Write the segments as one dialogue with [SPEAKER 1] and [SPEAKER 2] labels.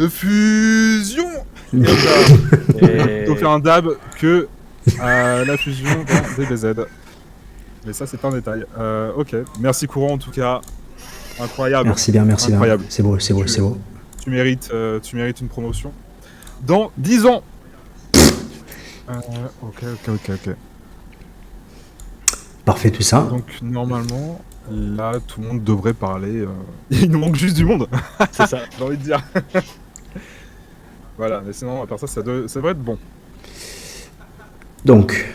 [SPEAKER 1] fusion. Et plutôt faire un dab que la fusion dans DBZ. Mais ça, c'est un détail. Ok, merci Courant en tout cas. Incroyable.
[SPEAKER 2] Merci bien.
[SPEAKER 1] Incroyable.
[SPEAKER 2] C'est beau.
[SPEAKER 1] Tu mérites une promotion. Dans 10 ans. Ok.
[SPEAKER 2] Parfait tout ça.
[SPEAKER 1] Donc normalement, là, tout le monde devrait parler. Il nous manque juste du monde.
[SPEAKER 3] C'est ça.
[SPEAKER 1] J'ai envie de dire. Voilà, mais sinon, à part ça, ça devrait être bon.
[SPEAKER 2] Donc.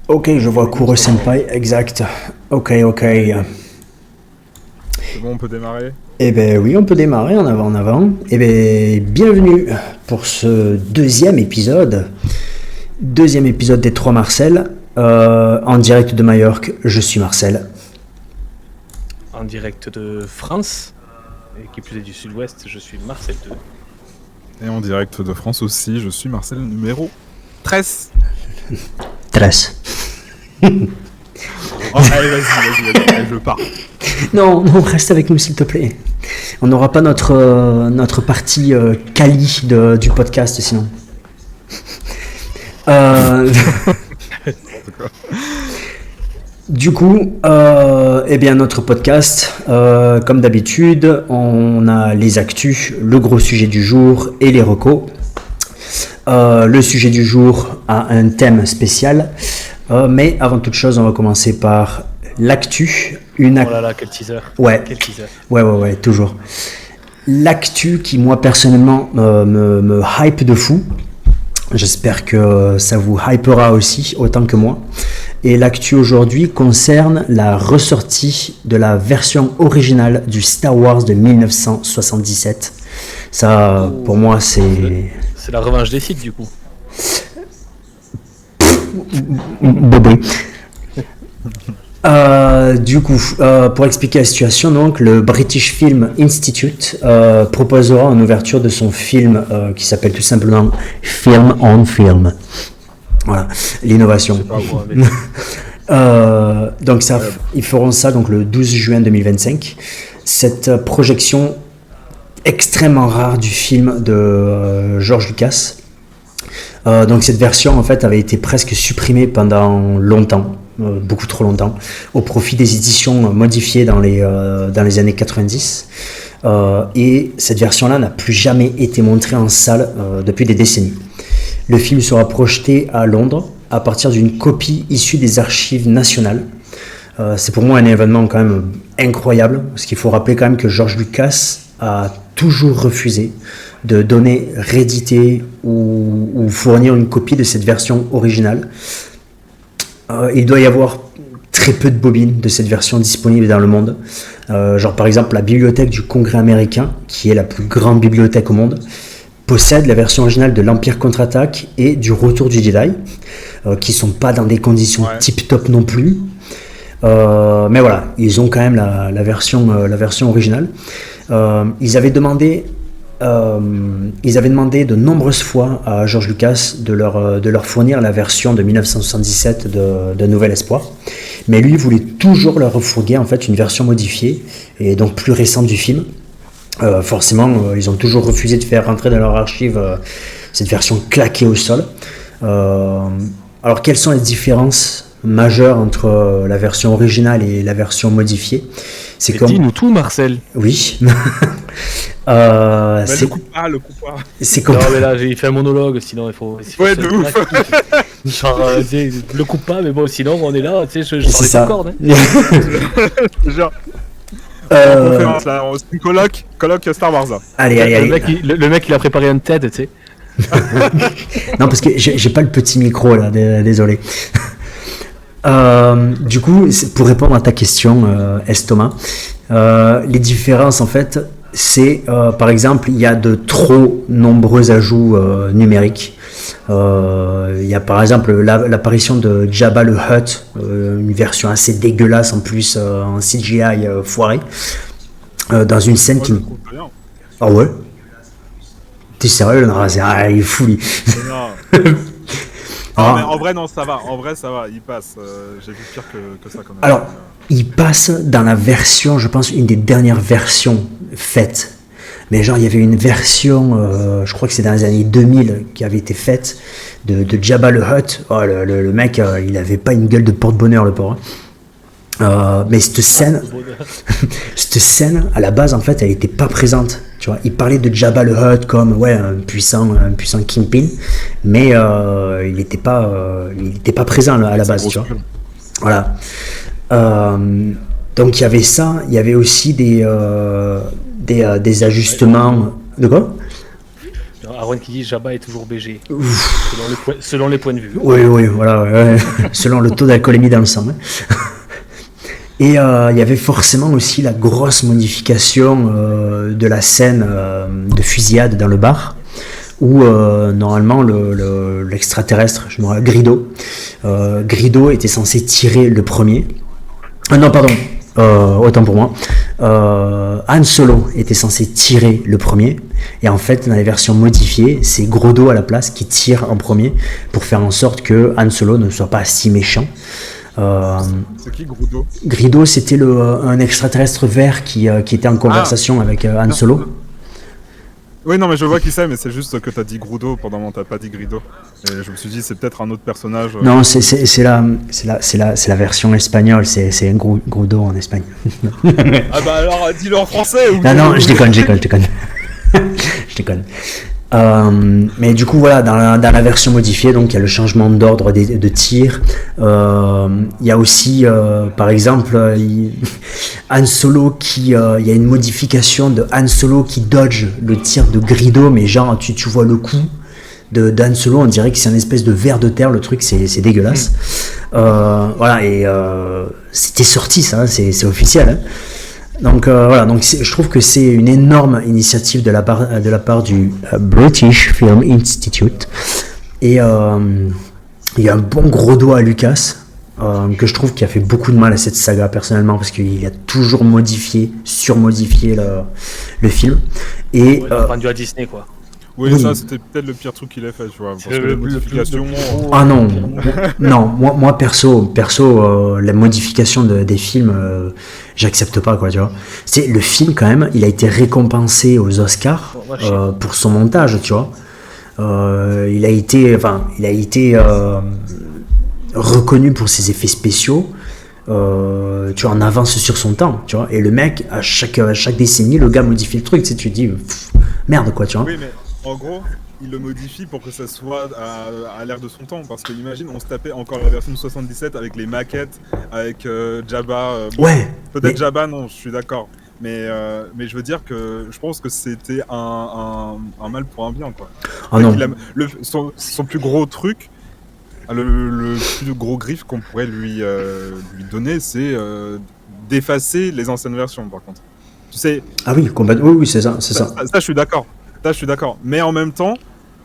[SPEAKER 2] Ok, je vois Kuro Senpai, exact. Ok.
[SPEAKER 1] C'est bon, on peut démarrer.
[SPEAKER 2] Eh ben oui, on peut démarrer en avant. Eh ben, bienvenue pour ce deuxième épisode des 3 Marcel, en direct de Majorque. Je suis Marcel.
[SPEAKER 3] En direct de France, et qui plus est du sud-ouest, je suis Marcel 2.
[SPEAKER 1] Et en direct de France aussi, je suis Marcel numéro 13.
[SPEAKER 2] 13.
[SPEAKER 1] Oh, allez, vas-y, je pars.
[SPEAKER 2] Non, reste avec nous s'il te plaît. On n'aura pas notre partie quali du podcast sinon. Du coup, eh bien notre podcast, comme d'habitude, on a les actus, le gros sujet du jour et les recos. Le sujet du jour a un thème spécial, mais avant toute chose, on va commencer par l'actu.
[SPEAKER 3] Oh là là, quel teaser.
[SPEAKER 2] Ouais.
[SPEAKER 3] Quel teaser.
[SPEAKER 2] Ouais, toujours. L'actu qui, moi, personnellement, me hype de fou. J'espère que ça vous hypera aussi, autant que moi. Et l'actu aujourd'hui concerne la ressortie de la version originale du Star Wars de 1977. Ça, pour moi, c'est...
[SPEAKER 3] C'est la revanche des sites, du coup.
[SPEAKER 2] Bobé. Du coup, pour expliquer la situation, donc, le British Film Institute proposera en ouverture de son film qui s'appelle tout simplement Film on Film. Voilà, l'innovation. Donc ça, ils feront ça donc le 12 juin 2025. Cette projection extrêmement rare du film de George Lucas. Donc cette version en fait avait été presque supprimée pendant longtemps. Beaucoup trop longtemps, au profit des éditions modifiées dans les années 90. Et cette version-là n'a plus jamais été montrée en salle depuis des décennies. Le film sera projeté à Londres à partir d'une copie issue des archives nationales. C'est pour moi un événement quand même incroyable, parce qu'il faut rappeler quand même que George Lucas a toujours refusé de donner, rééditer ou fournir une copie de cette version originale. Il doit y avoir très peu de bobines de cette version disponible dans le monde. Genre par exemple la bibliothèque du Congrès américain, qui est la plus grande bibliothèque au monde, possède la version originale de l'Empire contre-attaque et du Retour du Jedi, qui sont pas dans des conditions tip-top non plus. Mais voilà, ils ont quand même la version originale. Ils avaient demandé de nombreuses fois à George Lucas de leur fournir la version de 1977 de Nouvel Espoir, mais lui voulait toujours leur refourguer en fait une version modifiée et donc plus récente du film. Forcément, ils ont toujours refusé de faire rentrer dans leur archive cette version claquée au sol. Alors quelles sont les différences majeures entre la version originale et la version modifiée?
[SPEAKER 3] C'est comme... Dis-nous tout, Marcel.
[SPEAKER 2] Oui.
[SPEAKER 1] Le coup pas.
[SPEAKER 2] C'est comme...
[SPEAKER 3] Non, mais là, j'ai fait un monologue, sinon il faut...
[SPEAKER 1] Ouais, de ouf.
[SPEAKER 3] Genre, le coupe pas, mais bon, sinon on est là, tu sais, je sors les cordes.
[SPEAKER 1] Genre... conférence, là, c'est une colloque Star Wars, là.
[SPEAKER 2] Allez.
[SPEAKER 3] Le mec, il a préparé un TED, tu sais.
[SPEAKER 2] Non, parce que j'ai pas le petit micro, là, désolé. Du coup, pour répondre à ta question, Thomas, les différences, en fait, c'est, par exemple, il y a de trop nombreux ajouts numériques. Il y a par exemple l'apparition de Jabba le Hutt, une version assez dégueulasse en plus, en CGI foiré, dans une scène qui... Ah ouais? T'es sérieux? Non, il est fou, lui.
[SPEAKER 1] Non, mais en vrai, non, ça va. En vrai, ça va. Il passe. J'ai vu pire que ça, quand même.
[SPEAKER 2] Alors, il passe dans la version, je pense, une des dernières versions faites. mais genre il y avait une version, je crois que c'est dans les années 2000 qui avait été faite de Jabba le Hutt. Oh, le mec, il avait pas une gueule de porte-bonheur le pauvre. Mais cette scène, à la base, en fait, elle était pas présente. Tu vois, il parlait de Jabba le Hutt comme un puissant kingpin, mais il était pas présent à la base. Tu vois. Voilà. Donc il y avait ça, il y avait aussi des ajustements. De quoi?
[SPEAKER 3] Arwen qui dit Jabba est toujours BG. Selon les points de vue.
[SPEAKER 2] Oui, voilà. Ouais. Selon le taux d'alcoolémie dans le sang. Hein. Et il y avait forcément aussi la grosse modification de la scène de fusillade dans le bar, où normalement l'extraterrestre, Grido était censé tirer le premier. Non, pardon, autant pour moi. Han Solo était censé tirer le premier, et en fait, dans les versions modifiées, c'est Grodo à la place qui tire en premier pour faire en sorte que Han Solo ne soit pas si méchant.
[SPEAKER 1] C'est qui Grido?
[SPEAKER 2] Grido, c'était un extraterrestre vert qui était en conversation avec Han Solo.
[SPEAKER 1] Oui, non, mais je vois qui c'est, mais c'est juste que t'as dit Grudo pendant que t'as pas dit Grido. Et je me suis dit, c'est peut-être un autre personnage.
[SPEAKER 2] Non, c'est la version espagnole, c'est un Grudo en Espagne.
[SPEAKER 1] Ah bah alors, dis-le en français ou...
[SPEAKER 2] Non, je déconne. Je déconne. Mais du coup, voilà, dans la version modifiée, donc il y a le changement d'ordre de tir. Il y a aussi, par exemple, Han Solo il y a une modification de Han Solo qui dodge le tir de Grido, mais genre tu vois le coup de Han Solo, on dirait que c'est une espèce de ver de terre, le truc, c'est dégueulasse. Voilà, et c'était sorti ça, c'est officiel. Hein. Donc voilà, donc je trouve que c'est une énorme initiative de la part du British Film Institute, et il y a un bon gros doigt à Lucas, que je trouve qui a fait beaucoup de mal à cette saga personnellement, parce qu'il a toujours surmodifié le film, et
[SPEAKER 3] rendu à Disney quoi.
[SPEAKER 1] Oui, ça c'était peut-être le pire truc qu'il ait fait, tu vois. Parce que les modifications.
[SPEAKER 2] Ah non, moi perso, la modification des films, j'accepte pas quoi, tu vois. C'est le film quand même, il a été récompensé aux Oscars pour son montage, tu vois. Il a été reconnu pour ses effets spéciaux. Tu vois, en avance sur son temps, tu vois. Et le mec, à chaque décennie, le gars modifie le truc, tu sais, tu te dis merde quoi, tu vois.
[SPEAKER 1] Oui, mais en gros, il le modifie pour que ça soit à l'ère de son temps. Parce que imagine, on se tapait encore la version de 77 avec les maquettes, avec Jabba.
[SPEAKER 2] Ouais.
[SPEAKER 1] Peut-être mais... Jabba, non, je suis d'accord. Mais je veux dire que je pense que c'était un mal pour un bien, quoi.
[SPEAKER 2] Ah non.
[SPEAKER 1] Son plus gros truc, le plus gros griffe qu'on pourrait lui donner, c'est d'effacer les anciennes versions, par contre. Tu sais.
[SPEAKER 2] Ah oui, complètement. Oui, c'est ça.
[SPEAKER 1] Ça, je suis d'accord. Je suis d'accord, mais en même temps,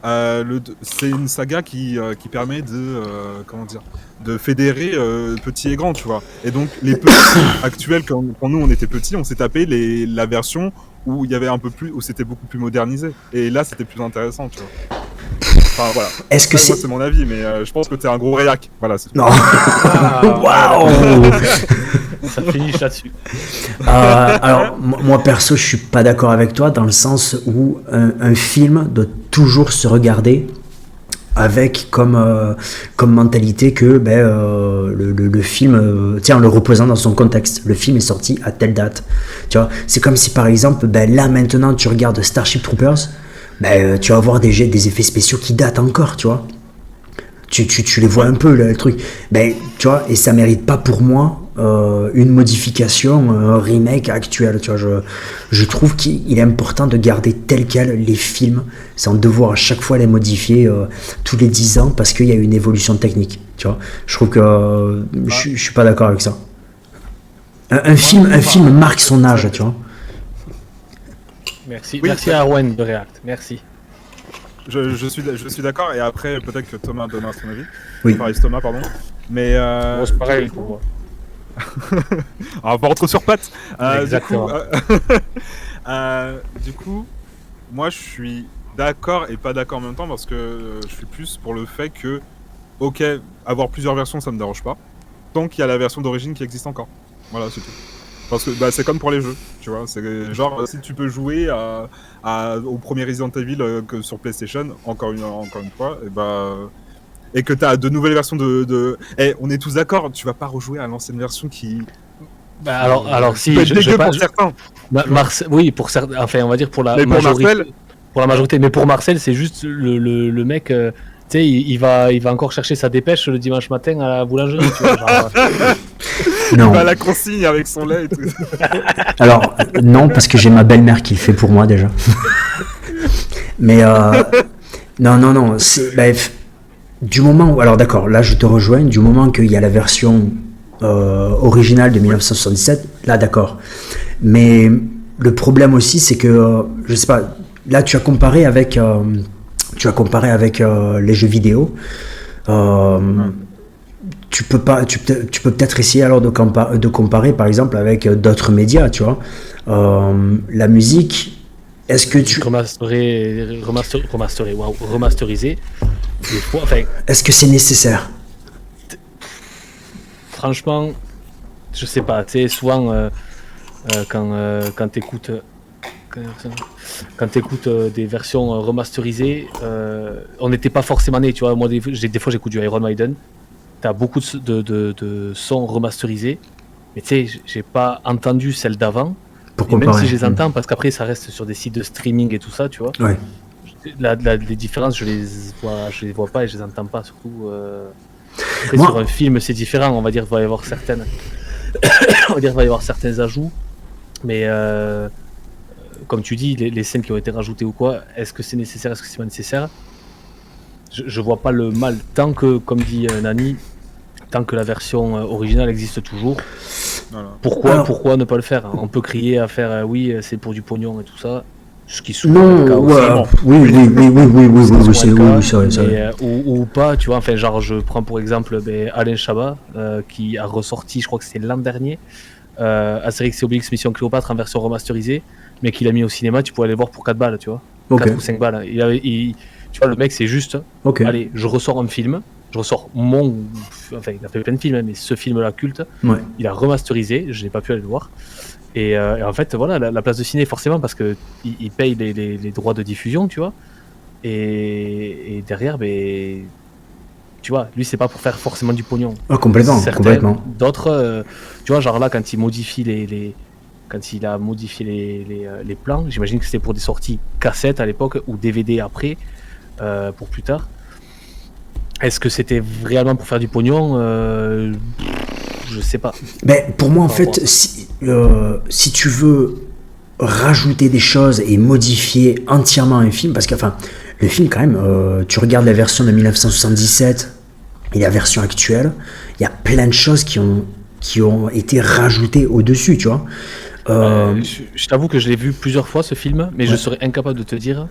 [SPEAKER 1] c'est une saga qui permet de fédérer petits et grands, tu vois. Et donc les petits actuels, quand nous on était petits, on s'est tapé la version où il y avait un peu plus, où c'était beaucoup plus modernisé. Et là, c'était plus intéressant, tu vois. Enfin voilà.
[SPEAKER 2] Est-ce que
[SPEAKER 1] moi, c'est mon avis, mais je pense que t'es un gros réac. Voilà.
[SPEAKER 2] Non. Waouh.
[SPEAKER 3] Ça finit là-dessus.
[SPEAKER 2] Alors moi perso, je suis pas d'accord avec toi dans le sens où un film doit toujours se regarder avec comme mentalité que le film, en le reposant dans son contexte. Le film est sorti à telle date. Tu vois, c'est comme si par exemple, là maintenant tu regardes Starship Troopers, tu vas voir des effets spéciaux qui datent encore, tu vois. Tu les vois un peu, le truc. Tu vois, et ça mérite pas pour moi une modification, un remake actuel. Tu vois, je trouve qu'il est important de garder tel quel les films, sans devoir à chaque fois les modifier tous les 10 ans parce qu'il y a une évolution technique. Tu vois, je trouve que je suis pas d'accord avec ça. Un film marque son âge, tu vois.
[SPEAKER 3] Merci, merci à Arwen de React, merci.
[SPEAKER 1] Je suis d'accord, et après peut-être que Thomas donnera son avis.
[SPEAKER 2] Oui.
[SPEAKER 1] Paris Thomas, pardon. Mais
[SPEAKER 3] c'est pareil pour moi.
[SPEAKER 1] On va pas rentrer sur pattes.
[SPEAKER 3] Exactement.
[SPEAKER 1] Du coup, moi je suis d'accord et pas d'accord en même temps, parce que je suis plus pour le fait que, avoir plusieurs versions ça me dérange pas, tant qu'il y a la version d'origine qui existe encore. Voilà, c'est tout. Parce que c'est comme pour les jeux, tu vois. C'est genre, si tu peux jouer au premier Resident Evil que sur PlayStation, encore une fois, et que tu as de nouvelles versions on est tous d'accord, tu vas pas rejouer à l'ancienne version qui...
[SPEAKER 3] alors si,
[SPEAKER 1] peut être dégueu pour certains.
[SPEAKER 3] Oui, pour certains, enfin, on va dire pour la
[SPEAKER 1] mais
[SPEAKER 3] majorité.
[SPEAKER 1] Marcel...
[SPEAKER 3] Pour la majorité, mais pour Marcel, c'est juste le mec... tu sais, il va encore chercher sa dépêche le dimanche matin à la boulangerie, tu vois, genre...
[SPEAKER 2] Non.
[SPEAKER 1] Il va à la consigne avec son lait et tout.
[SPEAKER 2] Alors, non, parce que j'ai ma belle-mère qui le fait pour moi déjà. Mais non, du moment où... Alors d'accord, là je te rejoins, du moment qu'il y a la version originale de 1977, là d'accord. Mais le problème aussi, c'est que, je sais pas, là tu as comparé avec les jeux vidéo. Tu peux peut-être essayer alors de comparer par exemple avec d'autres médias, tu vois. La musique, est-ce que tu...
[SPEAKER 3] Remasterisé. Des fois, enfin,
[SPEAKER 2] est-ce que c'est nécessaire?
[SPEAKER 3] Franchement, je sais pas. Tu sais, souvent, quand t'écoutes des versions remasterisées, on n'était pas forcément né, tu vois. Moi, des fois, j'écoute du Iron Maiden. T'as beaucoup de sons remasterisés, mais tu sais, j'ai pas entendu celles d'avant. Et même si je les entends, parce qu'après ça reste sur des sites de streaming et tout ça, tu vois.
[SPEAKER 2] Ouais.
[SPEAKER 3] Les différences, je les vois pas et je les entends pas, surtout. Après,
[SPEAKER 2] Moi...
[SPEAKER 3] sur un film, c'est différent. On va dire, il va y avoir certains ajouts, mais comme tu dis, les scènes qui ont été rajoutées ou quoi, est-ce que c'est nécessaire, est-ce que c'est pas nécessaire? Je vois pas le mal tant que, comme dit Nani, tant que la version originale existe toujours. Voilà. Pourquoi ne pas le faire? On peut crier à faire oui, c'est pour du pognon et tout ça. Ce qui souvent le cas aussi. Oui, ou pas, tu vois. Enfin, genre, je prends pour exemple Alain Chabat qui a ressorti, je crois que c'était l'an dernier, Astérix et Obélix Mission Cléopâtre en version remasterisée, mais qu'il a mis au cinéma. Tu pouvais aller voir pour 4 balles, tu vois. 4 ou 5 balles. Tu vois, le mec, c'est juste, allez, je ressors un film, enfin, il a fait plein de films, mais ce film-là culte, il a remasterisé, je n'ai pas pu aller le voir. Et en fait, voilà, la place de ciné, forcément, parce qu'il paye les droits de diffusion, tu vois. Et derrière, tu vois, lui, c'est pas pour faire forcément du pognon.
[SPEAKER 2] Complètement.
[SPEAKER 3] D'autres, tu vois, genre là, quand il modifie quand il a modifié les plans, j'imagine que c'était pour des sorties cassettes à l'époque ou DVD après. Pour plus tard. Est-ce que c'était réellement pour faire du pognon? Je sais pas.
[SPEAKER 2] Mais pour moi, en fait, si tu veux rajouter des choses et modifier entièrement un film, parce que enfin, le film quand même, tu regardes la version de 1977 et la version actuelle, il y a plein de choses qui ont été rajoutées au-dessus, tu vois.
[SPEAKER 3] Je t'avoue que je l'ai vu plusieurs fois ce film, mais je serais incapable de te dire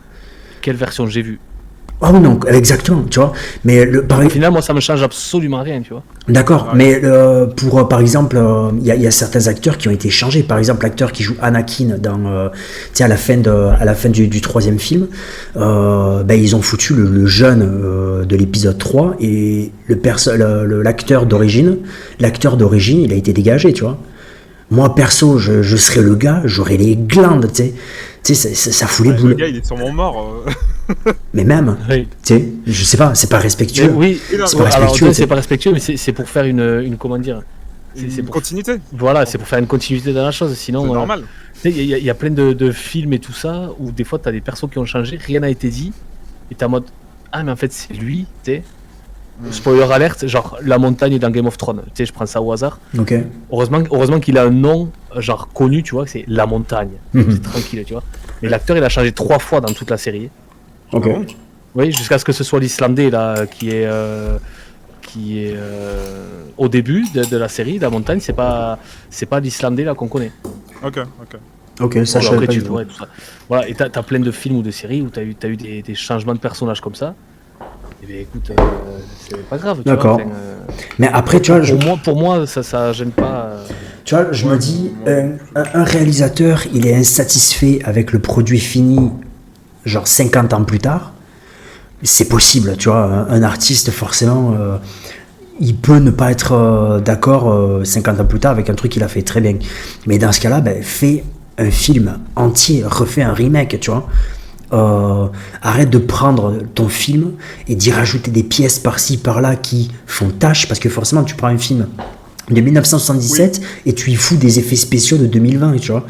[SPEAKER 3] quelle version j'ai vue.
[SPEAKER 2] Ah oui, non, exactement, tu vois. Mais
[SPEAKER 3] au final, moi, ça me change absolument rien, tu vois.
[SPEAKER 2] D'accord, mais par exemple, il y a certains acteurs qui ont été changés. Par exemple, l'acteur qui joue Anakin à la fin du troisième film, ils ont foutu le jeune de l'épisode 3 et l'acteur d'origine, il a été dégagé, tu vois. Moi, perso, je serais le gars, j'aurais les glandes, tu sais, ça fout les boules.
[SPEAKER 1] Le gars, il est sûrement mort.
[SPEAKER 2] Mais même, tu sais, je sais pas, c'est pas respectueux.
[SPEAKER 3] Mais oui, c'est pas respectueux, mais c'est pour faire une comment dire,
[SPEAKER 1] c'est pour continuité.
[SPEAKER 3] Voilà, c'est pour faire une continuité dans la chose. Sinon,
[SPEAKER 1] c'est normal.
[SPEAKER 3] Il y a plein de films et tout ça où des fois t'as des persos qui ont changé, rien n'a été dit, et t'es en mode ah mais en fait c'est lui, tu sais. Spoiler alerte, genre la montagne dans Game of Thrones, tu sais, je prends ça au hasard.
[SPEAKER 2] Ok.
[SPEAKER 3] Heureusement qu'il a un nom genre connu, tu vois, c'est la montagne. C'est tranquille, tu vois. Mais l'acteur il a changé 3 fois dans toute la série.
[SPEAKER 2] Ok.
[SPEAKER 3] Oui, jusqu'à ce que ce soit l'Islandais là qui est au début de la série, la montagne, c'est pas l'Islandais là qu'on connaît.
[SPEAKER 1] Ok,
[SPEAKER 2] ça je savais pas du tout.
[SPEAKER 3] Ouais, tout ça. Voilà, et t'as plein de films ou de séries où t'as eu des changements de personnages comme ça. Et bien écoute, c'est pas grave.
[SPEAKER 2] D'accord. Mais après, tu vois,
[SPEAKER 3] pour moi, ça gêne pas.
[SPEAKER 2] Tu vois, je me dis, un réalisateur, il est insatisfait avec le produit fini, genre 50 ans plus tard. C'est possible, tu vois. Un artiste, forcément, il peut ne pas être d'accord 50 ans plus tard avec un truc qu'il a fait très bien. Mais dans ce cas-là, fais un film entier, refais un remake, tu vois. Arrête de prendre ton film et d'y rajouter des pièces par-ci, par-là qui font tâche, parce que forcément, tu prends un film de 1977 et tu y fous des effets spéciaux de 2020, tu vois.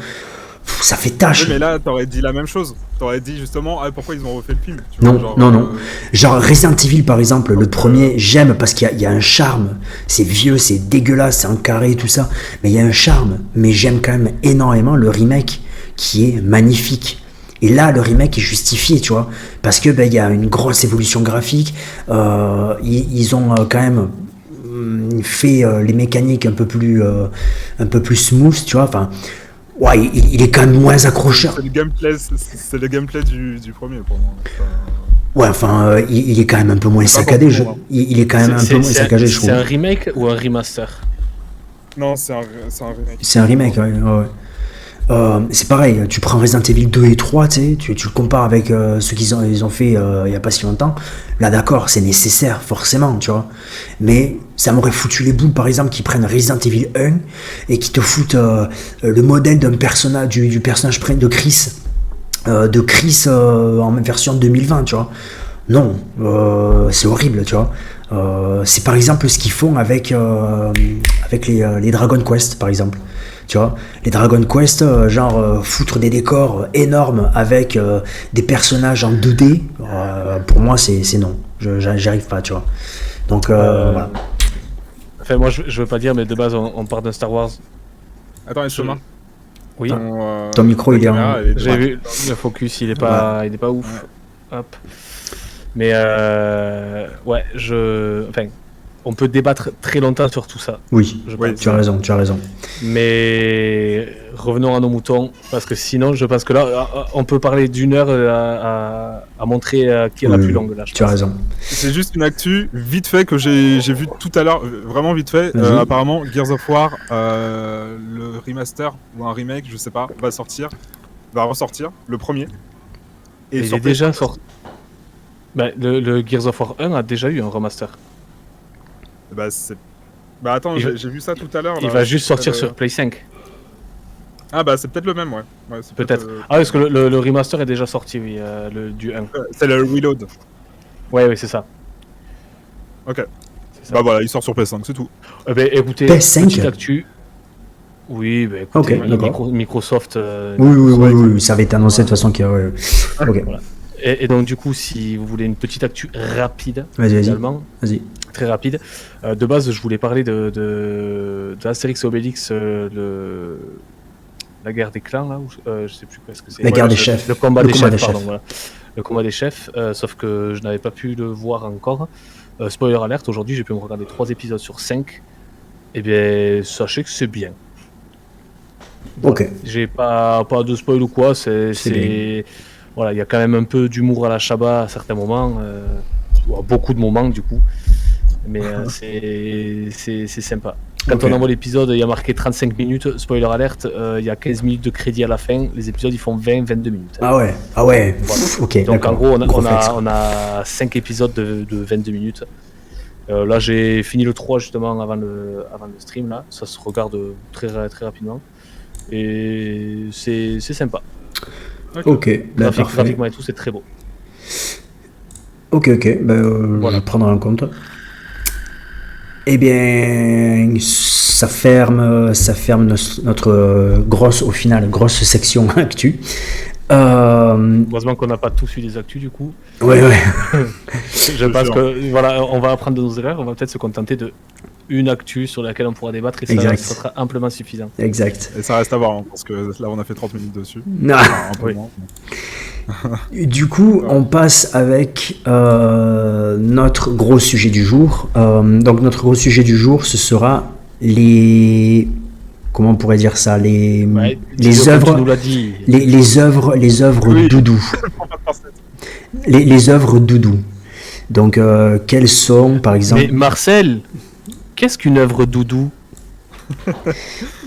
[SPEAKER 2] Ça fait tâche.
[SPEAKER 1] Oui, mais là, t'aurais dit la même chose. T'aurais dit justement, pourquoi ils ont refait le film, tu
[SPEAKER 2] Non,
[SPEAKER 1] vois, genre,
[SPEAKER 2] non. Genre Resident Evil, par exemple, le premier, j'aime parce qu'il y a un charme. C'est vieux, c'est dégueulasse, c'est en carré, tout ça. Mais il y a un charme. Mais j'aime quand même énormément le remake qui est magnifique. Et là, le remake est justifié, tu vois. Parce que il y a une grosse évolution graphique. Ils ont quand même fait les mécaniques un peu plus smooth, tu vois. Enfin, ouais, il est quand même moins accrocheur.
[SPEAKER 1] C'est le gameplay du premier pour moi.
[SPEAKER 2] Ouais, enfin, il est quand même un peu moins saccadé. Il est quand même un peu moins saccadé, je trouve.
[SPEAKER 3] C'est un remake ou un remaster?
[SPEAKER 1] Non, c'est un remake.
[SPEAKER 2] C'est un remake, ouais. C'est pareil, tu prends Resident Evil 2 et 3, tu le compares avec ce qu'ils ont fait il n'y a pas si longtemps. Là, d'accord, c'est nécessaire, forcément, tu vois. Mais ça m'aurait foutu les boules, par exemple, qu'ils prennent Resident Evil 1 et qu'ils te foutent le modèle d'un personnage, du personnage de Chris. En version 2020, tu vois. Non, c'est horrible, tu vois. C'est par exemple ce qu'ils font avec les Dragon Quest, par exemple. Tu vois, les Dragon Quest, foutre des décors énormes avec des personnages en 2D, pour moi c'est non, j'arrive pas, tu vois. Donc voilà.
[SPEAKER 3] Enfin, moi je veux pas dire, mais de base on part d'un Star Wars.
[SPEAKER 1] Attends, Thomas.
[SPEAKER 3] Oui.
[SPEAKER 2] Ton micro il est en.
[SPEAKER 3] J'ai vu le focus, il est pas ouf. Ouais. Hop. Mais ouais, enfin, on peut débattre très longtemps sur tout ça.
[SPEAKER 2] Oui, tu as raison.
[SPEAKER 3] Mais revenons à nos moutons, parce que sinon, je pense que là, on peut parler d'une heure à montrer qui est la plus longue. Là,
[SPEAKER 2] tu as raison.
[SPEAKER 1] C'est juste une actu vite fait que j'ai vu tout à l'heure, vraiment vite fait. Apparemment, Gears of War, le remaster ou un remake, je sais pas, va ressortir, le premier.
[SPEAKER 3] Et il est déjà sorti. Le Gears of War 1 a déjà eu un remaster.
[SPEAKER 1] Attends, j'ai vu ça tout à l'heure.
[SPEAKER 3] Il va juste sortir sur Play 5.
[SPEAKER 1] Ah c'est peut-être le même, ouais. C'est
[SPEAKER 3] peut-être. Parce que le remaster est déjà sorti, oui, du 1.
[SPEAKER 1] C'est le Reload.
[SPEAKER 3] Ouais, c'est ça.
[SPEAKER 1] Ok. Ça. Voilà, il sort sur PS5, c'est tout.
[SPEAKER 3] Écoutez,
[SPEAKER 2] PS5
[SPEAKER 3] petite actu. Oui, écoutez, Microsoft...
[SPEAKER 2] Oui, ça avait été annoncé de toute façon qu'il y a... Ok.
[SPEAKER 3] Voilà. Et donc du coup, si vous voulez une petite actu rapide,
[SPEAKER 2] vas-y.
[SPEAKER 3] Très rapide. De base, je voulais parler de Astérix et Obélix, la guerre des clans, là, je sais plus quoi ce que c'est.
[SPEAKER 2] La guerre des chefs.
[SPEAKER 3] Le combat des chefs, pardon. Voilà. Le combat des chefs, sauf que je n'avais pas pu le voir encore. Spoiler alert, aujourd'hui, j'ai pu me regarder 3 épisodes sur 5. Eh bien, sachez que c'est bien.
[SPEAKER 2] Ok.
[SPEAKER 3] J'ai pas de spoil ou quoi, c'est voilà, il y a quand même un peu d'humour à la Chabat à certains moments, beaucoup de moments du coup, mais c'est sympa. Quand on envoie l'épisode, il y a marqué 35 minutes, spoiler alert, il y a 15 minutes de crédit à la fin, les épisodes ils font 20-22 minutes.
[SPEAKER 2] Ah ouais, voilà. Ok.
[SPEAKER 3] Donc en gros, on a 5 épisodes de 22 minutes. Là j'ai fini le 3 justement avant le stream, là, ça se regarde très, très rapidement, et c'est sympa.
[SPEAKER 2] Ok,
[SPEAKER 3] graphiquement et tout, c'est très beau.
[SPEAKER 2] Ok, voilà. Je prendrai en compte. Eh bien, ça ferme notre grosse section actu.
[SPEAKER 3] Heureusement qu'on n'a pas tous eu des actus du coup.
[SPEAKER 2] Ouais.
[SPEAKER 3] Je pense que voilà, on va apprendre de nos erreurs, on va peut-être se contenter de une actu sur laquelle on pourra débattre et ça sera amplement suffisant.
[SPEAKER 2] Exact.
[SPEAKER 1] Et ça reste à voir, parce que là on a fait 30 minutes dessus.
[SPEAKER 2] Non.
[SPEAKER 1] Oui.
[SPEAKER 2] Du coup, on passe avec notre gros sujet du jour. Donc notre gros sujet du jour, ce sera les... Comment on pourrait dire ça, les œuvres, les œuvres doudou. Les œuvres doudou. Donc quelles sont, par exemple...
[SPEAKER 3] Mais Marcel, qu'est-ce qu'une œuvre doudou?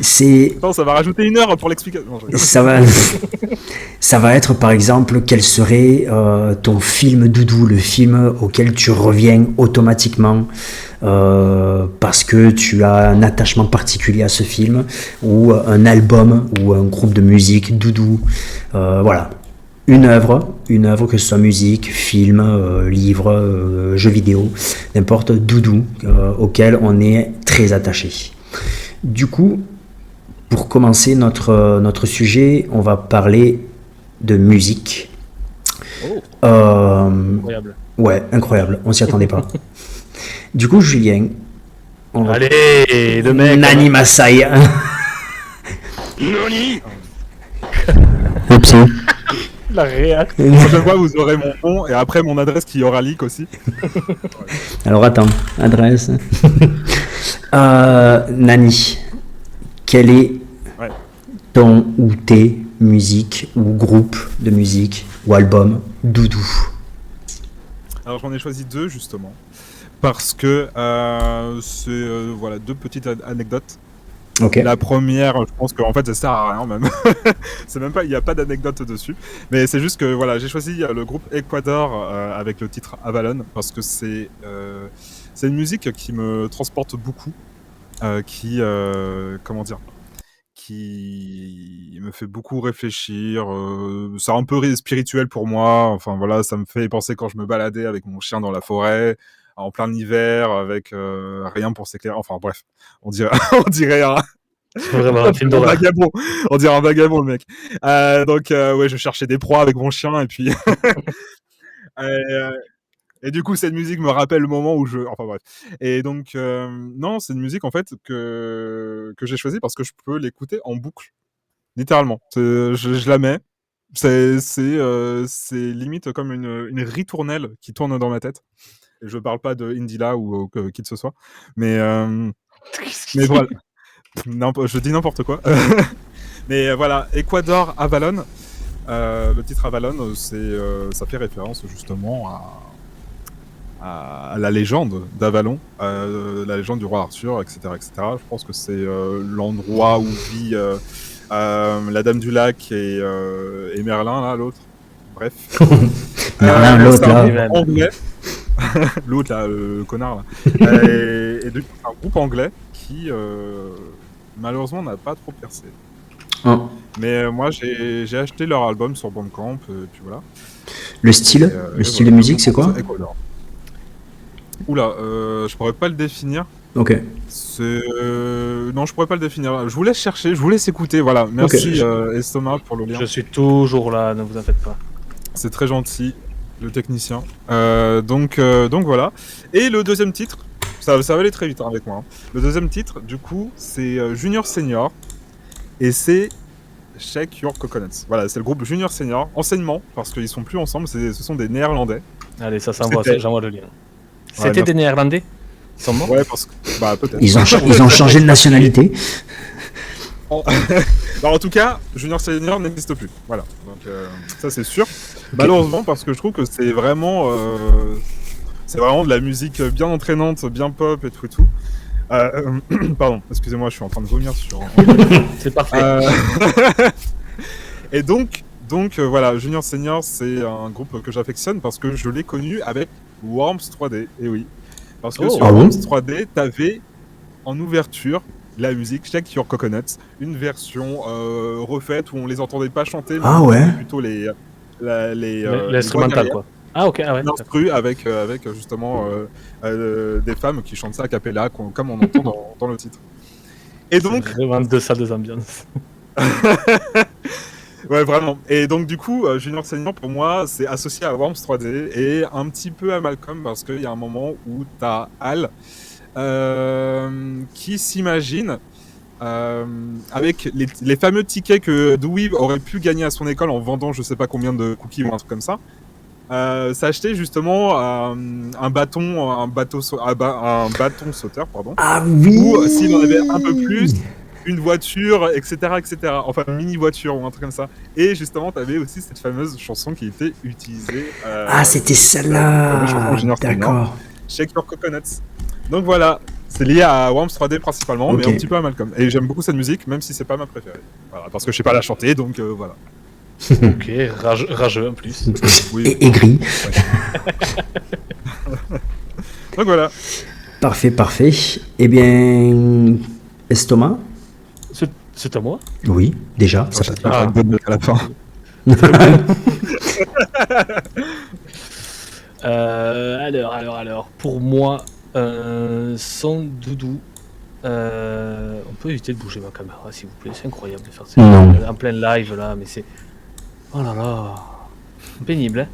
[SPEAKER 2] C'est
[SPEAKER 1] Non, ça va rajouter 1 heure pour l'explication. Non, je rigole.
[SPEAKER 2] ça va être par exemple quel serait ton film doudou, le film auquel tu reviens automatiquement parce que tu as un attachement particulier à ce film, ou un album ou un groupe de musique doudou. Voilà. Une œuvre, que ce soit musique, film, livre, jeu vidéo, n'importe, doudou, auquel on est très attaché. Du coup, pour commencer notre sujet, on va parler de musique.
[SPEAKER 3] Oh, incroyable.
[SPEAKER 2] Ouais, incroyable, on s'y attendait pas. Du coup, Julien, on va...
[SPEAKER 3] Allez, le mec.
[SPEAKER 2] Nani Masai.
[SPEAKER 1] Nani
[SPEAKER 2] Oups.
[SPEAKER 3] La réac.
[SPEAKER 1] La prochaine fois, vous aurez mon nom et après mon adresse qui aura leak aussi.
[SPEAKER 2] Alors attends, adresse. Nani, quel est
[SPEAKER 1] Ouais.
[SPEAKER 2] ton ou tes musiques ou groupes de musique ou album doudou?
[SPEAKER 1] Alors j'en ai choisi 2 justement. Parce que c'est voilà, 2 petites anecdotes.
[SPEAKER 2] Ok.
[SPEAKER 1] La première, je pense qu'en fait ça sert à rien même. C'est même pas, il n'y a pas d'anecdote dessus. Mais c'est juste que voilà, j'ai choisi le groupe Ecuador avec le titre Avalon parce que c'est une musique qui me transporte beaucoup, comment dire, qui me fait beaucoup réfléchir. C'est un peu spirituel pour moi. Enfin voilà, ça me fait penser quand je me baladais avec mon chien dans la forêt, en plein hiver, avec rien pour s'éclairer. Enfin bref, on dirait, on dirait
[SPEAKER 3] C'est vraiment un film
[SPEAKER 1] un
[SPEAKER 3] d'horreur.
[SPEAKER 1] vagabond. On dirait un vagabond le mec. Donc ouais, je cherchais des proies avec mon chien et puis euh, et du coup cette musique me rappelle le moment où je. Enfin bref. Et donc non, c'est une musique en fait que j'ai choisie parce que je peux l'écouter en boucle. Littéralement. Je la mets. C'est limite comme une ritournelle qui tourne dans ma tête. Et je parle pas de Indila ou qui que ce soit. Mais voilà. Je dis n'importe quoi. Mais voilà, Ecuador Avalon. Le titre Avalon, ça fait référence justement à la légende d'Avalon, la légende du roi Arthur, etc., etc. Je pense que c'est l'endroit où vit la Dame du Lac et Merlin, là, l'autre. Bref.
[SPEAKER 2] Merlin, l'autre,
[SPEAKER 1] c'est un
[SPEAKER 2] là.
[SPEAKER 1] groupe anglais. L'autre, là, le connard, là. Et du coup, c'est un groupe anglais qui, malheureusement, n'a pas trop percé.
[SPEAKER 2] Oh.
[SPEAKER 1] Mais moi, j'ai acheté leur album sur Bandcamp, et puis voilà.
[SPEAKER 2] Le style,
[SPEAKER 1] Et
[SPEAKER 2] style
[SPEAKER 1] voilà,
[SPEAKER 2] de musique, c'est quoi?
[SPEAKER 1] Ecuador. Oula, je pourrais pas le définir.
[SPEAKER 2] Ok.
[SPEAKER 1] Non, je pourrais pas le définir. Je vous laisse chercher, je vous laisse écouter. Voilà, merci Estomac pour le lien.
[SPEAKER 3] Je suis toujours là, ne vous en faites pas.
[SPEAKER 1] C'est très gentil, le technicien. Donc voilà. Et le deuxième titre, ça va aller très vite hein, avec moi. Hein. Le deuxième titre, du coup, c'est Junior Senior. Et c'est Shake Your Coconuts. Voilà, c'est le groupe Junior Senior. Enseignement, parce qu'ils sont plus ensemble, ce sont des Néerlandais.
[SPEAKER 3] Allez, ça s'envoie,
[SPEAKER 1] C'était-
[SPEAKER 3] j'envoie le lien.
[SPEAKER 1] Ouais,
[SPEAKER 3] C'était des Néerlandais? Ils sont morts?
[SPEAKER 1] Ouais, parce que. Bah, peut-être.
[SPEAKER 2] Ils ont changé de nationalité.
[SPEAKER 1] Bah, en tout cas, Junior Senior n'existe plus. Voilà. Donc, ça, c'est sûr. Malheureusement, parce que je trouve que c'est vraiment de la musique bien entraînante, bien pop et tout et tout. Pardon, excusez-moi, je suis en train de vomir sur.
[SPEAKER 3] C'est parfait.
[SPEAKER 1] Et donc voilà, Junior Senior, c'est un groupe que j'affectionne parce que je l'ai connu avec Worms 3D. Et oui, parce que sur
[SPEAKER 2] Ah bon
[SPEAKER 1] Worms 3D, t'avais en ouverture la musique Shake Your Coconuts, une version refaite où on les entendait pas chanter, mais
[SPEAKER 2] Ah
[SPEAKER 1] on
[SPEAKER 2] ouais.
[SPEAKER 1] entendait plutôt les
[SPEAKER 3] L'instrumental, quoi. Ah, ok, ah ouais.
[SPEAKER 1] l'instru avec justement des femmes qui chantent ça a cappella, comme on entend dans le titre. Et donc,
[SPEAKER 3] C'est vraiment deux salles d'ambiance.
[SPEAKER 1] ouais, vraiment. Et donc, du coup, Junior Senior, pour moi, c'est associé à Worms 3D et un petit peu à Malcolm parce qu'il y a un moment où t'as Al qui s'imagine avec les fameux tickets que Dewey aurait pu gagner à son école en vendant je sais pas combien de cookies ou un truc comme ça. S'acheter justement un bâton sauteur, pardon.
[SPEAKER 2] Ah oui.
[SPEAKER 1] Ou s'il en avait un peu plus, une voiture, etc., etc. Enfin, une mini-voiture ou un truc comme ça. Et justement, t'avais aussi cette fameuse chanson qui était utilisée.
[SPEAKER 2] Ah, c'était
[SPEAKER 1] fameuse chanson
[SPEAKER 2] celle-là.
[SPEAKER 1] Junior Senior,
[SPEAKER 2] D'accord.
[SPEAKER 1] Shake Your Coconuts. Donc voilà, C'est lié à Worms 3D principalement, mais
[SPEAKER 2] Ok.
[SPEAKER 1] un petit peu à Malcolm. Et j'aime beaucoup cette musique, même si c'est pas ma préférée. Voilà, parce que je sais pas la chanter, donc voilà.
[SPEAKER 3] Ok, rageux en plus.
[SPEAKER 1] Oui.
[SPEAKER 2] Et gris.
[SPEAKER 1] Donc voilà.
[SPEAKER 2] Parfait, parfait. Eh bien, Estomac?
[SPEAKER 3] C'est à moi.
[SPEAKER 2] Oui, déjà. Ça
[SPEAKER 1] J'espère
[SPEAKER 2] passe.
[SPEAKER 1] que j'aurai une bonne note à la fin.
[SPEAKER 3] Alors, pour moi, son doudou. On peut éviter de bouger ma caméra, s'il vous plaît. C'est incroyable de faire ça
[SPEAKER 2] Non.
[SPEAKER 3] en plein live là, mais c'est. Oh là là. Pénible, hein.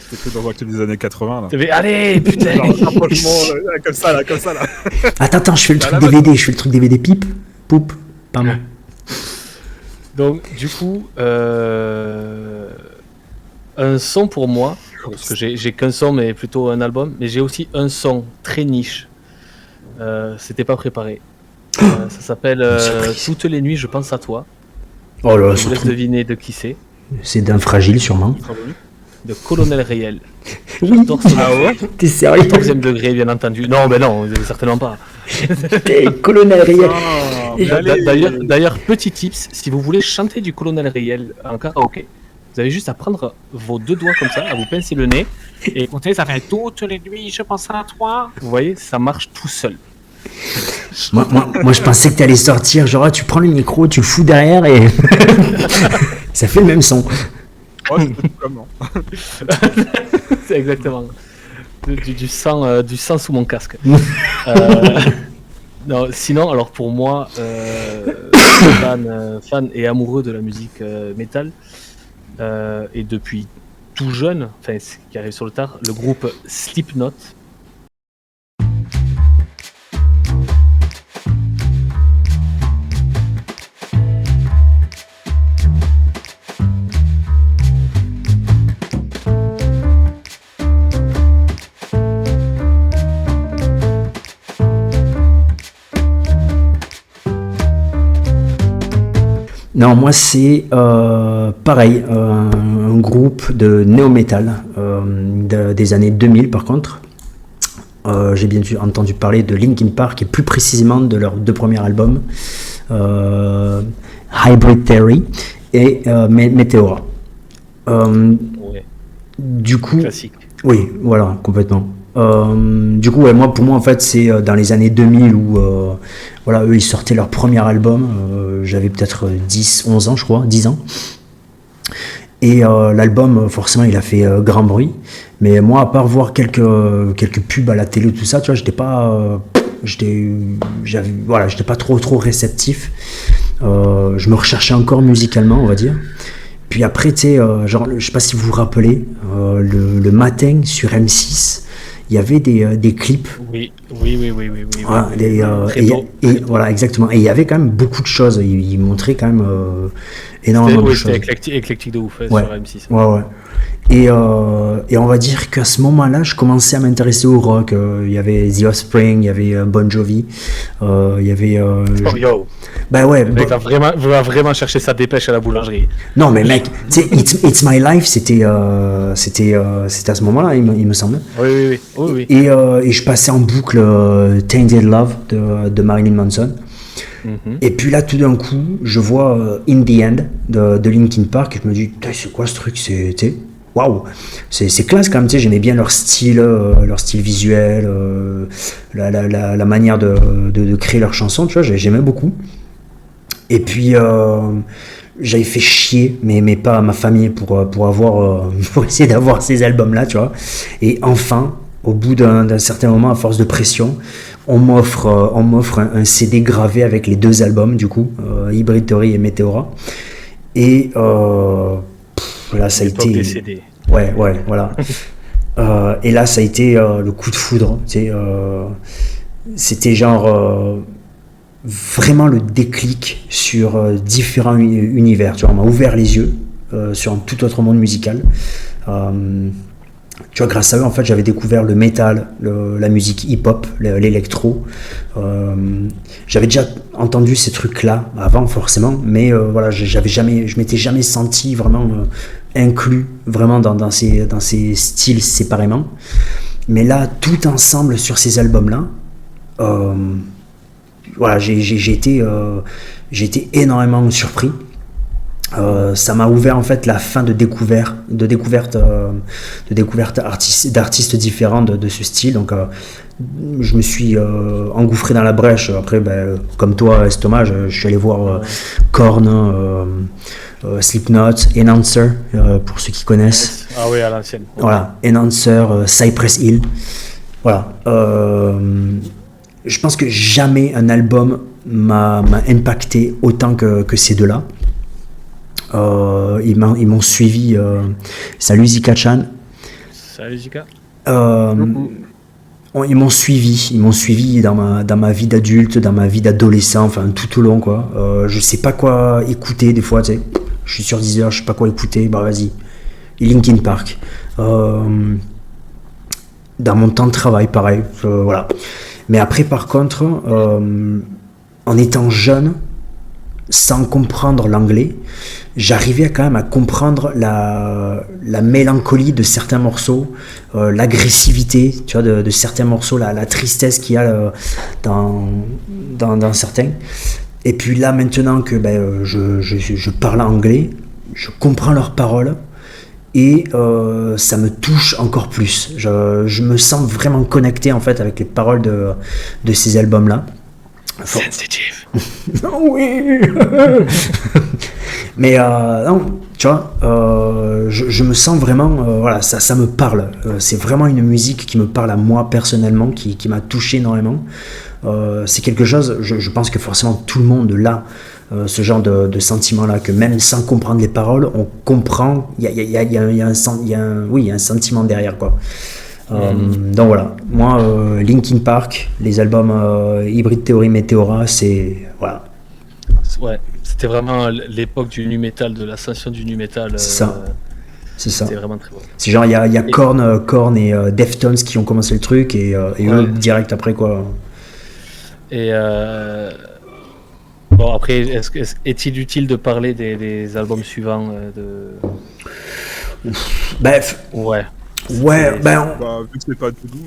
[SPEAKER 1] C'est que dans les années 80 là.
[SPEAKER 3] Mais allez, putain.
[SPEAKER 1] Genre, rapprochement, là, comme ça là, comme ça là.
[SPEAKER 2] Attends, je fais le truc
[SPEAKER 1] la
[SPEAKER 2] DVD. Je fais le truc DVD pipe. Poup. Pardon.
[SPEAKER 3] Donc, du coup, un son pour moi, parce que j'ai qu'un son, mais plutôt un album, mais j'ai aussi un son très niche. C'était pas préparé. Ça s'appelle Toutes les nuits, je pense à toi.
[SPEAKER 2] Oh là là,
[SPEAKER 3] Je vous laisse deviner de qui c'est.
[SPEAKER 2] c'est d'un fragile sûrement.
[SPEAKER 3] De Colonel Riel.
[SPEAKER 2] Oui.
[SPEAKER 3] J'adore ce morceau.
[SPEAKER 2] T'es sérieux?
[SPEAKER 3] 14e degré, bien entendu. Non, mais non, certainement pas.
[SPEAKER 2] T'es colonel Riel.
[SPEAKER 1] mais allez.
[SPEAKER 3] D'ailleurs, petit tips, si vous voulez chanter du Colonel Riel en karaoké, vous avez juste à prendre vos deux doigts comme ça, à vous pincer le nez, et écoutez, ça fait toutes les nuits, je pense à toi. Vous voyez, ça marche tout seul.
[SPEAKER 2] Moi, je pensais que t'allais sortir. Genre, tu prends le micro, tu le fous derrière et. Ça fait le même son.
[SPEAKER 1] Oh, c'est tout comme non.
[SPEAKER 3] C'est exactement. Du sang sous mon casque. Non, sinon, alors pour moi, fan et amoureux de la musique métal, et depuis tout jeune, enfin, qui arrive sur le tard, le groupe Slipknot.
[SPEAKER 2] Non, moi c'est pareil, un groupe de néo-metal des années 2000 par contre. J'ai bien entendu parler de Linkin Park et plus précisément de leurs deux premiers albums, Hybrid Theory et Meteora.
[SPEAKER 3] Ouais,
[SPEAKER 2] Du coup,
[SPEAKER 3] classique.
[SPEAKER 2] oui, voilà, complètement. Du coup, ouais, pour moi, en fait, c'est dans les années 2000 où voilà, eux, ils sortaient leur premier album. J'avais peut-être 10, 11 ans, je crois, 10 ans. Et l'album, forcément, il a fait grand bruit. Mais moi, à part voir quelques pubs à la télé, tout ça, tu vois, j'étais pas trop réceptif. Je me recherchais encore musicalement, on va dire. Puis après, tu sais, genre, je sais pas si vous vous rappelez, le matin sur M6, il y avait des clips.
[SPEAKER 3] Oui.
[SPEAKER 2] Voilà,
[SPEAKER 3] Très tôt.
[SPEAKER 2] voilà, exactement. Et il y avait quand même beaucoup de choses. Il montrait quand même énormément de choses.
[SPEAKER 3] C'était éclectique de ouf
[SPEAKER 2] Ouais.
[SPEAKER 3] sur M6.
[SPEAKER 2] Ouais. Et on va dire qu'à ce moment-là, je commençais à m'intéresser au rock. Il y avait The Offspring, il y avait Bon Jovi, il y avait.
[SPEAKER 3] Oh, yo.
[SPEAKER 2] Bah ouais.
[SPEAKER 3] Le mec va vraiment chercher sa dépêche à la boulangerie.
[SPEAKER 2] Non, mais mec, tu sais, It's My Life, c'était à ce moment-là, il me semble.
[SPEAKER 3] Oui.
[SPEAKER 2] Et je passais en boucle Tainted Love de Marilyn Manson.
[SPEAKER 3] Mhm.
[SPEAKER 2] Et puis là, tout d'un coup, je vois In the End de Linkin Park et je me dis, c'est quoi ce truc? Waouh, c'est classe quand même, tu sais, j'aimais bien leur style visuel, la manière de créer leurs chansons, tu vois, j'aimais beaucoup. Et puis j'avais fait chier, mais pas ma famille pour essayer d'avoir ces albums-là, tu vois. Et enfin, au bout d'un certain moment, à force de pression, on m'offre un CD gravé avec les deux albums, du coup, Hybrid Theory et Meteora. Et là, ça a
[SPEAKER 3] L'époque
[SPEAKER 2] été.
[SPEAKER 3] des CD.
[SPEAKER 2] Ouais, voilà. Et là, ça a été le coup de foudre. Tu sais, c'était genre vraiment le déclic sur différents univers. Tu vois, on m'a ouvert les yeux sur un tout autre monde musical. Tu vois, grâce à eux, en fait, j'avais découvert le métal, la musique hip-hop, l'électro. J'avais déjà entendu ces trucs-là avant, forcément, mais voilà, je m'étais jamais senti vraiment inclus vraiment dans ces styles séparément. Mais là, tout ensemble sur ces albums-là, voilà, j'ai été énormément surpris. Ça m'a ouvert en fait la fin de découverte d'artistes différents de ce style. Donc je me suis engouffré dans la brèche. Après, comme toi, Estomac, je suis allé voir Korn, Slipknot, Enhancer, pour ceux qui connaissent.
[SPEAKER 3] Ah oui, à l'ancienne.
[SPEAKER 2] Voilà, Enhancer, Cypress Hill. Voilà. Je pense que jamais un album m'a impacté autant que ces deux-là. Ils m'ont suivi. Salut Zika-chan.
[SPEAKER 3] Salut Zika.
[SPEAKER 2] Ils m'ont suivi dans ma vie d'adulte, dans ma vie d'adolescent, enfin tout au long quoi. Je sais pas quoi écouter des fois, tu sais. Je suis sur Deezer, je sais pas quoi écouter, bah vas-y. Linkin Park. Dans mon temps de travail, pareil. Voilà. Mais après, par contre, en étant jeune, sans comprendre l'anglais, j'arrivais quand même à comprendre la mélancolie de certains morceaux, l'agressivité, tu vois, de certains morceaux, la tristesse qu'il y a dans certains. Et puis là, maintenant que je parle anglais, je comprends leurs paroles et ça me touche encore plus. Je me sens vraiment connecté en fait avec les paroles de ces albums-là.
[SPEAKER 3] Sensitive.
[SPEAKER 2] Oui. Mais non, tu vois, je me sens vraiment, voilà, ça me parle. C'est vraiment une musique qui me parle à moi personnellement, qui m'a touché énormément. C'est quelque chose, je pense que forcément tout le monde là, ce genre de sentiment-là, que même sans comprendre les paroles, on comprend, il y a un sentiment derrière, quoi. Donc voilà, moi, Linkin Park, les albums Hybrid Theory, Meteora, c'est, voilà.
[SPEAKER 3] Ouais, c'était vraiment l'époque du nu metal, de l'ascension du nu metal.
[SPEAKER 2] C'est ça.
[SPEAKER 3] C'était vraiment très bon.
[SPEAKER 2] C'est genre, il y a Korn et Deftones qui ont commencé le truc et eux direct après quoi.
[SPEAKER 3] Et bon, après, est-il utile de parler des albums suivants
[SPEAKER 2] Bref.
[SPEAKER 3] Ouais.
[SPEAKER 2] Ouais,
[SPEAKER 1] vu que c'est pas tout doux.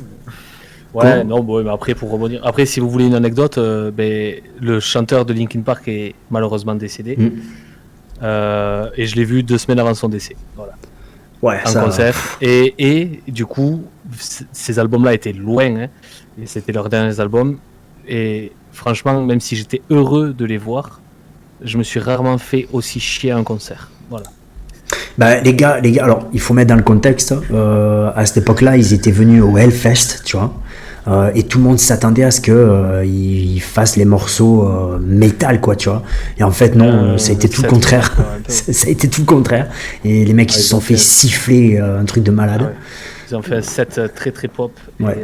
[SPEAKER 3] Ouais, non, bon, mais après, pour rebondir. Après, si vous voulez une anecdote, le chanteur de Linkin Park est malheureusement décédé. Et je l'ai vu 2 semaines avant son décès. Voilà.
[SPEAKER 2] Ouais,
[SPEAKER 3] en concert. Et du coup, ces albums-là étaient loin. Hein, et c'était leurs derniers albums. Et franchement, même si j'étais heureux de les voir, je me suis rarement fait aussi chier à un concert. Voilà.
[SPEAKER 2] Bah, les gars, alors il faut mettre dans le contexte. À cette époque-là, ils étaient venus au Hellfest, tu vois. Et tout le monde s'attendait à ce qu'ils fassent les morceaux métal, quoi, tu vois. Et en fait, non, ça a été tout le contraire. Ça a été tout le contraire. Et les mecs, ils se sont fait siffler un truc de malade.
[SPEAKER 3] Ouais. Ils ont fait un set très très pop.
[SPEAKER 2] Ouais.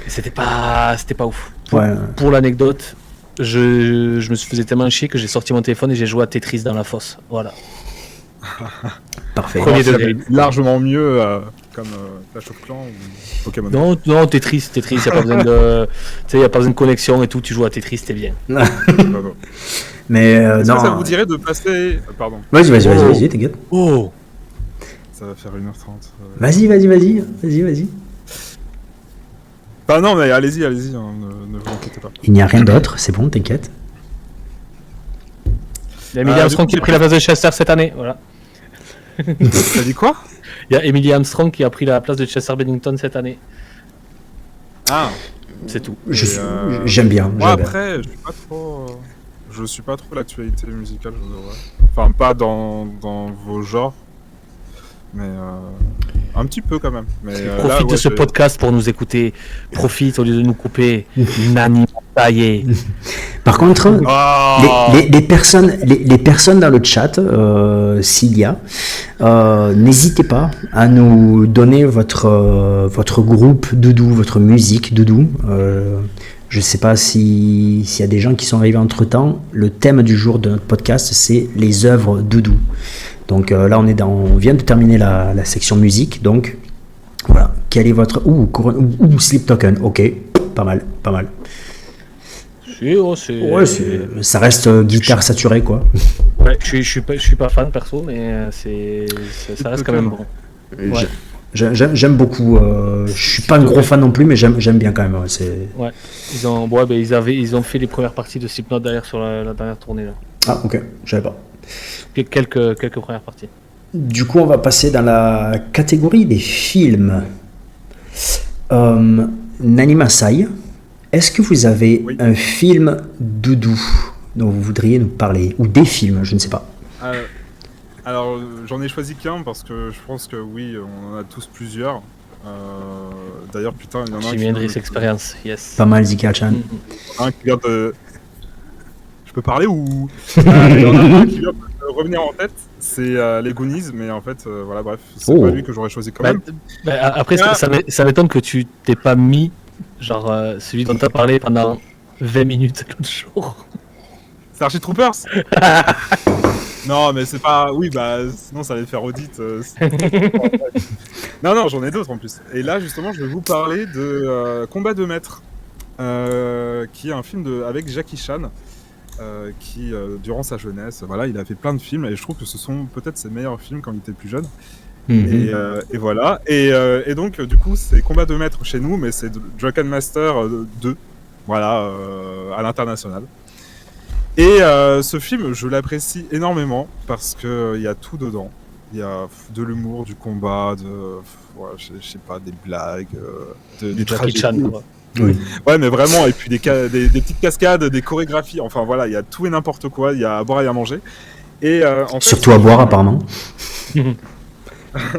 [SPEAKER 3] Et c'était pas ouf.
[SPEAKER 2] Ouais.
[SPEAKER 3] Pour l'anecdote, je me faisais tellement chier que j'ai sorti mon téléphone et j'ai joué à Tetris dans la fosse. Voilà.
[SPEAKER 2] Parfait.
[SPEAKER 3] Premier degré.
[SPEAKER 1] Largement mieux comme Clash of Clans ou Pokémon.
[SPEAKER 3] Non, Tetris, il n'y a pas besoin de, y a pas besoin de connexion et tout. Tu joues à Tetris, t'es bien.
[SPEAKER 2] Mais non.
[SPEAKER 1] Ça vous dirait de passer. Pardon.
[SPEAKER 2] Vas-y, t'inquiète.
[SPEAKER 3] Oh.
[SPEAKER 1] Ça va faire 1h30.
[SPEAKER 2] Vas-y.
[SPEAKER 1] Bah non, mais allez-y, hein, ne vous inquiétez pas.
[SPEAKER 2] Il n'y a rien d'autre, c'est bon, t'inquiète.
[SPEAKER 3] Il y a Emily Armstrong qui a pris la place de Chester cette année, voilà.
[SPEAKER 1] T'as dit quoi?
[SPEAKER 3] Il y a Emily Armstrong qui a pris la place de Chester Bennington cette année.
[SPEAKER 1] Ah.
[SPEAKER 3] C'est tout.
[SPEAKER 2] J'aime bien.
[SPEAKER 1] Moi après, je suis pas trop l'actualité musicale, je devrais. Enfin, pas dans vos genres. Mais un petit peu quand même. Mais,
[SPEAKER 3] profite de ce podcast pour nous écouter. Profite au lieu de nous couper. Nani taillé.
[SPEAKER 2] Par contre, les personnes dans le chat, s'il y a, n'hésitez pas à nous donner votre groupe doudou, votre musique doudou. Je sais pas s'il y a des gens qui sont arrivés entre temps. Le thème du jour de notre podcast, c'est les œuvres doudou. Donc là, on vient de terminer la section musique. Donc voilà, quel est votre Sleep Token? Ok, pas mal. Ça reste guitare saturée, quoi.
[SPEAKER 3] Ouais, je suis pas fan perso, mais ça reste quand même bon. Ouais.
[SPEAKER 2] J'aime beaucoup. Je suis pas un gros fan non plus, mais j'aime bien quand même. Ouais, c'est...
[SPEAKER 3] Ouais, ils ont fait les premières parties de Slipknot d'ailleurs sur la dernière tournée là.
[SPEAKER 2] Ah, ok, je savais pas.
[SPEAKER 3] Quelques premières parties.
[SPEAKER 2] Du coup, on va passer dans la catégorie des films. Nani Masai, est-ce que vous avez
[SPEAKER 1] Oui.
[SPEAKER 2] un film doudou dont vous voudriez nous parler? Ou des films, je ne sais pas.
[SPEAKER 1] Alors, j'en ai choisi qu'un parce que je pense que oui, on en a tous plusieurs. D'ailleurs, putain, il y en a un
[SPEAKER 3] Jimi Hendrix Experience, yes.
[SPEAKER 2] Pas mal, Zika-chan.
[SPEAKER 1] qui vient de... Je peux parler ou... Il y en a un qui vient de revenir en tête, c'est les Goonies, mais en fait, voilà, bref, c'est pas lui que j'aurais choisi quand même.
[SPEAKER 3] Après, ça m'étonne que tu t'es pas mis, genre, celui dont tu as parlé pendant 20 minutes l'autre jour.
[SPEAKER 1] Starship Troopers. Non, mais c'est pas... Oui, bah, sinon ça allait faire audit. Non, j'en ai d'autres en plus. Et là, justement, je vais vous parler de Combat de maître, qui est un film avec Jackie Chan, qui, durant sa jeunesse, voilà, il a fait plein de films, et je trouve que ce sont peut-être ses meilleurs films quand il était plus jeune. Et voilà. Et donc, du coup, c'est Combat de maître chez nous, mais c'est Dragon Master 2, voilà, à l'international. Et ce film, je l'apprécie énormément parce que il y a tout dedans. Il y a de l'humour, du combat, je sais pas, des blagues,
[SPEAKER 3] Du Jackie Chan, quoi.
[SPEAKER 2] Oui.
[SPEAKER 1] Ouais, mais vraiment, et puis des petites cascades, des chorégraphies. Enfin voilà, il y a tout et n'importe quoi. Il y a à boire et à manger. Et en fait,
[SPEAKER 2] Surtout à boire, apparemment.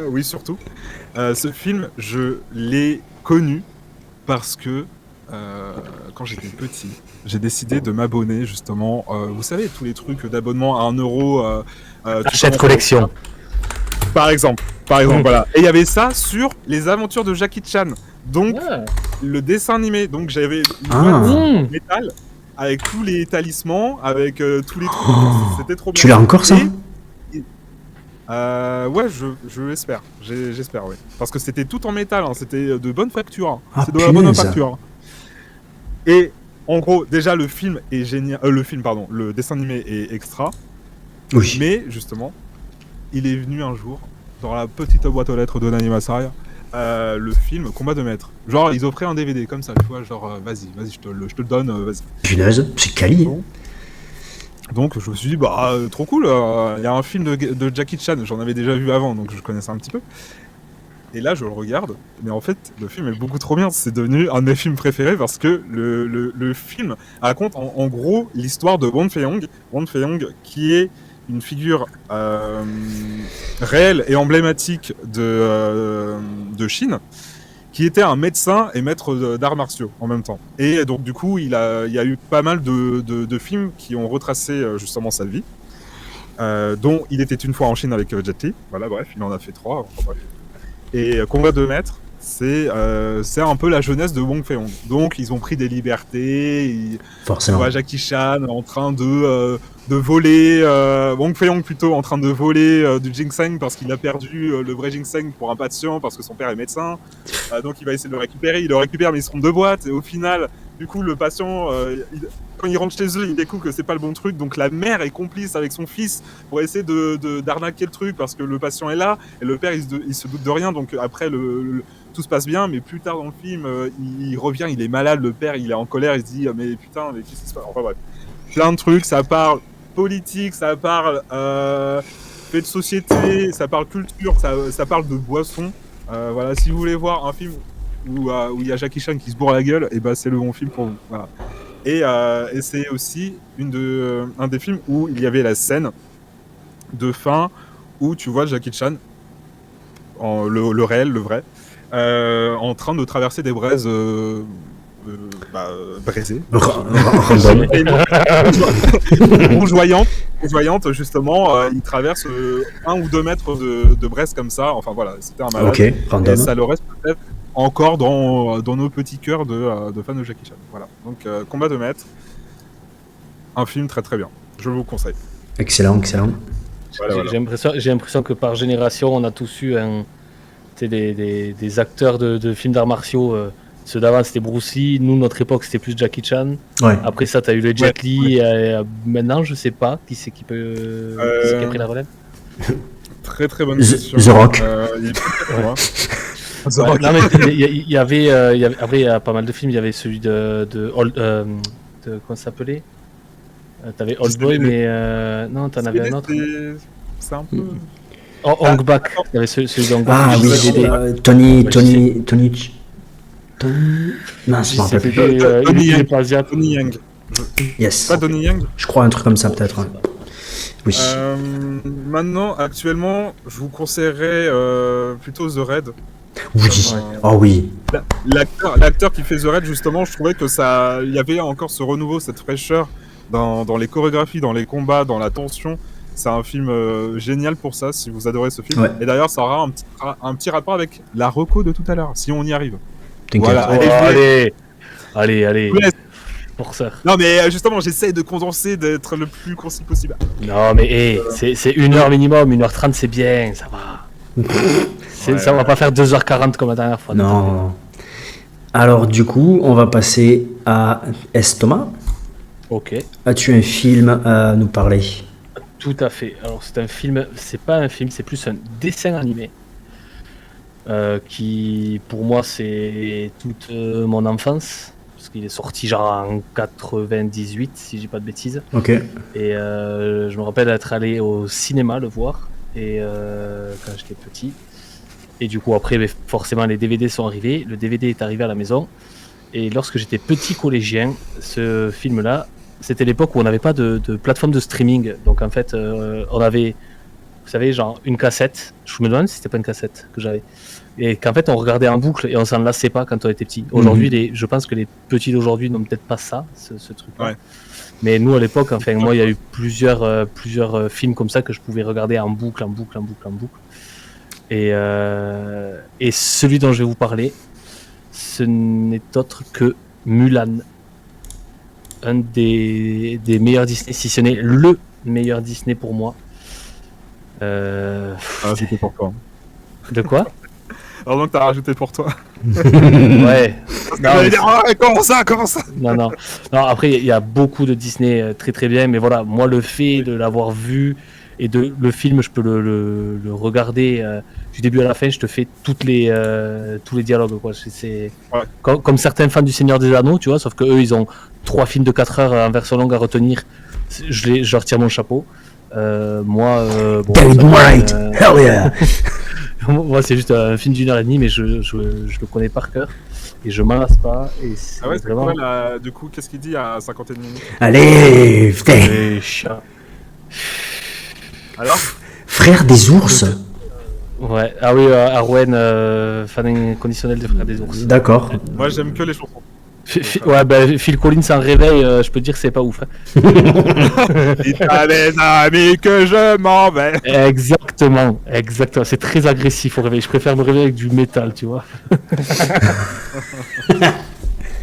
[SPEAKER 1] oui, surtout. Ce film, je l'ai connu parce que quand j'étais petit, j'ai décidé de m'abonner justement. Vous savez, tous les trucs d'abonnement à 1 euro.
[SPEAKER 3] Achète collection.
[SPEAKER 1] Par exemple, voilà. Et il y avait ça sur les aventures de Jackie Chan. Donc, le dessin animé. Donc, j'avais une boîte en métal avec tous les talismans, avec tous les trucs. C'était trop bien.
[SPEAKER 2] Tu l'as encore, ça?
[SPEAKER 1] Ouais, je l'espère. J'espère, oui. Parce que c'était tout en métal, hein. C'était de bonne facture. Hein.
[SPEAKER 2] Ah,
[SPEAKER 1] c'est de la bonne
[SPEAKER 2] punaise.
[SPEAKER 1] facture. Hein. Et en gros, déjà, le film est génial. Le dessin animé est extra.
[SPEAKER 2] Oui.
[SPEAKER 1] Mais justement, il est venu un jour dans la petite boîte aux lettres de Nani Masai, le film Combat de maître. Genre, ils offraient un DVD comme ça, tu vois, genre, vas-y, je te le donne, vas-y.
[SPEAKER 2] Punaise, c'est quali.
[SPEAKER 1] Donc je me suis dit, bah, trop cool, il y a un film de Jackie Chan, j'en avais déjà vu avant, donc je connaissais un petit peu. Et là, je le regarde, mais en fait, le film est beaucoup trop bien. C'est devenu un de mes films préférés parce que le film raconte en gros l'histoire de Wong Fei-hung. Wong Fei-hung, qui est une figure réelle et emblématique de Chine, qui était un médecin et maître d'arts martiaux en même temps. Et donc, du coup, il y a eu pas mal de films qui ont retracé justement sa vie, dont Il était une fois en Chine avec Jet Li. Voilà, bref, il en a fait 3. Enfin, bref. Et Combat de maître, c'est un peu la jeunesse de Wong Fei-hung. Donc, ils ont pris des libertés.
[SPEAKER 2] Forcément.
[SPEAKER 1] On voit Jackie Chan en train de voler, Wong Fei-hung plutôt en train de voler du ginseng parce qu'il a perdu le vrai ginseng pour un patient parce que son père est médecin. Donc il va essayer de le récupérer. Il le récupère mais ils seront 2 boîtes et au final, du coup, le patient, quand il rentre chez eux, il découvre que c'est pas le bon truc. Donc la mère est complice avec son fils pour essayer d'arnaquer le truc parce que le patient est là et le père il se doute de rien. Donc après tout se passe bien, mais plus tard dans le film, il revient, il est malade, le père, il est en colère, il se dit mais putain, mais qu'est-ce qui se passe? Enfin bref, plein de trucs, ça parle politique, ça parle fait de société, ça parle culture, ça parle de boisson. Voilà, si vous voulez voir un film où il y a Jackie Chan qui se bourre la gueule, et ben c'est le bon film pour vous. Voilà. Et c'est aussi un des films où il y avait la scène de fin où tu vois Jackie Chan, le réel, le vrai, en train de traverser des braises braisées. Rougeoyante, justement, il traverse 1 ou 2 mètres de braise comme ça. Enfin voilà, c'était un malade.
[SPEAKER 2] Ok, random.
[SPEAKER 1] Et ça le reste peut-être encore dans nos petits cœurs de fans de Jackie Chan. Voilà. Donc Combat de maître, un film très très bien. Je vous conseille.
[SPEAKER 2] Excellent, excellent.
[SPEAKER 1] Voilà.
[SPEAKER 3] J'ai l'impression que par génération, on a tous eu des acteurs de films d'arts martiaux. Ceux d'avant, c'était Bruce Lee. Nous, notre époque, c'était plus Jackie Chan.
[SPEAKER 2] Ouais.
[SPEAKER 3] Après ça, tu as eu le Jet Li. Maintenant, je sais pas qui c'est qui a pris la relève.
[SPEAKER 1] Très très bonne question.
[SPEAKER 2] The Rock.
[SPEAKER 1] Il est peut-être moi. The
[SPEAKER 3] Ouais,
[SPEAKER 1] Rock.
[SPEAKER 3] non, mais il y avait, après, il y a pas mal de films. Il y avait celui de comment ça s'appelait? T'avais Old Boy, mais non, t'en avais un autre.
[SPEAKER 1] C'est un peu.
[SPEAKER 3] Oh, Hong Bak. Il y avait celui d'Hong Bak.
[SPEAKER 2] Ah
[SPEAKER 3] que
[SPEAKER 2] oui,
[SPEAKER 3] je disais,
[SPEAKER 2] Tony. Mince, je m'en rappelle plus.
[SPEAKER 1] Tony
[SPEAKER 3] il est
[SPEAKER 1] Yang.
[SPEAKER 3] pas asiatique.
[SPEAKER 1] Tony Yang.
[SPEAKER 2] Yes.
[SPEAKER 1] Pas Tony Yang.
[SPEAKER 2] Je crois un truc comme ça peut-être. Ouais. Oui.
[SPEAKER 1] Maintenant, actuellement, je vous conseillerais plutôt The Raid.
[SPEAKER 2] Oui. Oh oui.
[SPEAKER 1] L'acteur qui fait The Raid, justement, je trouvais que ça, il y avait encore ce renouveau, cette fraîcheur dans les chorégraphies, dans les combats, dans la tension. C'est un film génial pour ça, si vous adorez ce film.
[SPEAKER 2] Ouais.
[SPEAKER 1] Et d'ailleurs, ça aura un petit rapport avec la reco de tout à l'heure, si on y arrive.
[SPEAKER 2] T'inquiète.
[SPEAKER 1] Voilà.
[SPEAKER 3] Oh, allez.
[SPEAKER 1] Ouais.
[SPEAKER 3] Pour ça.
[SPEAKER 1] Non, mais justement, j'essaye de condenser, d'être le plus concis possible.
[SPEAKER 3] Non, mais c'est 1h minimum, 1h30 c'est bien, ça va. Ça va pas faire 2h40 comme la dernière fois.
[SPEAKER 2] Non. Alors du coup, on va passer à Thomas.
[SPEAKER 3] Ok,
[SPEAKER 2] As-tu un film à nous parler?
[SPEAKER 3] tout à fait. Alors c'est un film, c'est pas un film, c'est plus un dessin animé. Qui pour moi c'est toute mon enfance. Parce qu'il est sorti genre en 98, si j'ai pas de bêtises.
[SPEAKER 2] Ok.
[SPEAKER 3] Et je me rappelle être allé au cinéma le voir. Et quand j'étais petit. Et du coup après forcément les DVD sont arrivés. Le DVD est arrivé à la maison. Et lorsque j'étais petit collégien, ce film-là, c'était l'époque où on n'avait pas de plateforme de streaming. Donc en fait, on avait, vous savez, genre une cassette. Je me demande si c'était pas une cassette que j'avais. Et qu'en fait, on regardait en boucle et on s'en lassait pas quand on était petit. Aujourd'hui, je pense que les petits d'aujourd'hui n'ont peut-être pas ça, ce truc-là. Ouais. Mais nous, à l'époque, enfin, moi, il y a eu plusieurs films comme ça que je pouvais regarder en boucle. Et celui dont je vais vous parler, ce n'est autre que Mulan. Un des meilleurs Disney, si ce n'est le meilleur Disney pour moi.
[SPEAKER 1] C'était pour toi.
[SPEAKER 3] De quoi?
[SPEAKER 1] Alors donc t'as rajouté pour toi.
[SPEAKER 3] Ouais.
[SPEAKER 1] Comment ça
[SPEAKER 3] Non. Après, il y a beaucoup de Disney très très bien, mais voilà, moi le fait de l'avoir vu et le film, je peux le regarder du début à la fin. Je te fais tous les dialogues, quoi. C'est comme certains fans du Seigneur des Anneaux, tu vois, sauf que eux, ils ont 3 films de 4 heures en version longue à retenir. Je retire mon chapeau. Moi,
[SPEAKER 2] David Wright, hell yeah.
[SPEAKER 3] Moi, c'est juste un film d'1h30, mais je le connais par cœur et je m'en lasse pas. Et
[SPEAKER 1] ah ouais,
[SPEAKER 3] vraiment.
[SPEAKER 1] Du coup, qu'est-ce qu'il dit à 51 minutes?
[SPEAKER 2] Allez, putain.
[SPEAKER 3] Les chats.
[SPEAKER 1] Alors
[SPEAKER 2] Frère des ours.
[SPEAKER 3] Ouais, ah oui, Arwen, fan inconditionnel des Frères des ours.
[SPEAKER 2] D'accord.
[SPEAKER 1] Moi, j'aime que les chansons.
[SPEAKER 3] Ouais, bah Phil Collins en réveil, je peux te dire que c'est pas ouf. Hein.
[SPEAKER 1] Il t'a les amis que je m'en vais.
[SPEAKER 3] Exactement. C'est très agressif au réveil. Je préfère me réveiller avec du métal, tu vois.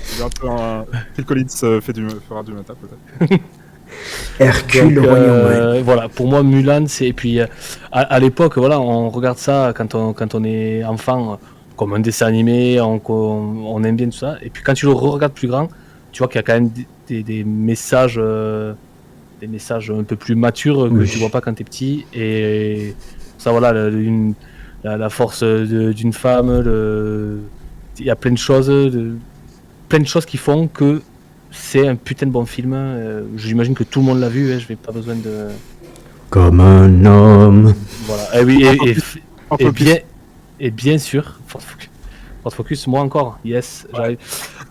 [SPEAKER 1] C'est un peu Phil Collins fera du métal peut-être.
[SPEAKER 2] Hercule le Royaume. Ouais.
[SPEAKER 3] Voilà, pour moi Mulan, c'est et puis à l'époque, voilà, on regarde ça quand on est enfant. Comme un dessin animé, on aime bien tout ça. Et puis quand tu le regardes plus grand, tu vois qu'il y a quand même des messages un peu plus matures que tu vois pas quand t'es petit. Et ça, voilà, la force d'une femme, il y a plein de choses qui font que c'est un putain de bon film. J'imagine que tout le monde l'a vu. Je vais pas besoin de.
[SPEAKER 2] Comme un homme.
[SPEAKER 3] Voilà. Et oui, et bien sûr, Ford Focus, moi encore, yes, j'arrive.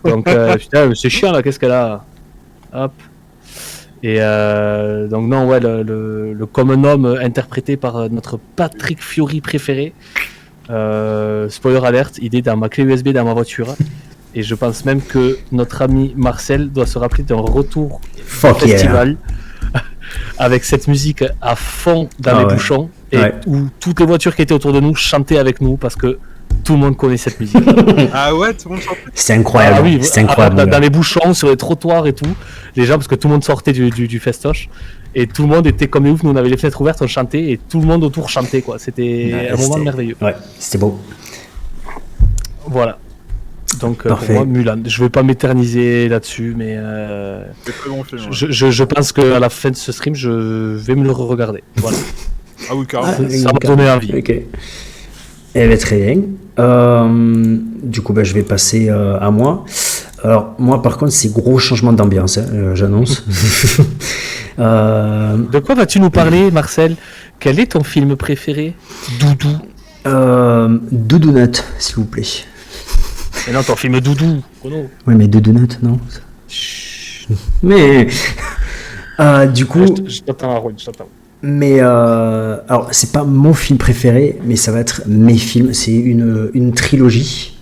[SPEAKER 3] Donc, putain, c'est chiant là, qu'est-ce qu'elle a? Hop. Et donc, non, ouais, le Comme un homme interprété par notre Patrick Fiori préféré. Spoiler alert, il est dans ma clé USB dans ma voiture. Et je pense même que notre ami Marcel doit se rappeler d'un retour au festival. Avec cette musique à fond dans les bouchons et où toutes les voitures qui étaient autour de nous chantaient avec nous parce que tout le monde connaît cette musique.
[SPEAKER 1] Ah ouais, tout le monde chantait.
[SPEAKER 2] C'est incroyable.
[SPEAKER 3] Ah oui,
[SPEAKER 2] c'est incroyable.
[SPEAKER 3] Dans les bouchons, sur les trottoirs et tout, les gens, parce que tout le monde sortait du festoche et tout le monde était comme des ouf. Nous on avait les fenêtres ouvertes, on chantait et tout le monde autour chantait, quoi. C'était un moment merveilleux.
[SPEAKER 2] Ouais, c'était beau.
[SPEAKER 3] Voilà. Donc pour moi, Mulan. Je vais pas m'éterniser là-dessus, mais
[SPEAKER 1] c'est très bon film.
[SPEAKER 3] Je pense qu'à la fin de ce stream, je vais me le re-regarder. Voilà.
[SPEAKER 1] Ah oui, carrément.
[SPEAKER 3] Ça m'a donné envie.
[SPEAKER 2] Ok. Eh bien, très bien. Du coup, je vais passer à moi. Alors, moi, par contre, c'est gros changement d'ambiance, hein, j'annonce. Euh,
[SPEAKER 3] De quoi vas-tu nous parler, Marcel? Quel est ton film préféré? Doudou.
[SPEAKER 2] Doudounette, s'il vous plaît.
[SPEAKER 3] Mais non, ton film Doudou. Kono.
[SPEAKER 2] Oui, mais Doudounette, non. Mais, du coup,
[SPEAKER 3] Je t'attends, Aaron, je t'attends.
[SPEAKER 2] mais alors, c'est pas mon film préféré, mais ça va être mes films. C'est une trilogie.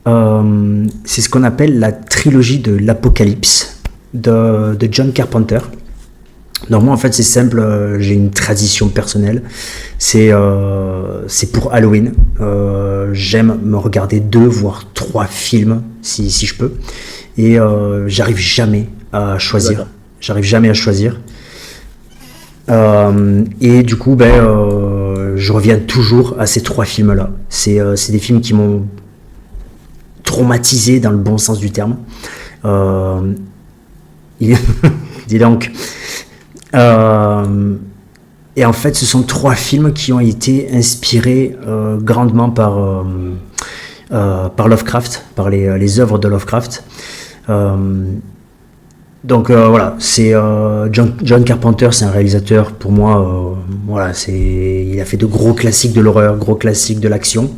[SPEAKER 2] C'est ce qu'on appelle la trilogie de l'Apocalypse de John Carpenter. Donc moi en fait c'est simple, j'ai une tradition personnelle, c'est pour Halloween, j'aime me regarder 2 voire 3 films si je peux, et j'arrive jamais à choisir,
[SPEAKER 3] D'accord.
[SPEAKER 2] Et du coup je reviens toujours à ces 3 films là, c'est des films qui m'ont traumatisé dans le bon sens du terme. Dis donc. Et en fait, ce sont 3 films qui ont été inspirés grandement par Lovecraft, par les œuvres de Lovecraft. Donc voilà, c'est John Carpenter, c'est un réalisateur pour moi. Voilà, il a fait de gros classiques de l'horreur, gros classiques de l'action.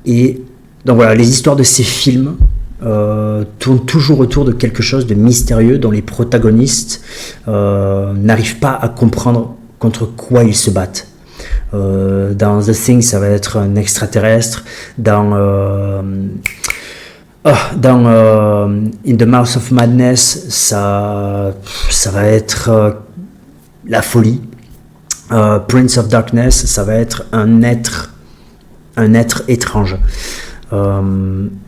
[SPEAKER 2] Et donc voilà, les histoires de ces films tournent toujours autour de quelque chose de mystérieux dont les protagonistes n'arrivent pas à comprendre contre quoi ils se battent. Dans The Thing, ça va être un extraterrestre. Dans In the Mouth of Madness, ça va être la folie. Prince of Darkness, ça va être un être étrange.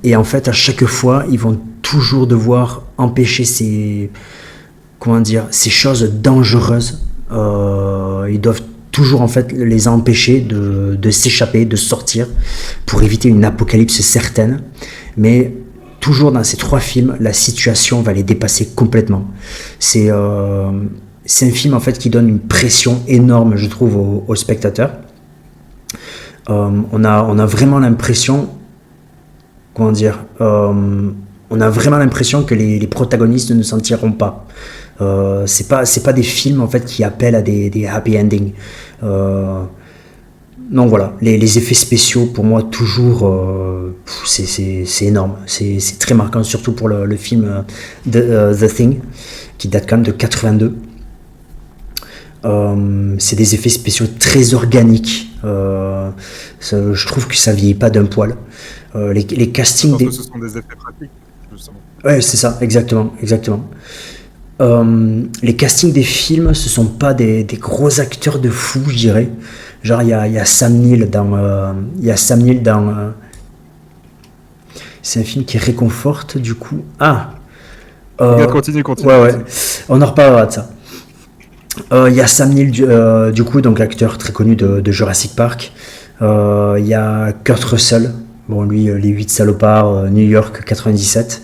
[SPEAKER 2] Et en fait, à chaque fois, ils vont toujours devoir empêcher ces choses dangereuses. Ils doivent toujours en fait les empêcher de s'échapper, de sortir, pour éviter une apocalypse certaine. Mais toujours dans ces 3 films, la situation va les dépasser complètement. C'est un film en fait qui donne une pression énorme, je trouve, aux spectateurs. On a vraiment l'impression, on a vraiment l'impression que les protagonistes ne s'en tireront pas. C'est pas des films en fait qui appellent à des happy endings. Donc voilà, les effets spéciaux pour moi toujours c'est énorme, c'est très marquant, surtout pour le film The Thing qui date quand même de 82. C'est des effets spéciaux très organiques. Je trouve que ça vieillit pas d'un poil. Les castings
[SPEAKER 1] Parce que ce sont des effets pratiques, justement.
[SPEAKER 2] Ouais, c'est ça, exactement. Les castings des films, ce sont pas des gros acteurs de fou, je dirais. Genre, il y a Sam Neill dans. C'est un film qui réconforte, du coup.
[SPEAKER 1] Continue.
[SPEAKER 2] Ouais. On en reparlera de ça. Il y a Sam Neill, du coup, donc l'acteur très connu de Jurassic Park. Il y a Kurt Russell. Bon, lui, les 8 salopards, New York 97.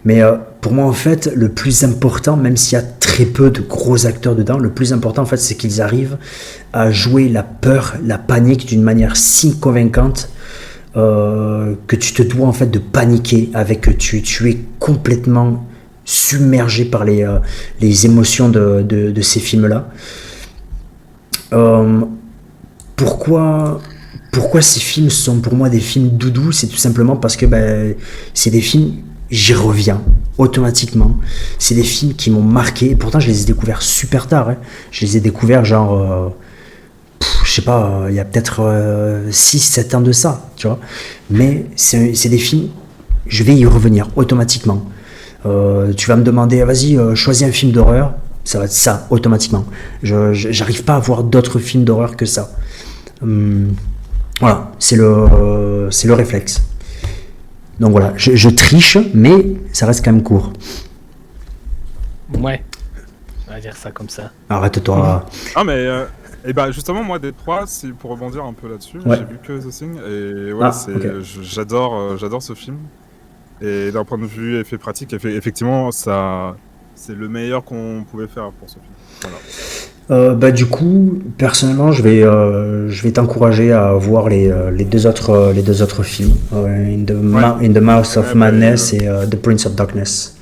[SPEAKER 2] Mais pour moi, en fait, le plus important, même s'il y a très peu de gros acteurs dedans, le plus important, en fait, c'est qu'ils arrivent à jouer la peur, la panique d'une manière si convaincante que tu te dois, en fait, de paniquer avec eux. Tu es complètement submergé par les émotions de ces films-là. Pourquoi ces films sont pour moi des films doudous? C'est tout simplement parce que c'est des films, j'y reviens automatiquement. C'est des films qui m'ont marqué. Et pourtant, je les ai découverts super tard. Hein. Je les ai découverts genre, je sais pas, il y a peut-être 6-7 ans de ça, tu vois. Mais c'est des films, je vais y revenir automatiquement. Tu vas me demander, vas-y, choisis un film d'horreur. Ça va être ça, automatiquement. J'arrive pas à voir d'autres films d'horreur que ça. Voilà, c'est le réflexe. Donc voilà, je triche, mais ça reste quand même court.
[SPEAKER 3] Ouais, on va dire ça comme ça.
[SPEAKER 2] Arrête-toi.
[SPEAKER 1] Ah mais justement moi des 3, c'est pour rebondir un peu là-dessus,
[SPEAKER 2] Ouais.
[SPEAKER 1] j'ai vu que The Thing et ouais
[SPEAKER 2] ok.
[SPEAKER 1] j'adore ce film. Et d'un point de vue effet pratique, effectivement ça c'est le meilleur qu'on pouvait faire pour ce film. Voilà.
[SPEAKER 2] Du coup, personnellement, je vais t'encourager à voir les deux autres films, In the Mouth of
[SPEAKER 1] Ouais,
[SPEAKER 2] Madness et The Prince of Darkness.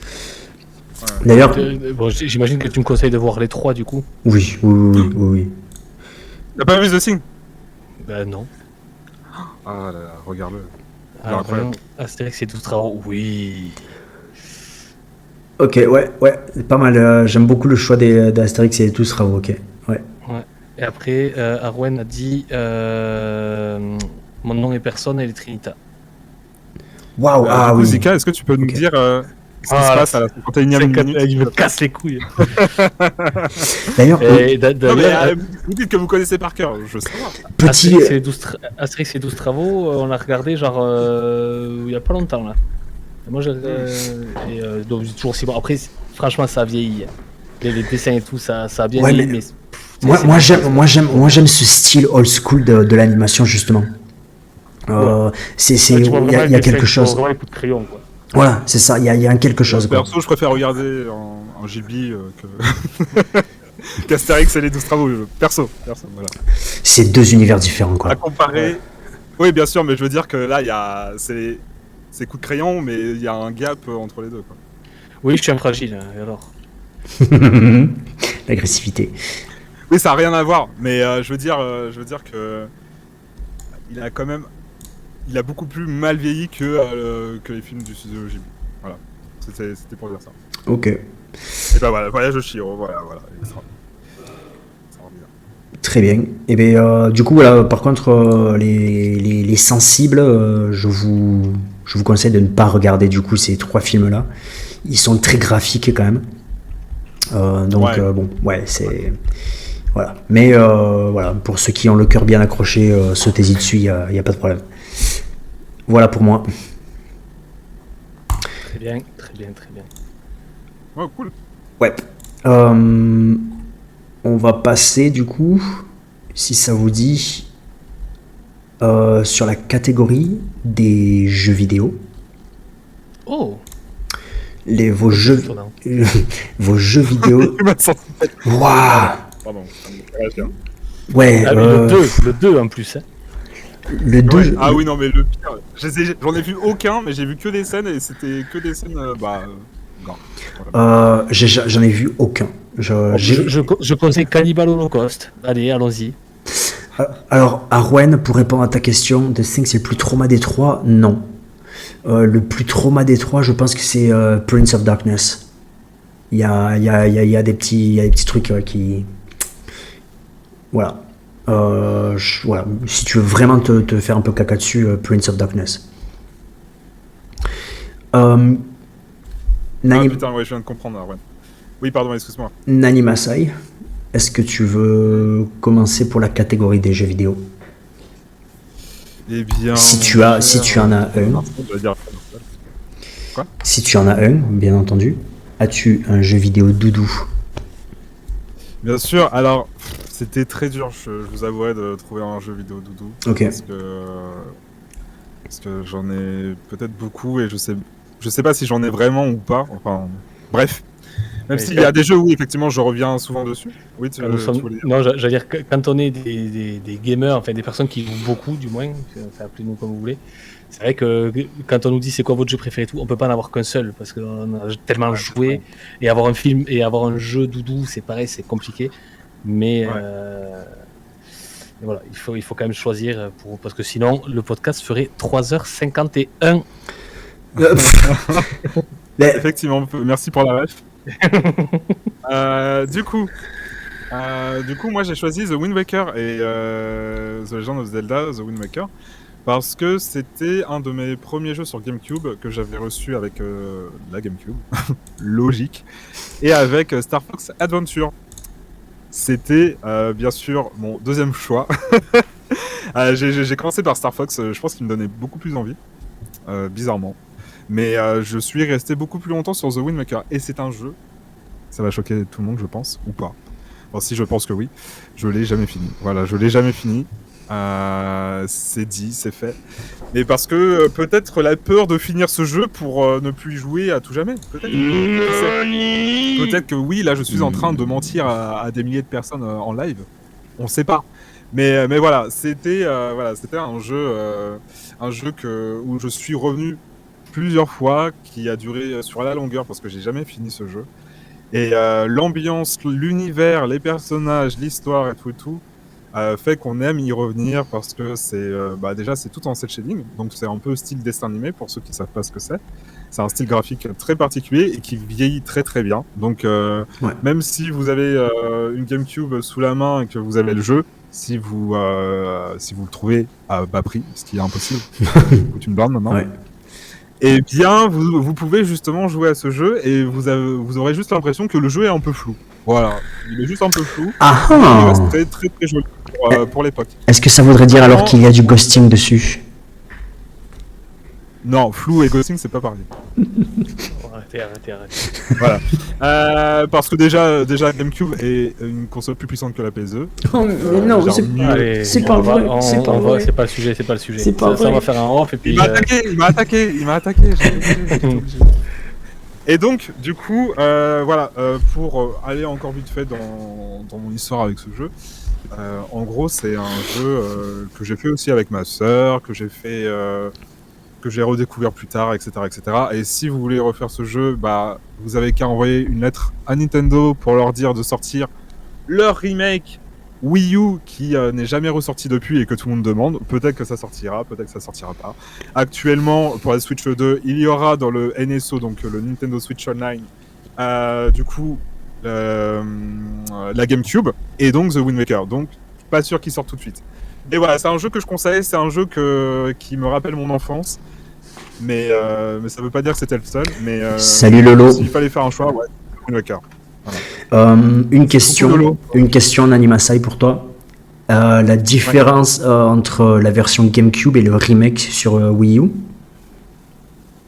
[SPEAKER 1] Ouais.
[SPEAKER 2] D'ailleurs,
[SPEAKER 3] Bon, j'imagine que tu me conseilles de voir les 3 du coup.
[SPEAKER 2] oui.
[SPEAKER 1] T'as pas vu The Thing?
[SPEAKER 3] Bah non.
[SPEAKER 1] Ah là là, regarde-le.
[SPEAKER 3] Alors,
[SPEAKER 1] incroyable.
[SPEAKER 3] Astérix et 12 travaux, oui.
[SPEAKER 2] Ok, ouais, pas mal. J'aime beaucoup le choix d'Astérix et tous Travaux, ok. Ouais.
[SPEAKER 3] Et après, Arwen a dit Mon nom est personne et les Trinita.
[SPEAKER 2] Waouh,
[SPEAKER 1] Du coup,
[SPEAKER 2] oui.
[SPEAKER 1] Zika, est-ce que tu peux nous
[SPEAKER 2] Ok.
[SPEAKER 1] dire ce qui se passe à la 51e minute?
[SPEAKER 3] Il me casse les couilles.
[SPEAKER 2] D'ailleurs,
[SPEAKER 3] Et
[SPEAKER 1] Non, mais
[SPEAKER 3] d'ailleurs,
[SPEAKER 1] vous dites que vous connaissez par cœur, je sais pas.
[SPEAKER 2] petit.
[SPEAKER 3] Astérix et 12 travaux, on l'a regardé genre il y a pas longtemps là. Et moi, donc c'est toujours aussi bon. Après, franchement, ça a vieilli. Les dessins et tout, ça a bien
[SPEAKER 2] Ouais,
[SPEAKER 3] vieilli,
[SPEAKER 2] mais-
[SPEAKER 3] mais
[SPEAKER 2] Moi, j'aime ce style old school de l'animation, justement. Il y a quelque chose.
[SPEAKER 3] Vraiment les coups de crayon, quoi.
[SPEAKER 2] Voilà, c'est ça, il y a un quelque chose, quoi.
[SPEAKER 1] Perso, je préfère regarder en GB que qu'Astérix et les 12 travaux. Perso, voilà.
[SPEAKER 2] C'est deux univers différents,
[SPEAKER 1] À
[SPEAKER 2] quoi.
[SPEAKER 1] comparer. Oui, bien sûr, mais je veux dire que là, il y a c'est coups de crayon, mais il y a un gap entre les deux, quoi.
[SPEAKER 3] Oui, je suis un fragile, hein, et alors
[SPEAKER 2] L'agressivité.
[SPEAKER 1] Oui, ça a rien à voir, mais je veux dire que il a beaucoup plus mal vieilli que les films du studio Ghibli. Voilà, c'était pour dire ça.
[SPEAKER 2] Ok,
[SPEAKER 1] Et bah voilà, Voyage de Chihiro, voilà, extraordinaire.
[SPEAKER 2] très bien. Et bien, du coup, voilà, par contre, les sensibles, je vous conseille de ne pas regarder, du coup, ces trois films-là. Ils sont très graphiques, quand même.
[SPEAKER 1] Ouais.
[SPEAKER 2] Bon, ouais, c'est... Voilà. Mais voilà, pour ceux qui ont le cœur bien accroché, sautez-y dessus, il n'y a pas de problème. Voilà pour moi.
[SPEAKER 3] très bien.
[SPEAKER 1] Ouais, cool.
[SPEAKER 2] Ouais. On va passer du coup, si ça vous dit, sur la catégorie des jeux vidéo.
[SPEAKER 3] Oh,
[SPEAKER 2] Vos jeux vidéo.
[SPEAKER 1] Tu m'as senti.
[SPEAKER 2] Waouh.
[SPEAKER 1] Pardon. Ouais, tiens.
[SPEAKER 2] Ouais.
[SPEAKER 3] ah, mais le 2 en plus. Hein.
[SPEAKER 2] Le 2.
[SPEAKER 1] Ouais. Ah oui, non, mais le pire, j'en ai vu aucun, mais j'ai vu que des scènes et c'était que des scènes. Non. Voilà.
[SPEAKER 2] J'en ai vu aucun.
[SPEAKER 3] Je conseille Cannibal Holocaust. Allez, allons-y.
[SPEAKER 2] Alors, Arwen, pour répondre à ta question, The Thing c'est le plus trauma des trois? Non. Le plus trauma des trois, je pense que c'est Prince of Darkness. Il y a des petits trucs qui... Voilà. Voilà. Si tu veux vraiment te faire un peu caca dessus, Prince of Darkness.
[SPEAKER 1] Ah putain, ouais, je viens de comprendre, ouais. Oui, pardon, excuse-moi.
[SPEAKER 2] Nani Masai, est-ce que tu veux commencer pour la catégorie des jeux vidéo?
[SPEAKER 1] Eh bien.
[SPEAKER 2] Si tu en as un. Si tu en as un, bien entendu. As-tu un jeu vidéo doudou?
[SPEAKER 1] Bien sûr, alors, c'était très dur, je vous avouerai, de trouver un jeu vidéo doudou.
[SPEAKER 2] Ok.
[SPEAKER 1] Parce que j'en ai peut-être beaucoup et je sais pas si j'en ai vraiment ou pas. Enfin, bref. Même s'il y a des jeux où effectivement je reviens souvent dessus. Oui, tu voulais dire.
[SPEAKER 3] Non, j'allais dire que quand on est des gamers, enfin des personnes qui jouent beaucoup du moins, appelez-nous comme vous voulez, c'est vrai que quand on nous dit c'est quoi votre jeu préféré et tout, on peut pas en avoir qu'un seul parce qu'on a tellement joué et avoir un film et avoir un jeu doudou, c'est pareil, c'est compliqué. Mais voilà, il faut quand même choisir parce que sinon le podcast ferait 3h51.
[SPEAKER 1] Effectivement, merci pour la ref. Du coup, moi j'ai choisi The Wind Waker et The Legend of Zelda, The Wind Waker, parce que c'était un de mes premiers jeux sur GameCube que j'avais reçu avec la GameCube, logique, et avec Star Fox Adventure. C'était bien sûr mon deuxième choix. J'ai commencé par Star Fox, je pense qu'il me donnait beaucoup plus envie, bizarrement. Mais je suis resté beaucoup plus longtemps sur The Wind Waker. Et c'est un jeu, ça va choquer tout le monde, je pense, ou pas. Bon, si je pense que oui, je l'ai jamais fini. Voilà, je l'ai jamais fini. C'est dit, c'est fait. Mais parce que peut-être la peur de finir ce jeu pour ne plus y jouer à tout jamais. Peut-être. Peut-être que oui, là je suis en train de mentir à des milliers de personnes en live. On sait pas. Mais voilà, c'était un jeu où je suis revenu plusieurs fois, qui a duré sur la longueur parce que j'ai jamais fini ce jeu. Et l'ambiance, l'univers, les personnages, l'histoire et tout fait qu'on aime y revenir parce que c'est déjà c'est tout en cel shading, donc c'est un peu style dessin animé pour ceux qui savent pas ce que c'est. C'est un style graphique très particulier et qui vieillit très très bien. Donc même si vous avez une GameCube sous la main et que vous avez le jeu, si vous le trouvez à bas prix, ce qui est impossible, ça coûte une blinde maintenant.
[SPEAKER 2] Ouais.
[SPEAKER 1] Et bien vous pouvez justement jouer à ce jeu et vous aurez juste l'impression que le jeu est un peu flou. Voilà, il est juste un peu flou.
[SPEAKER 2] Ah
[SPEAKER 1] Il
[SPEAKER 2] ah.
[SPEAKER 1] reste très très très joli pour l'époque.
[SPEAKER 2] Est-ce que ça voudrait dire alors qu'il y a du ghosting dessus?
[SPEAKER 1] Non, flou et ghosting, c'est pas pareil.
[SPEAKER 3] Arrêtez.
[SPEAKER 1] Voilà. Parce que déjà GameCube est une console plus puissante que la PS2.
[SPEAKER 2] Oh, mais non,
[SPEAKER 3] Allez,
[SPEAKER 2] c'est pas vrai. C'est pas vrai.
[SPEAKER 3] C'est pas le sujet.
[SPEAKER 2] C'est pas
[SPEAKER 3] Ça, on
[SPEAKER 2] vrai.
[SPEAKER 3] va faire un off et puis.
[SPEAKER 1] Il m'a attaqué. J'ai été Et donc, du coup, pour aller encore vite fait dans mon histoire avec ce jeu, en gros, c'est un jeu que j'ai fait aussi avec ma sœur, que j'ai redécouvert plus tard, etc., etc. Et si vous voulez refaire ce jeu, vous avez qu'à envoyer une lettre à Nintendo pour leur dire de sortir leur remake Wii U qui n'est jamais ressorti depuis et que tout le monde demande. Peut-être que ça sortira, peut-être que ça sortira pas. Actuellement, pour la Switch 2, il y aura dans le NSO, donc le Nintendo Switch Online, du coup, la GameCube et donc The Wind Waker. Donc, pas sûr qu'il sorte tout de suite. Et voilà, c'est un jeu que je conseille, c'est un jeu qui me rappelle mon enfance. Mais ça veut pas dire que c'était le seul. Mais
[SPEAKER 2] Salut Lolo.
[SPEAKER 1] s'il fallait faire un choix, ouais, The Wind Waker.
[SPEAKER 2] Une question Nanimasai pour toi. La différence entre la version GameCube et le remake sur Wii U,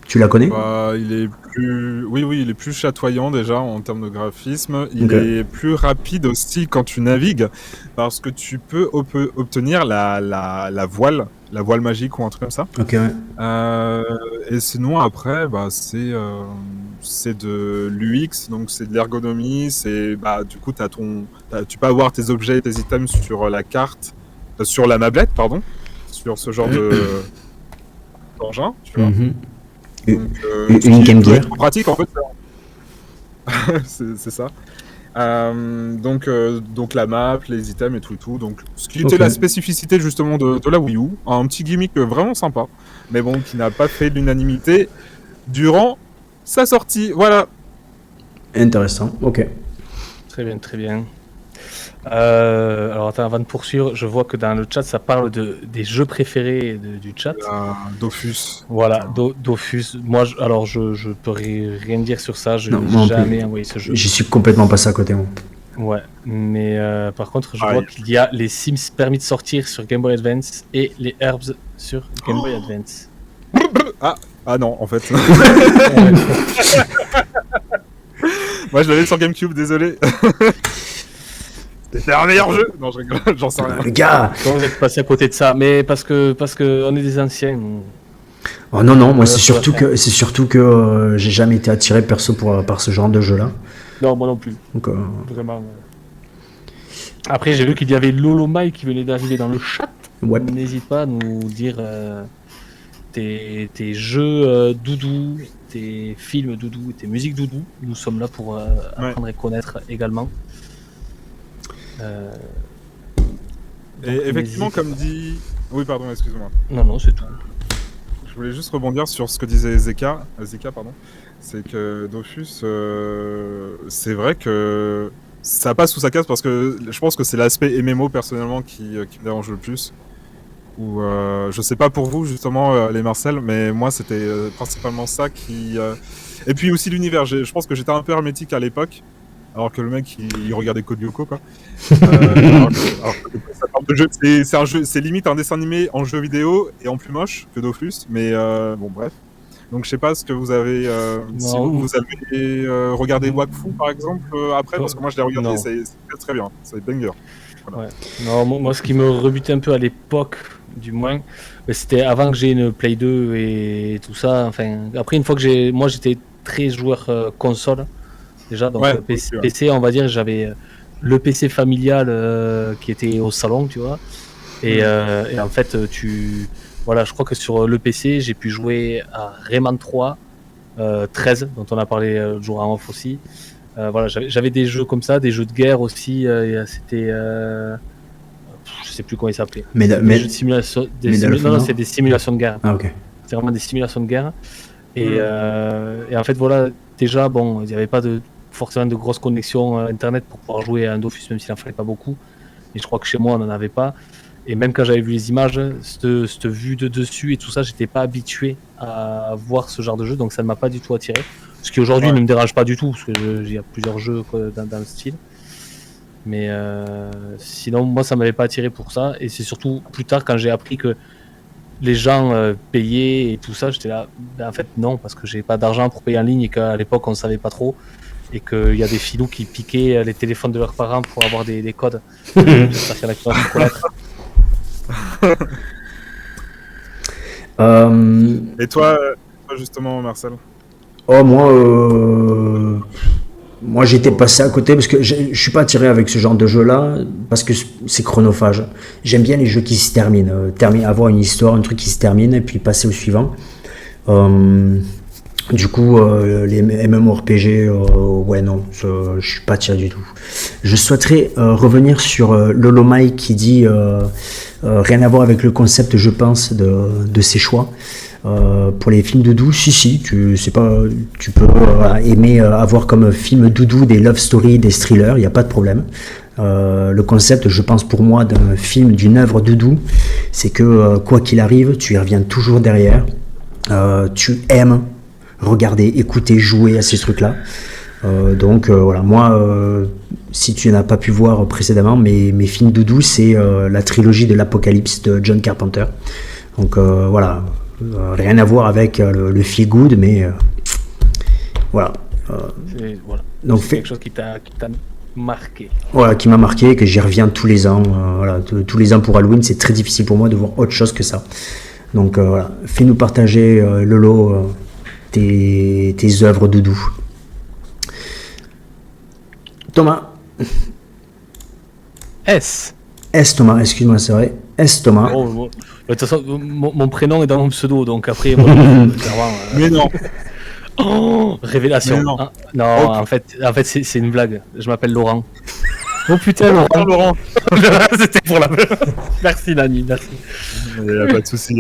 [SPEAKER 2] tu la connais?
[SPEAKER 1] Il est plus, oui, il est plus chatoyant déjà en termes de graphisme. Il est plus rapide aussi quand tu navigues, parce que tu peux obtenir la voile magique ou un truc comme ça.
[SPEAKER 2] Ok, ouais.
[SPEAKER 1] Et sinon après, c'est de l'UX, donc c'est de l'ergonomie. C'est du coup tu peux avoir tes objets, tes items sur la carte, sur la mablette, pardon, sur ce genre d'engin, tu vois. Donc,
[SPEAKER 2] Une Game Gear.
[SPEAKER 1] En pratique, en fait, c'est ça. Donc la map, les items et tout. Donc, ce qui était la spécificité justement de la Wii U, un petit gimmick vraiment sympa, mais bon, qui n'a pas fait l'unanimité durant sa sortie. Voilà.
[SPEAKER 2] Intéressant. Ok.
[SPEAKER 3] Très bien. Alors attends, avant de poursuivre, je vois que dans le chat ça parle des jeux préférés du chat.
[SPEAKER 1] Dofus.
[SPEAKER 3] Voilà, Dofus. Moi, je peux rien dire sur ça. Je
[SPEAKER 2] Non,
[SPEAKER 3] n'ai
[SPEAKER 2] moi non
[SPEAKER 3] jamais
[SPEAKER 2] plus.
[SPEAKER 3] envoyé ce jeu.
[SPEAKER 2] J'y suis complètement passé à côté, moi.
[SPEAKER 3] Ouais, mais par contre, je vois qu'il y a les Sims permis de sortir sur Game Boy Advance et les Herbs sur Game Boy Advance.
[SPEAKER 1] Ah non, en fait. Moi, je l'avais sur GameCube, désolé. C'était un meilleur jeu. Non, je rigole, j'en sais rien.
[SPEAKER 2] Le gars.
[SPEAKER 3] Comment vous êtes passé à côté de ça? Mais parce que on est des anciens.
[SPEAKER 2] Oh non, moi c'est surtout que j'ai jamais été attiré perso par ce genre de jeu-là.
[SPEAKER 3] Non, moi non plus.
[SPEAKER 2] Donc,
[SPEAKER 3] Vraiment. Après, j'ai vu qu'il y avait Lolo Mai qui venait d'arriver dans le chat.
[SPEAKER 2] Ouais.
[SPEAKER 3] N'hésite pas à nous dire tes jeux doudou, tes films doudou, tes musiques doudou. Nous sommes là pour apprendre et connaître également.
[SPEAKER 1] Et effectivement, comme dit... Oui, pardon, excuse-moi.
[SPEAKER 3] Non, c'est tout.
[SPEAKER 1] Je voulais juste rebondir sur ce que disait Zeka, pardon. C'est que Dofus, c'est vrai que ça passe sous sa case parce que je pense que c'est l'aspect MMO personnellement qui me dérange le plus. Ou je sais pas pour vous justement les Marcel, mais moi c'était principalement ça qui. Et puis aussi l'univers. Je pense que j'étais un peu hermétique à l'époque. Alors que le mec, il regardait Code Lyoko, quoi. C'est un jeu, c'est limite un dessin animé en jeu vidéo et en plus moche que Dofus, mais bon, bref. Donc, je sais pas ce que vous avez. Si vous avez regardé Wakfu, par exemple, après, parce que moi, je l'ai regardé, c'est très très bien. C'est banger. Voilà.
[SPEAKER 3] Ouais. Non, moi, ce qui me rebutait un peu à l'époque, du moins, c'était avant que j'ai une Play 2 et tout ça. Enfin, après, une fois que moi, j'étais très joueur console déjà, donc
[SPEAKER 1] Ouais,
[SPEAKER 3] PC,
[SPEAKER 1] aussi, ouais.
[SPEAKER 3] PC, on va dire, j'avais le PC familial qui était au salon, tu vois. Et en fait, voilà, je crois que sur le PC, j'ai pu jouer à Rayman 3, 13, dont on a parlé le jour en off aussi. Voilà, j'avais des jeux comme ça, des jeux de guerre aussi. C'était, je sais plus comment ils s'appelaient. Des jeux de simulation. Non, c'est des simulations de guerre.
[SPEAKER 2] Ah, ok.
[SPEAKER 3] C'est vraiment des simulations de guerre. Et en fait, voilà, déjà, bon, il n'y avait pas forcément de grosses connexions internet pour pouvoir jouer à un Dofus, même s'il n'en fallait pas beaucoup. Et je crois que chez moi, on n'en avait pas. Et même quand j'avais vu les images, cette vue de dessus et tout ça, j'étais pas habitué à voir ce genre de jeu, donc ça ne m'a pas du tout attiré. Ce qui aujourd'hui ne me dérange pas du tout, parce qu'il y a plusieurs jeux dans le style. Mais sinon, moi, ça m'avait pas attiré pour ça. Et c'est surtout plus tard, quand j'ai appris que les gens payaient et tout ça, j'étais là, ben, en fait, non, parce que j'ai pas d'argent pour payer en ligne et qu'à l'époque, on savait pas trop. Et qu'il y a des filous qui piquaient les téléphones de leurs parents pour avoir des codes. J'espère qu'il y en a qui vont se reconnaître.
[SPEAKER 1] Et toi, justement, Marcel?
[SPEAKER 2] Oh, moi j'étais passé à côté parce que je suis pas attiré avec ce genre de jeu-là parce que c'est chronophage. J'aime bien les jeux qui se terminent, avoir une histoire, un truc qui se termine et puis passer au suivant. Du coup, les MMORPG, ouais non, je suis pas attiré du tout. Je souhaiterais revenir sur Lolo Mike qui dit rien à voir avec le concept, je pense, de ses choix. Pour les films doudou, si, tu peux aimer avoir comme film doudou des love stories, des thrillers, il n'y a pas de problème. Le concept, je pense pour moi, d'un film, d'une œuvre doudou, c'est que quoi qu'il arrive, tu y reviens toujours derrière. Tu aimes regarder, écouter, jouer à ces trucs-là. Donc voilà, moi, si tu n'as pas pu voir précédemment, mes films doudou, c'est la trilogie de l'Apocalypse de John Carpenter. Donc voilà. Rien à voir avec le feel good, mais voilà.
[SPEAKER 3] Voilà.
[SPEAKER 2] Donc
[SPEAKER 3] c'est quelque chose qui t'a marqué.
[SPEAKER 2] Voilà, qui m'a marqué, que j'y reviens tous les ans. Voilà, tous les ans pour Halloween, c'est très difficile pour moi de voir autre chose que ça. Donc voilà, fais-nous partager, Lolo, tes œuvres doudou. Thomas. Thomas, excuse-moi, c'est vrai. Thomas.
[SPEAKER 3] Oh, de toute façon, mon prénom est dans mon pseudo, donc après, clairement.
[SPEAKER 1] Mais non.
[SPEAKER 3] Oh, révélation.
[SPEAKER 1] Mais non.
[SPEAKER 3] Ah, non, en fait c'est une blague. Je m'appelle Laurent. Oh putain, Laurent. C'était pour la. Merci, Nani, merci.
[SPEAKER 1] Il n'y a pas de souci,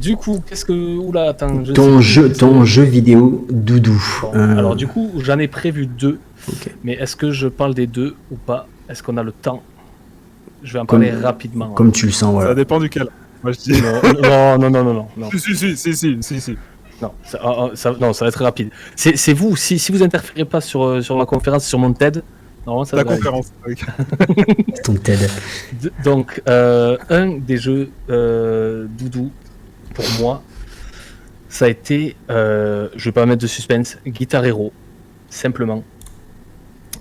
[SPEAKER 3] Du coup, qu'est-ce que. Oula, attends.
[SPEAKER 2] Ton jeu vidéo doudou.
[SPEAKER 3] Bon, alors, du coup, j'en ai prévu 2. Okay. Mais est-ce que je parle des 2 ou pas? Est-ce qu'on a le temps? Je vais en parler rapidement.
[SPEAKER 2] Comme tu le sens, voilà.
[SPEAKER 1] Ça dépend duquel. Moi, je dis...
[SPEAKER 3] Non.
[SPEAKER 1] Si.
[SPEAKER 3] Non, ça va être rapide. C'est vous, si vous interférez pas sur ma conférence, sur mon TED, normalement ça va.
[SPEAKER 1] La conférence.
[SPEAKER 2] Ton TED.
[SPEAKER 3] Donc, un des jeux doudou, pour moi, ça a été, je vais pas mettre de suspense, Guitar Hero, simplement.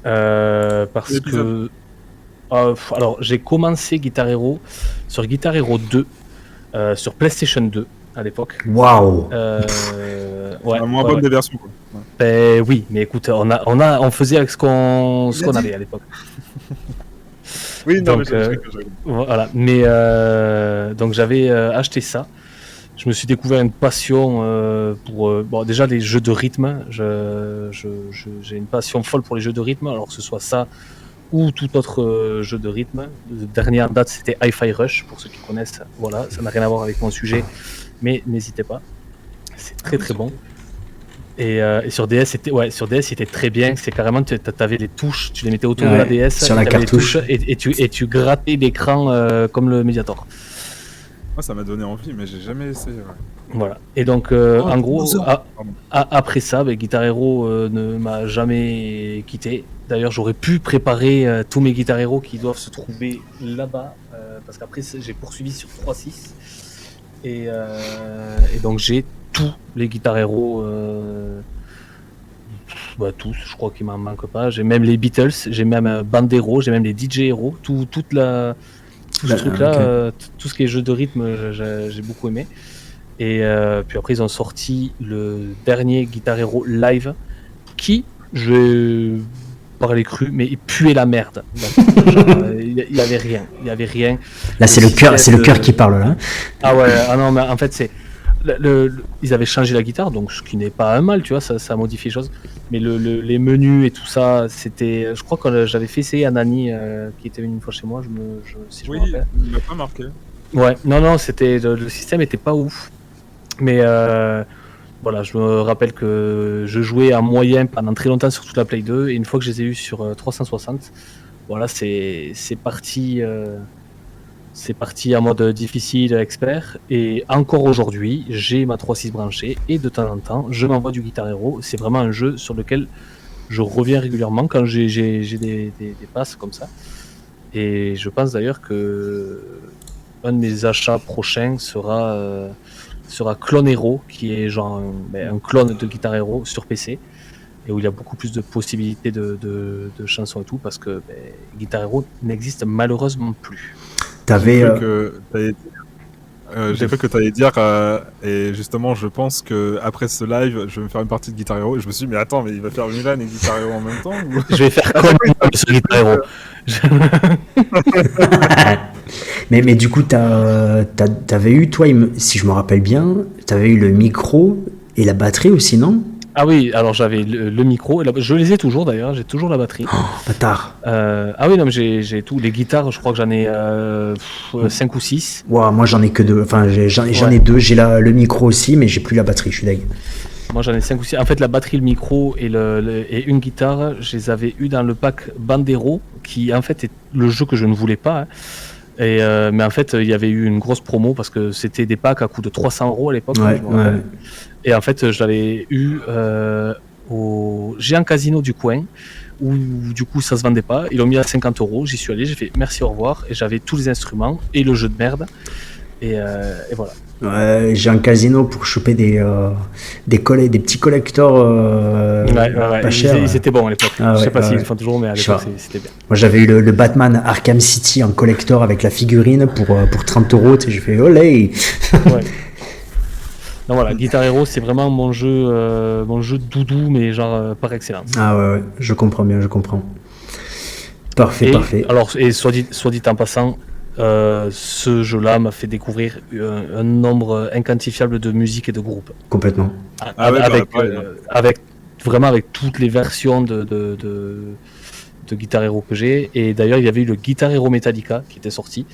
[SPEAKER 3] Parce que... alors, j'ai commencé Guitar Hero sur Guitar Hero 2, sur PlayStation 2 à l'époque.
[SPEAKER 2] Waouh.
[SPEAKER 3] Ouais.
[SPEAKER 1] La moins bonne des versions, quoi. Ouais.
[SPEAKER 3] Ben oui, mais écoute, on faisait avec ce qu'on avait à l'époque.
[SPEAKER 1] Oui, non,
[SPEAKER 3] donc,
[SPEAKER 1] mais
[SPEAKER 3] voilà. Mais donc j'avais acheté ça. Je me suis découvert une passion pour bon, déjà les jeux de rythme. J'ai une passion folle pour les jeux de rythme, alors que ce soit ça ou tout autre jeu de rythme. Le dernier en date, c'était Hi-Fi Rush, pour ceux qui connaissent. Voilà, ça n'a rien à voir avec mon sujet, mais n'hésitez pas. C'est très très bon. Et sur DS, c'était très bien. C'est carrément, tu avais les touches, tu les mettais autour de la DS,
[SPEAKER 2] sur la cartouche,
[SPEAKER 3] et tu grattais l'écran comme le Mediator.
[SPEAKER 1] Moi, ça m'a donné envie, mais j'ai jamais essayé. Ouais.
[SPEAKER 3] Voilà. Et donc, en gros, après ça, Guitar Hero ne m'a jamais quitté. D'ailleurs, j'aurais pu préparer tous mes Guitar Hero qui doivent se trouver là-bas, parce qu'après, j'ai poursuivi sur 3.6. Et donc, j'ai tous les Guitar Hero. tous, je crois qu'il m'en manque pas. J'ai même les Beatles, j'ai même Bandero, j'ai même les DJ Hero, tout ce truc-là, tout ce qui est jeu de rythme, j'ai beaucoup aimé. Et puis après, ils ont sorti le dernier Guitar Hero Live qui, je vais parler cru, mais il puait la merde. Il y avait rien.
[SPEAKER 2] Là, c'est le cœur qui parle là.
[SPEAKER 3] Ah ouais, ah non, mais en fait, c'est ils avaient changé la guitare, donc ce qui n'est pas un mal, tu vois, ça modifie les choses. Mais les menus et tout ça, c'était. Je crois que j'avais fait essayer à Nani qui était venu une fois chez moi, si je me rappelle.
[SPEAKER 1] Il m'a pas marqué.
[SPEAKER 3] Ouais, non, c'était le système était pas ouf. Mais voilà, je me rappelle que je jouais en moyen pendant très longtemps sur toute la Play 2, et une fois que je les ai eu sur 360, voilà, c'est parti. C'est parti en mode difficile, expert, et encore aujourd'hui, j'ai ma 3.6 branchée, et de temps en temps, je m'envoie du Guitar Hero. C'est vraiment un jeu sur lequel je reviens régulièrement quand j'ai des passes comme ça. Et je pense d'ailleurs que un de mes achats prochains sera Clone Hero, qui est genre un clone de Guitar Hero sur PC, et où il y a beaucoup plus de possibilités de chansons et tout, parce que Guitar Hero n'existe malheureusement plus.
[SPEAKER 2] T'avais.
[SPEAKER 1] J'ai cru que tu allais dire, et justement, je pense que après ce live, je vais me faire une partie de Guitar Hero. Et je me suis dit, mais attends, mais il va faire Mulan et Guitar Hero en même temps ou...
[SPEAKER 3] Je vais faire comme sur Guitar Hero.
[SPEAKER 2] mais du coup, t'avais eu, toi, si je me rappelle bien, t'avais eu le micro et la batterie aussi, non?
[SPEAKER 3] Ah oui, alors j'avais le micro, et je les ai toujours d'ailleurs, j'ai toujours la batterie.
[SPEAKER 2] Oh, bâtard.
[SPEAKER 3] Ah oui, non, mais j'ai tout. Les guitares, je crois que j'en ai 5 ou 6.
[SPEAKER 2] Wow, moi j'en ai que 2, enfin j'en ai 2, j'ai le micro aussi, mais j'ai plus la batterie, je suis deg.
[SPEAKER 3] Moi j'en ai 5 ou 6. En fait, la batterie, le micro et une guitare, je les avais eu dans le pack Bandero, qui en fait est le jeu que je ne voulais pas. Hein. Mais en fait, il y avait eu une grosse promo parce que c'était des packs à coût de 300 € à l'époque.
[SPEAKER 2] Ouais.
[SPEAKER 3] Et en fait, je l'avais eu au géant casino du coin, où du coup ça se vendait pas. Ils l'ont mis à 50 €. J'y suis allé, j'ai fait merci, au revoir. Et j'avais tous les instruments et le jeu de merde. Et voilà.
[SPEAKER 2] Ouais, j'ai un casino pour choper des petits collectors pas chers.
[SPEAKER 3] Ils étaient bons à l'époque.
[SPEAKER 2] Ah,
[SPEAKER 3] je sais
[SPEAKER 2] ouais,
[SPEAKER 3] pas s'ils
[SPEAKER 2] ouais.
[SPEAKER 3] le font toujours, mais à l'époque c'était bien.
[SPEAKER 2] Moi j'avais eu le Batman Arkham City en collector avec la figurine pour 30 €. J'ai fait olé.
[SPEAKER 3] Ouais. Non, voilà, Guitar Hero, c'est vraiment mon jeu doudou, mais genre par excellence.
[SPEAKER 2] Ah ouais, je comprends bien, je comprends. Parfait, parfait.
[SPEAKER 3] Alors, et soit dit en passant, ce jeu-là m'a fait découvrir un nombre inquantifiable de musiques et de groupes.
[SPEAKER 2] Complètement.
[SPEAKER 3] Avec toutes les versions de Guitar Hero que j'ai. Et d'ailleurs, il y avait eu le Guitar Hero Metallica qui était sorti.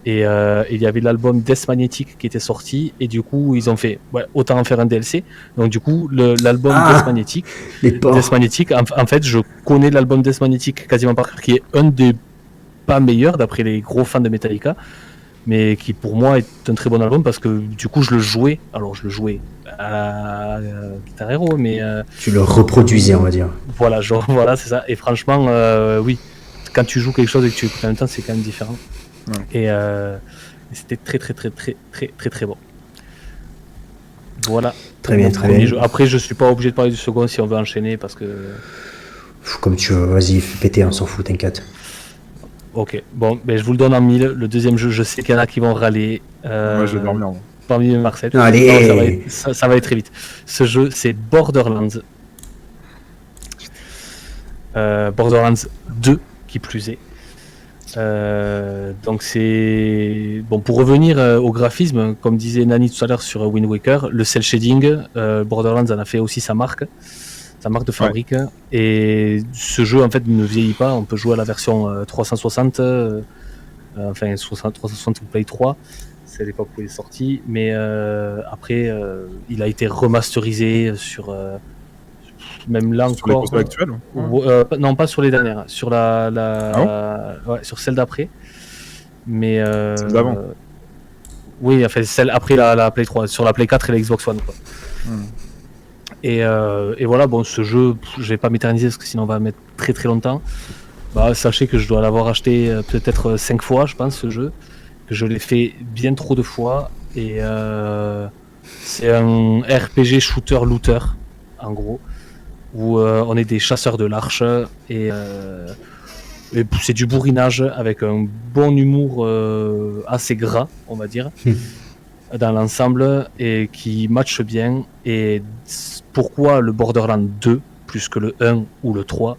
[SPEAKER 3] Et il y avait l'album Death Magnetic qui était sorti, et du coup ils ont fait autant en faire un DLC. Donc du coup l'album Death Magnetic, en fait je connais l'album Death Magnetic quasiment par cœur, qui est un des pas meilleurs d'après les gros fans de Metallica, mais qui pour moi est un très bon album parce que du coup je le jouais à Guitar Hero, mais
[SPEAKER 2] tu le reproduisais, on va dire.
[SPEAKER 3] Voilà, c'est ça. Et franchement oui, quand tu joues quelque chose et que tu écoutes en même temps, c'est quand même différent. Ouais. Et c'était très bon. Voilà.
[SPEAKER 2] Très bien.
[SPEAKER 3] Après, je suis pas obligé de parler du second si on veut enchaîner parce que.
[SPEAKER 2] Comme tu veux, vas-y, fais péter, on s'en fout, t'inquiète.
[SPEAKER 3] Ok, bon, je vous le donne en 1000. Le deuxième jeu, je sais qu'il y en a qui vont râler.
[SPEAKER 1] Moi, je vais dormir.
[SPEAKER 3] Parmi Marcel.
[SPEAKER 2] Allez.
[SPEAKER 3] Non, ça va aller très vite. Ce jeu, c'est Borderlands. Borderlands 2, qui plus est. Donc c'est bon, pour revenir au graphisme, comme disait Nani tout à l'heure sur Wind Waker, le cel shading, Borderlands en a fait aussi sa marque de fabrique. Ouais. Et ce jeu en fait ne vieillit pas. On peut jouer à la version 360, enfin 360 ou Play 3, c'est l'époque où il est sorti. Mais après, il a été remasterisé sur même là
[SPEAKER 1] sur
[SPEAKER 3] encore.
[SPEAKER 1] Les consoles actuelles
[SPEAKER 3] non, pas sur les dernières, sur sur celle d'après. Mais
[SPEAKER 1] celle d'avant.
[SPEAKER 3] Oui, enfin celle après la Play 3, sur la Play 4 et la Xbox One, quoi. Et voilà, bon, ce jeu, je vais pas m'éterniser parce que sinon on va mettre très longtemps. Sachez que je dois l'avoir acheté peut-être 5 fois, je pense, ce jeu. Que je l'ai fait bien trop de fois. Et c'est un RPG shooter looter, en gros. où on est des chasseurs de l'arche et c'est du bourrinage avec un bon humour assez gras, on va dire, dans l'ensemble et qui matche bien. Et pourquoi le Borderlands 2 plus que le 1 ou le 3?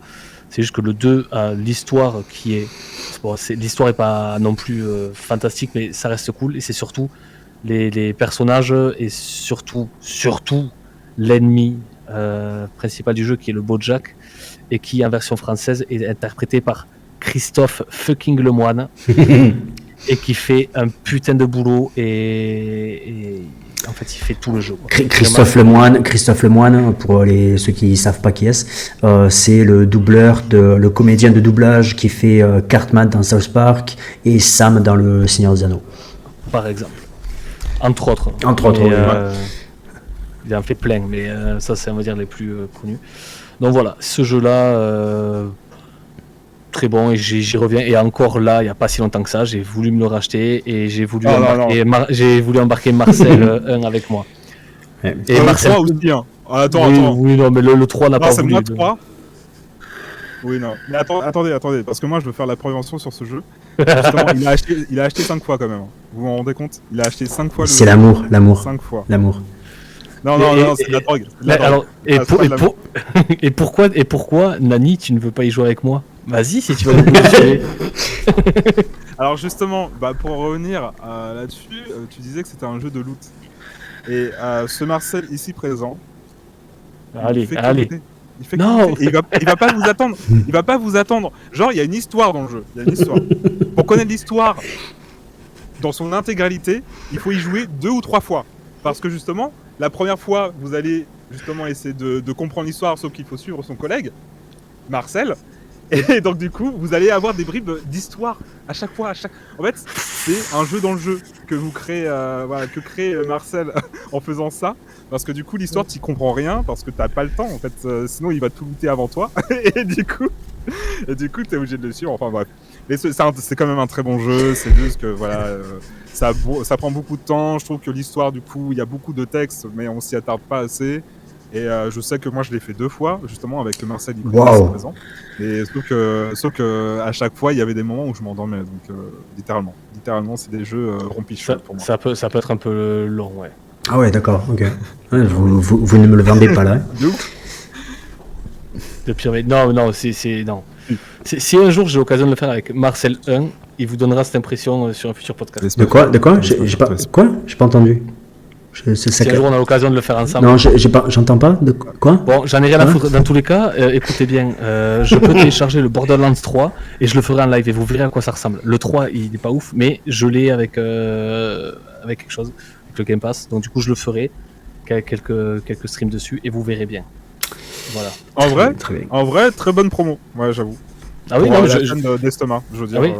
[SPEAKER 3] C'est juste que le 2 a l'histoire qui est... Bon, l'histoire est pas non plus fantastique, mais ça reste cool. Et c'est surtout les personnages et surtout l'ennemi principal du jeu qui est le Bojack et qui en version française est interprété par Christophe fucking Lemoine et qui fait un putain de boulot et en fait il fait tout le jeu.
[SPEAKER 2] Christophe Lemoine, pour ceux qui savent pas qui est, c'est le comédien de doublage qui fait Cartman dans South Park et Sam dans Le Seigneur des Anneaux.
[SPEAKER 3] Par exemple. Entre autres. Il en fait plein, mais ça c'est on va dire les plus connus. Donc voilà, ce jeu-là, très bon, et j'y reviens. Et encore là, il n'y a pas si longtemps que ça, j'ai voulu me le racheter et j'ai voulu embarquer Marcel 1 avec moi.
[SPEAKER 1] Ouais. Et Marcel 3 aussi, hein. Attends.
[SPEAKER 3] Oui, non, mais le 3 n'a pas
[SPEAKER 1] c'est
[SPEAKER 3] voulu.
[SPEAKER 1] Moi 3. Oui, non. Mais attendez, parce que moi je veux faire la prévention sur ce jeu. Justement, il a acheté 5 fois quand même. Vous vous rendez compte? Il a acheté 5 fois le jeu.
[SPEAKER 2] C'est l'amour.
[SPEAKER 1] 5 fois.
[SPEAKER 2] L'amour.
[SPEAKER 1] Non, c'est de la drogue.
[SPEAKER 3] Alors, et pourquoi, Nani, tu ne veux pas y jouer avec moi? Vas-y, si tu veux nous jouer.
[SPEAKER 1] Alors justement, pour revenir là-dessus, tu disais que c'était un jeu de loot. Et ce Marcel ici présent...
[SPEAKER 3] Allez.
[SPEAKER 1] Il fait non. Il va pas vous attendre. Il va pas vous attendre. Genre, il y a une histoire dans le jeu. Pour connaître l'histoire dans son intégralité, il faut y jouer 2 ou 3 fois. Parce que justement, la première fois, vous allez justement essayer de comprendre l'histoire, sauf qu'il faut suivre son collègue, Marcel. Et donc du coup, vous allez avoir des bribes d'histoire à chaque fois. En fait, c'est un jeu dans le jeu que vous créez, que crée Marcel en faisant ça. Parce que du coup, l'histoire, t'y comprends rien parce que t'as pas le temps. En fait, sinon, il va tout looter avant toi. et du coup, t'es obligé de le suivre. Enfin bref. Mais c'est quand même un très bon jeu. C'est juste que ça prend beaucoup de temps. Je trouve que l'histoire, du coup, il y a beaucoup de textes, mais on s'y attarde pas assez. Et je sais que moi je l'ai fait 2 fois, justement avec Marcel présent. Et sauf que à chaque fois il y avait des moments où je m'endormais, donc littéralement c'est des jeux rompiches pour moi.
[SPEAKER 3] Ça peut être un peu long, ouais.
[SPEAKER 2] Ah ouais, d'accord, ok. Vous ne me le vendez pas là.
[SPEAKER 3] De pire, mais non. Si un jour j'ai l'occasion de le faire avec Marcel 1, il vous donnera cette impression sur un futur podcast.
[SPEAKER 2] De quoi J'ai pas entendu.
[SPEAKER 3] Si un jour on a l'occasion de le faire ensemble.
[SPEAKER 2] Non, j'entends pas. De quoi?
[SPEAKER 3] Bon, j'en ai rien à foutre. Dans tous les cas, écoutez bien, je peux télécharger le Borderlands 3 et je le ferai en live et vous verrez à quoi ça ressemble. Le 3, il n'est pas ouf, mais je l'ai avec quelque chose, avec le Game Pass. Donc du coup, je le ferai, quelques streams dessus et vous verrez bien. Voilà.
[SPEAKER 1] En vrai, très bonne promo. Ouais, j'avoue.
[SPEAKER 3] Ah oui,
[SPEAKER 1] non, la chaîne d'Estomac, je veux dire.
[SPEAKER 3] Ah oui,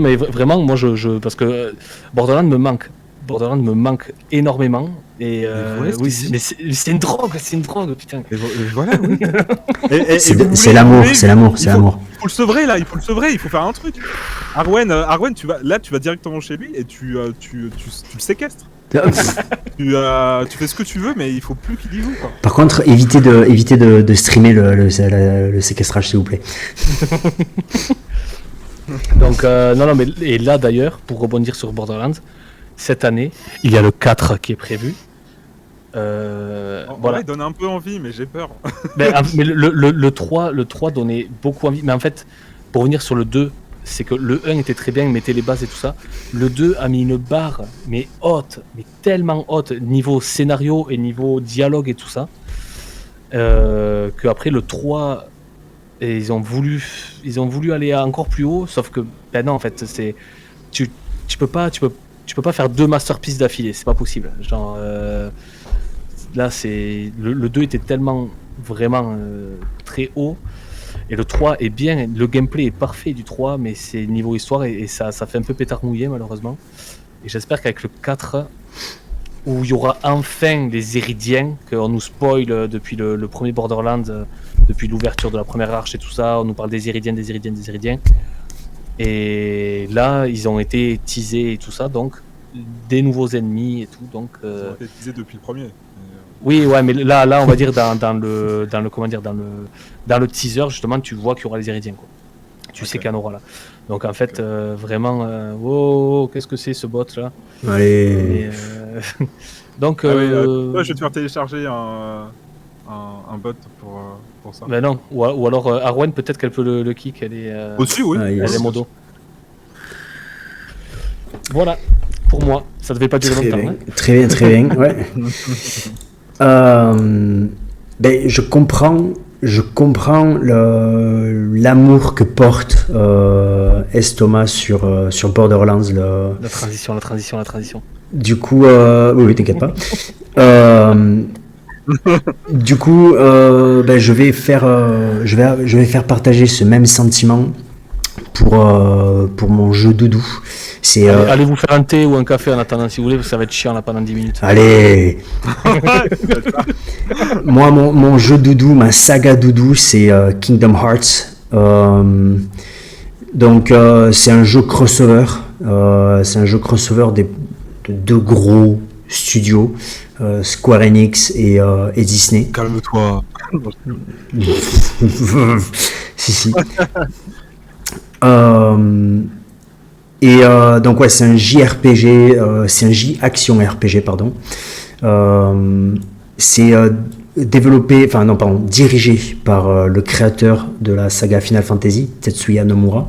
[SPEAKER 3] mais vraiment, moi, parce que Borderlands me manque. Borderlands me manque énormément et oui, c'est une drogue, putain.
[SPEAKER 1] Et voilà, oui.
[SPEAKER 2] C'est l'amour.
[SPEAKER 1] Il faut le sevrer là, il faut faire un truc. Arwen, tu vas directement chez lui et tu le séquestres. tu fais ce que tu veux, mais il faut plus qu'il y joue, quoi.
[SPEAKER 2] Par contre, évitez de streamer le séquestrage, s'il vous plaît.
[SPEAKER 3] Donc non, mais et là d'ailleurs, pour rebondir sur Borderlands. Cette année, il y a le 4 qui est prévu.
[SPEAKER 1] Voilà. Il donne un peu envie, mais j'ai peur.
[SPEAKER 3] mais le 3 donnait beaucoup envie. Mais en fait, pour revenir sur le 2, c'est que le 1 était très bien, il mettait les bases et tout ça. Le 2 a mis une barre, mais haute, mais tellement haute, niveau scénario et niveau dialogue et tout ça, que après le 3, ils ont voulu aller encore plus haut, sauf que, non, en fait, c'est... Tu peux pas faire 2 masterpieces d'affilée, c'est pas possible. Genre, là, c'est le 2 était tellement vraiment très haut, et le 3 est bien. Le gameplay est parfait du 3, mais c'est niveau histoire et ça fait un peu pétard mouillé malheureusement. Et j'espère qu'avec le 4, où il y aura enfin des Éridiens, qu'on nous spoil depuis le premier Borderlands, depuis l'ouverture de la première arche et tout ça, on nous parle des Éridiens. Et là, ils ont été teasés et tout ça, donc des nouveaux ennemis et tout. Donc,
[SPEAKER 1] ils ont été teasés depuis le premier.
[SPEAKER 3] Oui, ouais, mais là, on va dire comment dire, dans le teaser, justement, tu vois qu'il y aura les Iridiens, quoi. Tu sais qu'il y en aura là. Donc en fait, vraiment, qu'est-ce que c'est ce bot là?
[SPEAKER 2] Allez.
[SPEAKER 3] Et, donc,
[SPEAKER 1] Ah oui, ouais, je vais te faire télécharger un bot pour ça.
[SPEAKER 3] ben non, ou alors Arwen, peut-être qu'elle peut le kick, elle est,
[SPEAKER 1] Aussi, oui.
[SPEAKER 2] Ah, yes.
[SPEAKER 3] elle est modo. Voilà, pour moi, ça devait pas durer
[SPEAKER 2] Très
[SPEAKER 3] longtemps.
[SPEAKER 2] bien,
[SPEAKER 3] Hein.
[SPEAKER 2] très bien, très bien. Ouais. Ben, je comprends l'amour que porte Thomas sur Borderlands.
[SPEAKER 3] La transition.
[SPEAKER 2] Du coup, oui, t'inquiète pas. Du coup, ben, je vais faire partager ce même sentiment pour mon jeu doudou. C'est
[SPEAKER 3] Allez vous faire un thé ou un café en attendant si vous voulez, parce que ça va être chiant là pendant 10 minutes.
[SPEAKER 2] allez. Moi, mon jeu doudou, ma saga doudou, c'est Kingdom Hearts. Donc, c'est un jeu crossover. C'est un jeu crossover de deux gros studios, Square Enix et Disney.
[SPEAKER 1] Calme-toi.
[SPEAKER 2] Si. Donc ouais, c'est un JRPG, c'est un J-Action RPG, pardon. C'est dirigé par le créateur de la saga Final Fantasy, Tetsuya Nomura.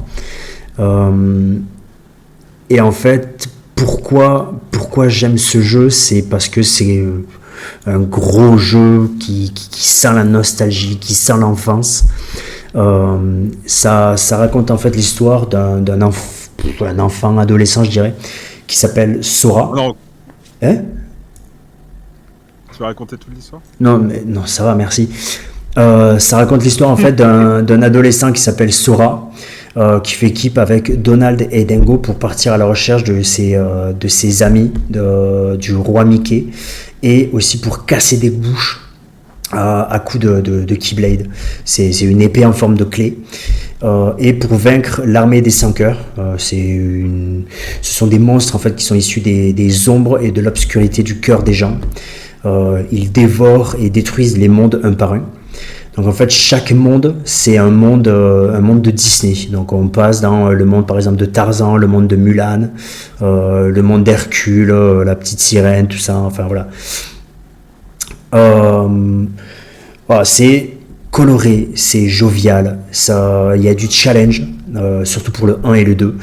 [SPEAKER 2] Et en fait, pourquoi j'aime ce jeu, c'est parce que c'est un gros jeu qui sent la nostalgie, qui sent l'enfance. Ça raconte en fait l'histoire d'un enfant adolescent, je dirais, qui s'appelle Sora.
[SPEAKER 1] Non,
[SPEAKER 2] Hein?
[SPEAKER 1] tu vas raconter toute l'histoire?
[SPEAKER 2] Non, ça va, merci. Ça raconte l'histoire en fait d'un adolescent qui s'appelle Sora, qui fait équipe avec Donald et Dingo pour partir à la recherche de ses amis du roi Mickey, et aussi pour casser des bouches à coups de Keyblade. C'est une épée en forme de clé. Et pour vaincre l'armée des 5 heures, ce sont des monstres en fait qui sont issus des ombres et de l'obscurité du cœur des gens. Ils dévorent et détruisent les mondes un par un. Donc en fait, chaque monde, c'est un monde de Disney. Donc on passe dans le monde par exemple de Tarzan, le monde de Mulan, le monde d'Hercule, la petite sirène, tout ça. Enfin voilà. Voilà, c'est coloré, c'est jovial, il y a du challenge, surtout pour le 1 et le 2.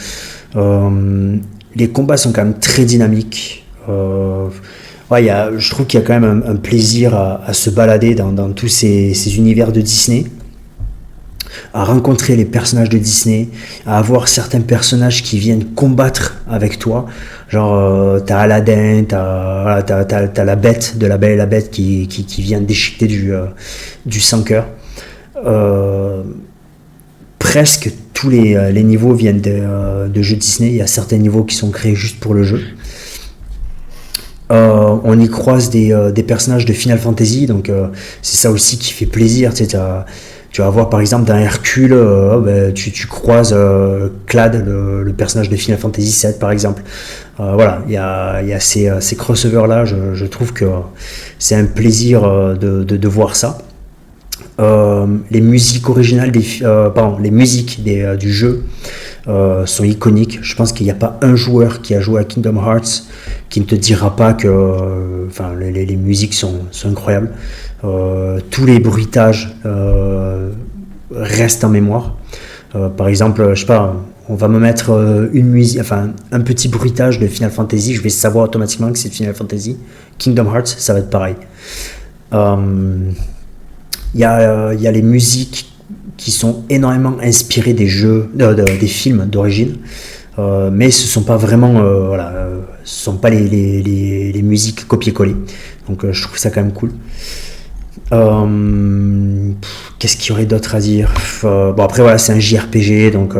[SPEAKER 2] Les combats sont quand même très dynamiques. Ouais, je trouve qu'il y a quand même un plaisir à se balader dans tous ces univers de Disney, à rencontrer les personnages de Disney, à avoir certains personnages qui viennent combattre avec toi. Genre, t'as Aladdin, t'as la bête de La Belle et la Bête qui vient déchiqueter du sang cœur. Presque tous les niveaux viennent de jeux Disney. Il y a certains niveaux qui sont créés juste pour le jeu. On y croise des personnages de Final Fantasy, donc c'est ça aussi qui fait plaisir. Tu sais, tu vas voir par exemple dans Hercule, tu croises Clad, le personnage de Final Fantasy VII par exemple. Voilà, il y a ces crossovers là, je trouve que c'est un plaisir de voir ça. Les musiques originales les musiques du jeu sont iconiques. Je pense qu'il n'y a pas un joueur qui a joué à Kingdom Hearts qui ne te dira pas que les musiques sont incroyables. Tous les bruitages restent en mémoire. Par exemple, je sais pas, on va me mettre un petit bruitage de Final Fantasy, je vais savoir automatiquement que c'est Final Fantasy. Kingdom Hearts, ça va être pareil. Il y a les musiques qui sont énormément inspirées des jeux, des films d'origine, mais ce sont pas vraiment, ce sont pas les musiques copier-coller. Donc je trouve ça quand même cool. Qu'est-ce qu'il y aurait d'autre à dire? Bon après voilà, c'est un JRPG, donc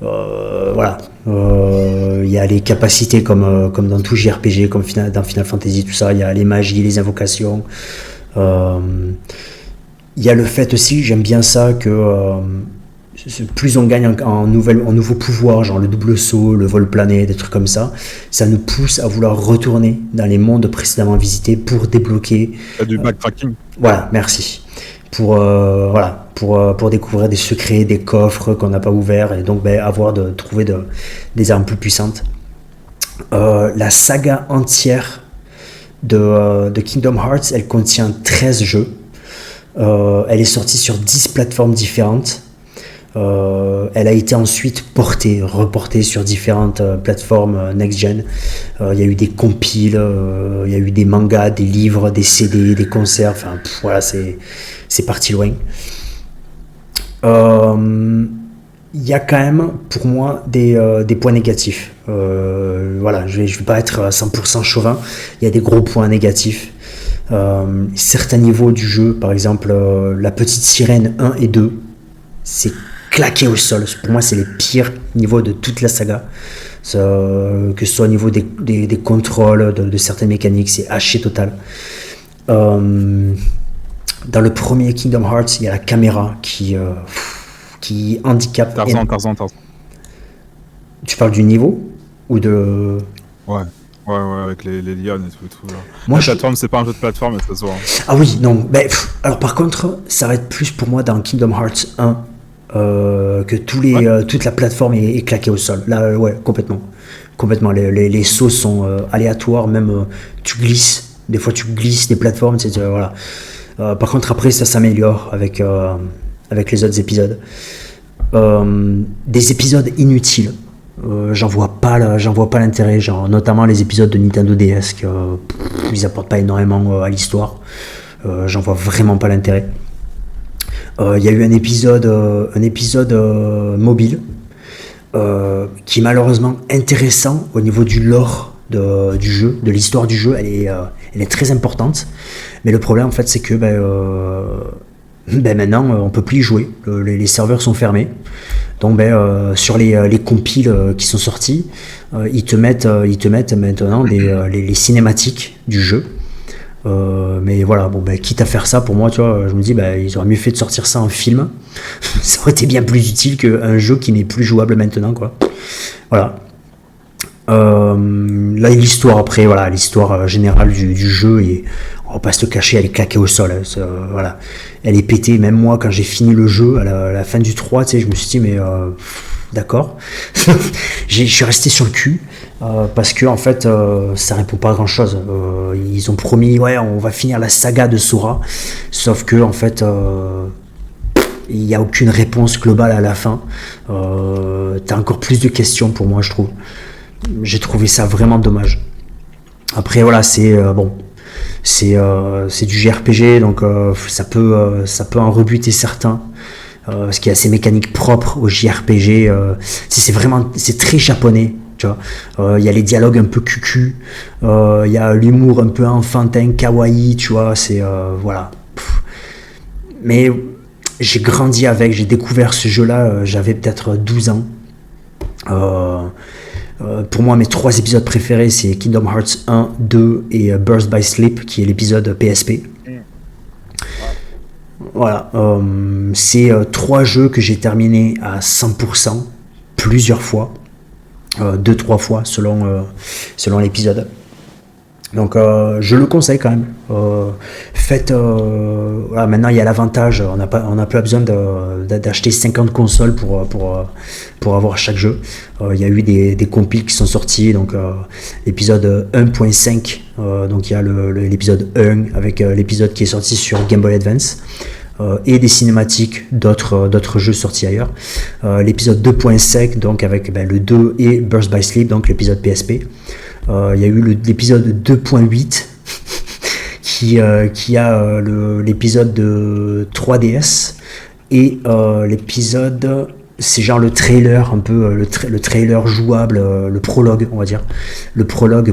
[SPEAKER 2] voilà. Il y a les capacités comme dans tout JRPG, comme dans Final Fantasy, tout ça. Il y a les magies, les invocations. Il y a le fait aussi, j'aime bien ça, que plus on gagne en nouveaux pouvoirs, genre le double saut, le vol plané, des trucs comme ça nous pousse à vouloir retourner dans les mondes précédemment visités pour débloquer.
[SPEAKER 1] Du backtracking.
[SPEAKER 2] Voilà, merci. Pour découvrir des secrets, des coffres qu'on n'a pas ouverts et donc trouver des armes plus puissantes. La saga entière de Kingdom Hearts, elle contient 13 jeux. Elle est sortie sur 10 plateformes différentes. Elle a été ensuite reportée sur différentes plateformes next-gen. Il y a eu des compiles, il y a eu des mangas, des livres, des CD, des concerts. Enfin, voilà, c'est parti loin. Il y a quand même, pour moi, des points négatifs. Voilà, je vais pas être à 100% chauvin. Il y a des gros points négatifs. Certains niveaux du jeu, par exemple, la petite sirène 1 et 2, c'est claqué au sol. Pour moi, c'est les pires niveaux de toute la saga. Que ce soit au niveau des contrôles, de certaines mécaniques, c'est haché total. Dans le premier Kingdom Hearts, il y a la caméra qui handicape.
[SPEAKER 1] Tarzan.
[SPEAKER 2] Tu parles du niveau ou de...
[SPEAKER 1] Ouais, avec les lianes et tout là.
[SPEAKER 2] Moi,
[SPEAKER 1] la plateforme, c'est pas un jeu de plateforme, mais ça se voit.
[SPEAKER 2] Ah oui, non. Alors par contre, ça va être plus pour moi dans Kingdom Hearts 1 que toute la plateforme est claquée au sol. Là, ouais, complètement. Les sauts sont aléatoires, même tu glisses. Des fois, tu glisses des plateformes, voilà. Par contre, après, ça s'améliore avec les autres épisodes. Des épisodes inutiles. J'en vois pas l'intérêt, genre notamment les épisodes de Nintendo DS ils apportent pas énormément à l'histoire. J'en vois vraiment pas l'intérêt. Il y a eu un épisode mobile qui est malheureusement intéressant au niveau du lore du jeu, de l'histoire du jeu. Elle est très importante, mais le problème en fait c'est que maintenant on peut plus y jouer. Les serveurs sont fermés. Donc sur les compiles qui sont sortis, ils te mettent maintenant les cinématiques du jeu. Mais voilà, quitte à faire ça, pour moi, tu vois, je me dis, ils auraient mieux fait de sortir ça en film. Ça aurait été bien plus utile qu'un jeu qui n'est plus jouable maintenant, quoi. Voilà. Là, l'histoire après, voilà, l'histoire générale du jeu, et on va pas se le cacher, elle est claquée au sol. Voilà, elle est pétée. Même moi, quand j'ai fini le jeu à la fin du 3, tu sais, je me suis dit, mais d'accord. Je suis resté sur le cul parce que en fait, ça répond pas à grand chose. Ils ont promis, ouais, on va finir la saga de Sora, sauf que en fait. Il n'y a aucune réponse globale à la fin. T'as encore plus de questions pour moi, je trouve. J'ai trouvé ça vraiment dommage. Après, voilà, c'est du JRPG, donc ça peut en rebuter certains. Parce qu'il y a ces mécaniques propres au JRPG. C'est très japonais, tu vois. Il y a les dialogues un peu cucu. Il y a l'humour un peu enfantin, kawaii, tu vois. Voilà. Mais j'ai grandi avec, j'ai découvert ce jeu-là, j'avais peut-être 12 ans. Pour moi, mes 3 épisodes préférés, c'est Kingdom Hearts 1, 2 et Birth by Sleep, qui est l'épisode PSP. Voilà, c'est 3 jeux que j'ai terminés à 100%, plusieurs fois, 2-3 fois selon l'épisode. Donc je le conseille quand même. Voilà, maintenant il y a l'avantage, on n'a pas besoin d'acheter 50 consoles pour avoir chaque jeu. Il y a eu des compiles qui sont sortis, donc l'épisode 1.5, donc il y a l'épisode 1 avec l'épisode qui est sorti sur Game Boy Advance. Et des cinématiques d'autres jeux sortis ailleurs. L'épisode 2.5, donc avec le 2 et Birth by Sleep, donc l'épisode PSP. Il y a eu l'épisode 2.8 qui a l'épisode de 3DS et l'épisode, c'est genre le trailer un peu, le trailer jouable, le prologue, on va dire, le prologue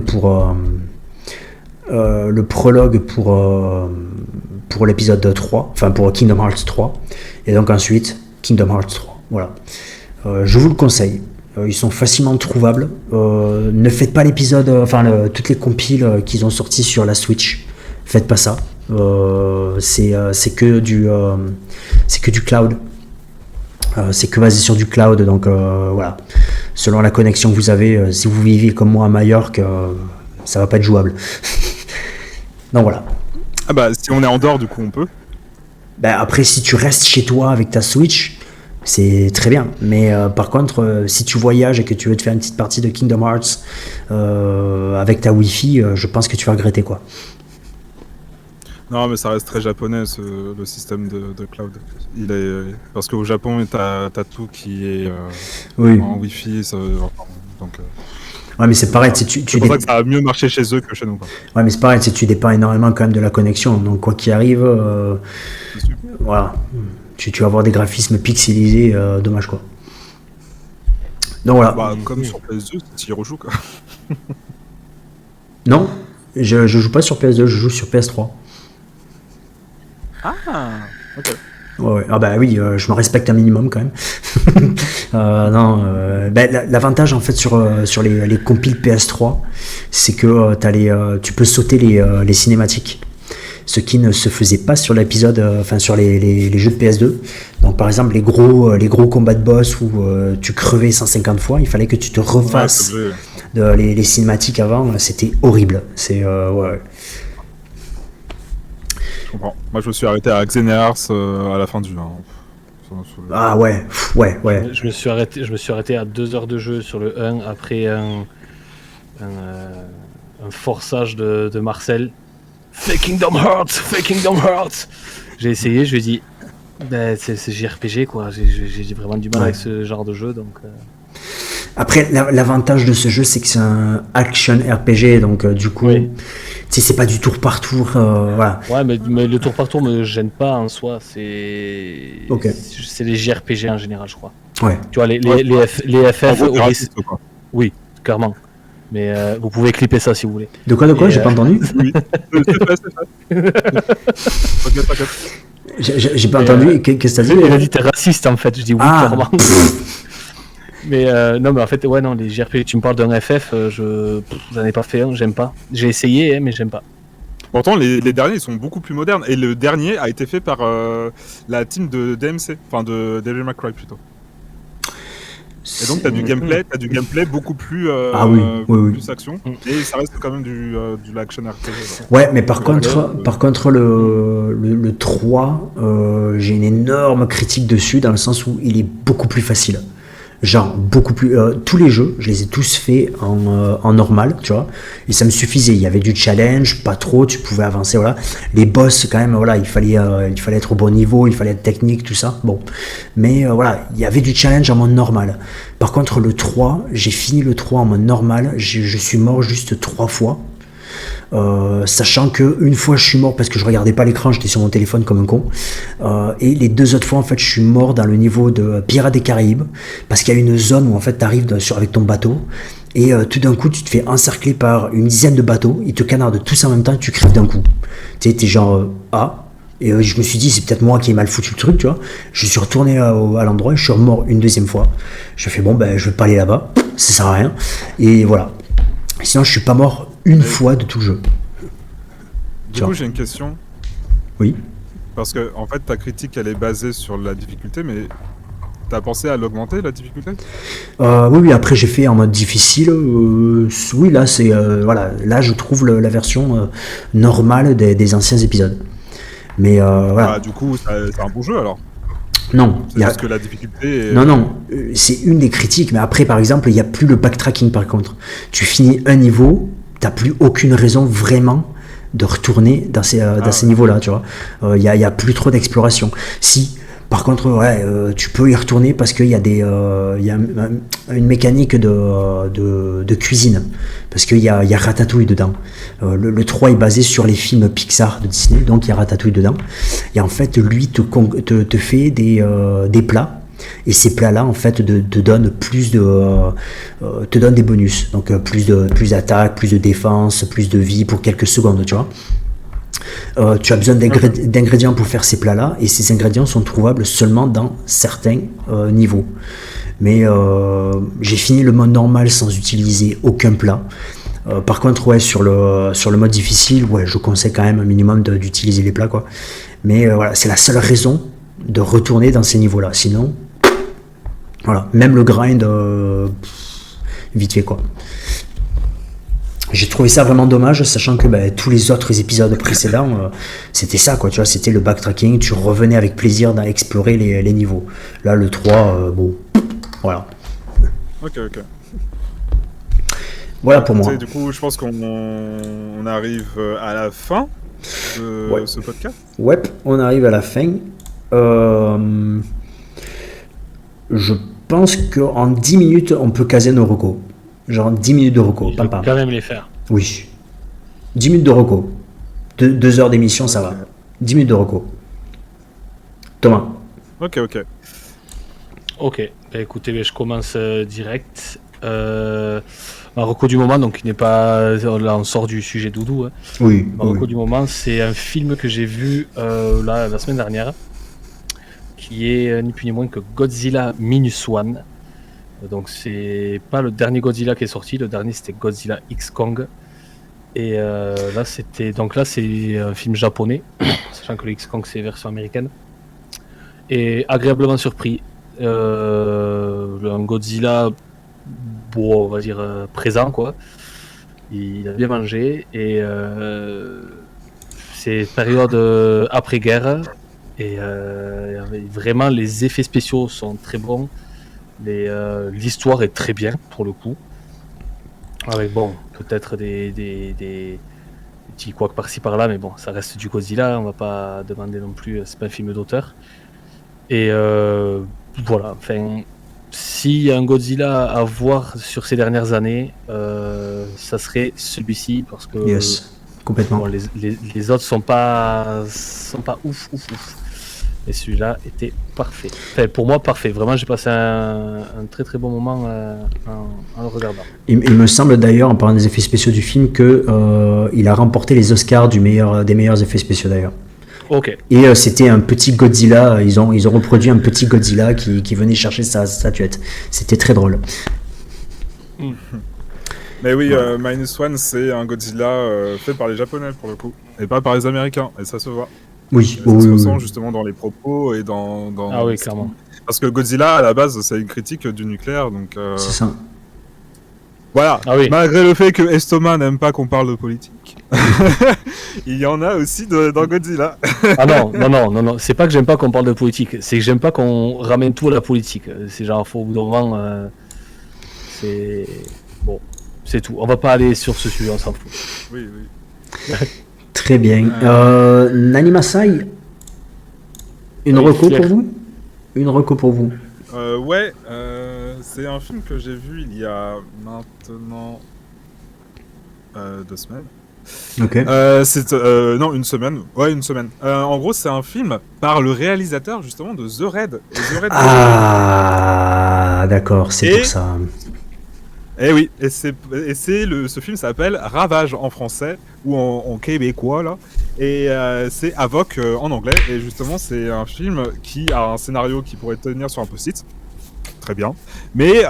[SPEAKER 2] pour l'épisode 3, enfin pour Kingdom Hearts 3, et donc ensuite Kingdom Hearts 3. Voilà, je vous le conseille. Ils sont facilement trouvables. Ne faites pas l'épisode, toutes les compiles qu'ils ont sortis sur la Switch. Faites pas ça. C'est que du cloud. C'est que basé sur du cloud, donc voilà. Selon la connexion que vous avez, si vous vivez comme moi à Majorque, ça va pas être jouable. Donc voilà.
[SPEAKER 1] Ah bah si on est en dehors, du coup on peut.
[SPEAKER 2] Ben, après, si tu restes chez toi avec ta Switch, c'est très bien. Mais par contre, si tu voyages et que tu veux te faire une petite partie de Kingdom Hearts avec ta Wi-Fi, je pense que tu vas regretter, quoi.
[SPEAKER 1] Non, mais ça reste très japonais, le système de cloud. Parce qu'au Japon, t'as tout qui est
[SPEAKER 2] Oui.
[SPEAKER 1] en Wi-Fi. Donc,
[SPEAKER 2] Ouais, mais c'est pareil,
[SPEAKER 1] c'est pour ça que ça a mieux marché chez eux que chez nous, quoi.
[SPEAKER 2] Ouais, mais c'est pareil, tu dépends énormément quand même de la connexion. Donc quoi qu'il arrive, voilà, tu vas avoir des graphismes pixelisés, dommage, quoi. Donc voilà.
[SPEAKER 1] Bah, comme sur PS2, tu y rejoues, quoi.
[SPEAKER 2] Non, je joue pas sur PS2, je joue sur PS3.
[SPEAKER 1] Ah, ok.
[SPEAKER 2] Ouais. Ah bah oui, je me respecte un minimum quand même. L'avantage en fait sur les compiles PS3, c'est que tu peux sauter les cinématiques, ce qui ne se faisait pas sur l'épisode, sur les jeux de PS2. Donc par exemple les gros combats de boss où tu crevais 150 fois, il fallait que tu te refasses les cinématiques avant, c'était horrible. Ouais.
[SPEAKER 1] Je comprends. Moi, je me suis arrêté à Xenears à la fin du 1.
[SPEAKER 2] Ah ouais.
[SPEAKER 3] Je me suis arrêté à 2 heures de jeu sur le 1 après un forçage de Marcel. Fake Kingdom Hearts. J'ai essayé, je lui ai dit, c'est JRPG, quoi. J'ai vraiment du mal avec ce genre de jeu, donc.
[SPEAKER 2] Après, l'avantage de ce jeu, c'est que c'est un action RPG, donc du coup, c'est pas du tour par tour, voilà.
[SPEAKER 3] Ouais, mais le tour par tour me gêne pas en soi, c'est les JRPG en général, je crois.
[SPEAKER 2] Ouais.
[SPEAKER 3] Tu vois, les FF... Oui, clairement. Mais vous pouvez clipper ça si vous voulez.
[SPEAKER 2] De quoi j'ai pas entendu.
[SPEAKER 1] Oui, c'est fait.
[SPEAKER 2] J'ai pas entendu, qu'est-ce que t'as dit?
[SPEAKER 3] Il a dit t'es raciste en fait, je dis oui, clairement. Mais non, mais en fait, ouais, non, les JRPG, tu me parles d'un FF, j'en ai pas fait un, j'aime pas. J'ai essayé, mais j'aime pas.
[SPEAKER 1] Pourtant, les derniers, ils sont beaucoup plus modernes. Et le dernier a été fait par la team de DMC, enfin de Devil May Cry plutôt. Et donc, t'as du gameplay beaucoup plus, plus action. Et ça reste quand même du l'action RPG.
[SPEAKER 2] Ouais, mais par contre, le 3, j'ai une énorme critique dessus, dans le sens où il est beaucoup plus facile. Genre beaucoup plus tous les jeux je les ai tous faits en normal, tu vois, et ça me suffisait. Il y avait du challenge, pas trop, tu pouvais avancer, voilà. Les boss quand même, voilà, il fallait être au bon niveau, il fallait être technique, tout ça, bon, mais voilà, il y avait du challenge en mode normal. Par contre le 3, j'ai fini le 3 en mode normal, je suis mort juste 3 fois. Sachant que une fois je suis mort parce que je regardais pas l'écran, j'étais sur mon téléphone comme un con, et les 2 autres fois en fait je suis mort dans le niveau de Pirates des Caraïbes, parce qu'il y a une zone où en fait t'arrives avec ton bateau et tout d'un coup tu te fais encercler par une dizaine de bateaux, ils te canardent tous en même temps et tu crèves d'un coup. Tu sais, t'es genre et je me suis dit c'est peut-être moi qui ai mal foutu le truc, tu vois. Je suis retourné à l'endroit et je suis mort une deuxième fois. Je fais bon je vais pas aller là-bas, ça sert à rien, et voilà. Sinon je suis pas mort une fois de tout le jeu.
[SPEAKER 1] Du coup, j'ai une question.
[SPEAKER 2] Oui.
[SPEAKER 1] Parce que, en fait, ta critique, elle est basée sur la difficulté, mais t'as pensé à l'augmenter, la difficulté ?
[SPEAKER 2] Oui, après j'ai fait en mode difficile. Oui, là, c'est... voilà, là, je trouve la version normale des anciens épisodes. Mais voilà.
[SPEAKER 1] Ah, du coup, c'est un bon jeu, alors ?
[SPEAKER 2] Non.
[SPEAKER 1] C'est juste que la difficulté est...
[SPEAKER 2] Non, c'est une des critiques, mais après, par exemple, il n'y a plus le backtracking, par contre. Tu finis un niveau, t'as plus aucune raison vraiment de retourner dans ces niveaux-là, tu vois. Il y a plus trop d'exploration. Si, par contre, tu peux y retourner parce qu'il y a une mécanique de cuisine, parce qu'il y a Ratatouille dedans. Le 3 est basé sur les films Pixar de Disney, donc il y a Ratatouille dedans. Et en fait, lui te fait des plats. Et ces plats-là, en fait, te donnent te donnent des bonus. Donc plus d'attaque, plus de défense, plus de vie pour quelques secondes, tu vois. Tu as besoin d'ingrédients pour faire ces plats-là, et ces ingrédients sont trouvables seulement dans certains niveaux. Mais j'ai fini le mode normal sans utiliser aucun plat. Par contre, sur le mode difficile, je conseille quand même un minimum d'utiliser les plats, quoi. Mais voilà, c'est la seule raison de retourner dans ces niveaux-là. Sinon, Voilà, même le grind, vite fait quoi. J'ai trouvé ça vraiment dommage, sachant que tous les autres épisodes précédents, c'était ça quoi, tu vois, c'était le backtracking, tu revenais avec plaisir d'explorer les niveaux. Là, le 3, bon, voilà.
[SPEAKER 1] Ok.
[SPEAKER 2] Voilà pour moi.
[SPEAKER 1] Du coup, je pense qu'on arrive à la fin de ce podcast.
[SPEAKER 2] Ouais, on arrive à la fin. Je pense qu'en 10 minutes, on peut caser nos recos. Genre 10 minutes de recos,
[SPEAKER 3] Il faut quand même les faire.
[SPEAKER 2] Oui. 10 minutes de recos. 2 heures d'émission, ça va. 10 minutes de recos. Thomas.
[SPEAKER 1] Ok.
[SPEAKER 3] Ok, écoutez, je commence direct. Ma reco du moment, donc il n'est pas... Là, on sort du sujet doudou. Hein.
[SPEAKER 2] Oui.
[SPEAKER 3] Ma reco du moment, c'est un film que j'ai vu la semaine dernière, qui est ni plus ni moins que Godzilla Minus One. Donc c'est pas le dernier Godzilla qui est sorti, le dernier c'était Godzilla X Kong. Et là c'est un film japonais, sachant que le X Kong c'est version américaine. Et agréablement surpris. Un Godzilla, bon, on va dire présent quoi. Il a bien mangé et c'est période après-guerre et vraiment les effets spéciaux sont très bons. L'histoire est très bien pour le coup. Avec bon, peut-être des petits couacs par-ci par-là, mais bon, ça reste du Godzilla, on va pas demander non plus, c'est pas un film d'auteur. Et voilà, enfin, s'il y a un Godzilla à voir sur ces dernières années, ça serait celui-ci parce que
[SPEAKER 2] Yes, complètement.
[SPEAKER 3] bon, les autres sont pas ouf. Et celui-là était parfait. Enfin, pour moi, parfait. Vraiment, j'ai passé un très très bon moment en le regardant.
[SPEAKER 2] Il me semble d'ailleurs, en parlant des effets spéciaux du film, qu'il a remporté les Oscars des meilleurs effets spéciaux d'ailleurs.
[SPEAKER 3] Ok.
[SPEAKER 2] Et c'était un petit Godzilla, ils ont reproduit un petit Godzilla qui venait chercher sa statuette. C'était très drôle.
[SPEAKER 1] Mais oui, Minus One, c'est un Godzilla fait par les Japonais pour le coup, et pas par les Américains, et ça se voit.
[SPEAKER 2] Oui,
[SPEAKER 1] Ça se ressent justement dans les propos et dans
[SPEAKER 3] Ah oui, clairement.
[SPEAKER 1] Parce que Godzilla, à la base, c'est une critique du nucléaire, donc...
[SPEAKER 2] C'est ça.
[SPEAKER 1] Voilà,
[SPEAKER 3] Ah oui.
[SPEAKER 1] Malgré le fait que Estomac n'aime pas qu'on parle de politique, il y en a aussi dans Godzilla.
[SPEAKER 3] Ah non, c'est pas que j'aime pas qu'on parle de politique, c'est que j'aime pas qu'on ramène tout à la politique. C'est genre, faut au bout d'un moment, c'est... Bon, c'est tout. On va pas aller sur ce sujet, on s'en fout.
[SPEAKER 1] Oui.
[SPEAKER 2] Très bien. Nani Masai, une reco pour vous? Une reco pour vous?
[SPEAKER 1] Ouais, c'est un film que j'ai vu il y a maintenant 2 semaines.
[SPEAKER 2] Ok.
[SPEAKER 1] Non, une semaine. Ouais, une semaine. En gros, c'est un film par le réalisateur justement de The Raid.
[SPEAKER 2] Ah, d'accord, c'est pour ça.
[SPEAKER 1] Eh oui, ce film s'appelle Ravage en français ou en québécois là, et c'est Avoc en anglais. Et justement, c'est un film qui a un scénario qui pourrait tenir sur un post-it, très bien. Mais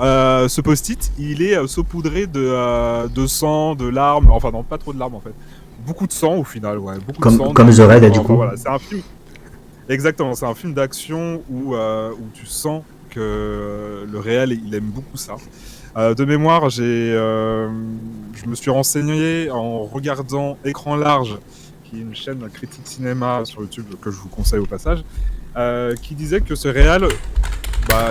[SPEAKER 1] ce post-it, il est saupoudré de sang, de larmes. Enfin non, pas trop de larmes en fait. Beaucoup de sang au final, ouais. Beaucoup de sang.
[SPEAKER 2] Comme The Raid, du coup.
[SPEAKER 1] Voilà, c'est un film. Exactement, c'est un film d'action où tu sens que le réel, il aime beaucoup ça. De mémoire, je me suis renseigné en regardant Écran Large, qui est une chaîne critique cinéma sur YouTube que je vous conseille au passage, qui disait que ce réal,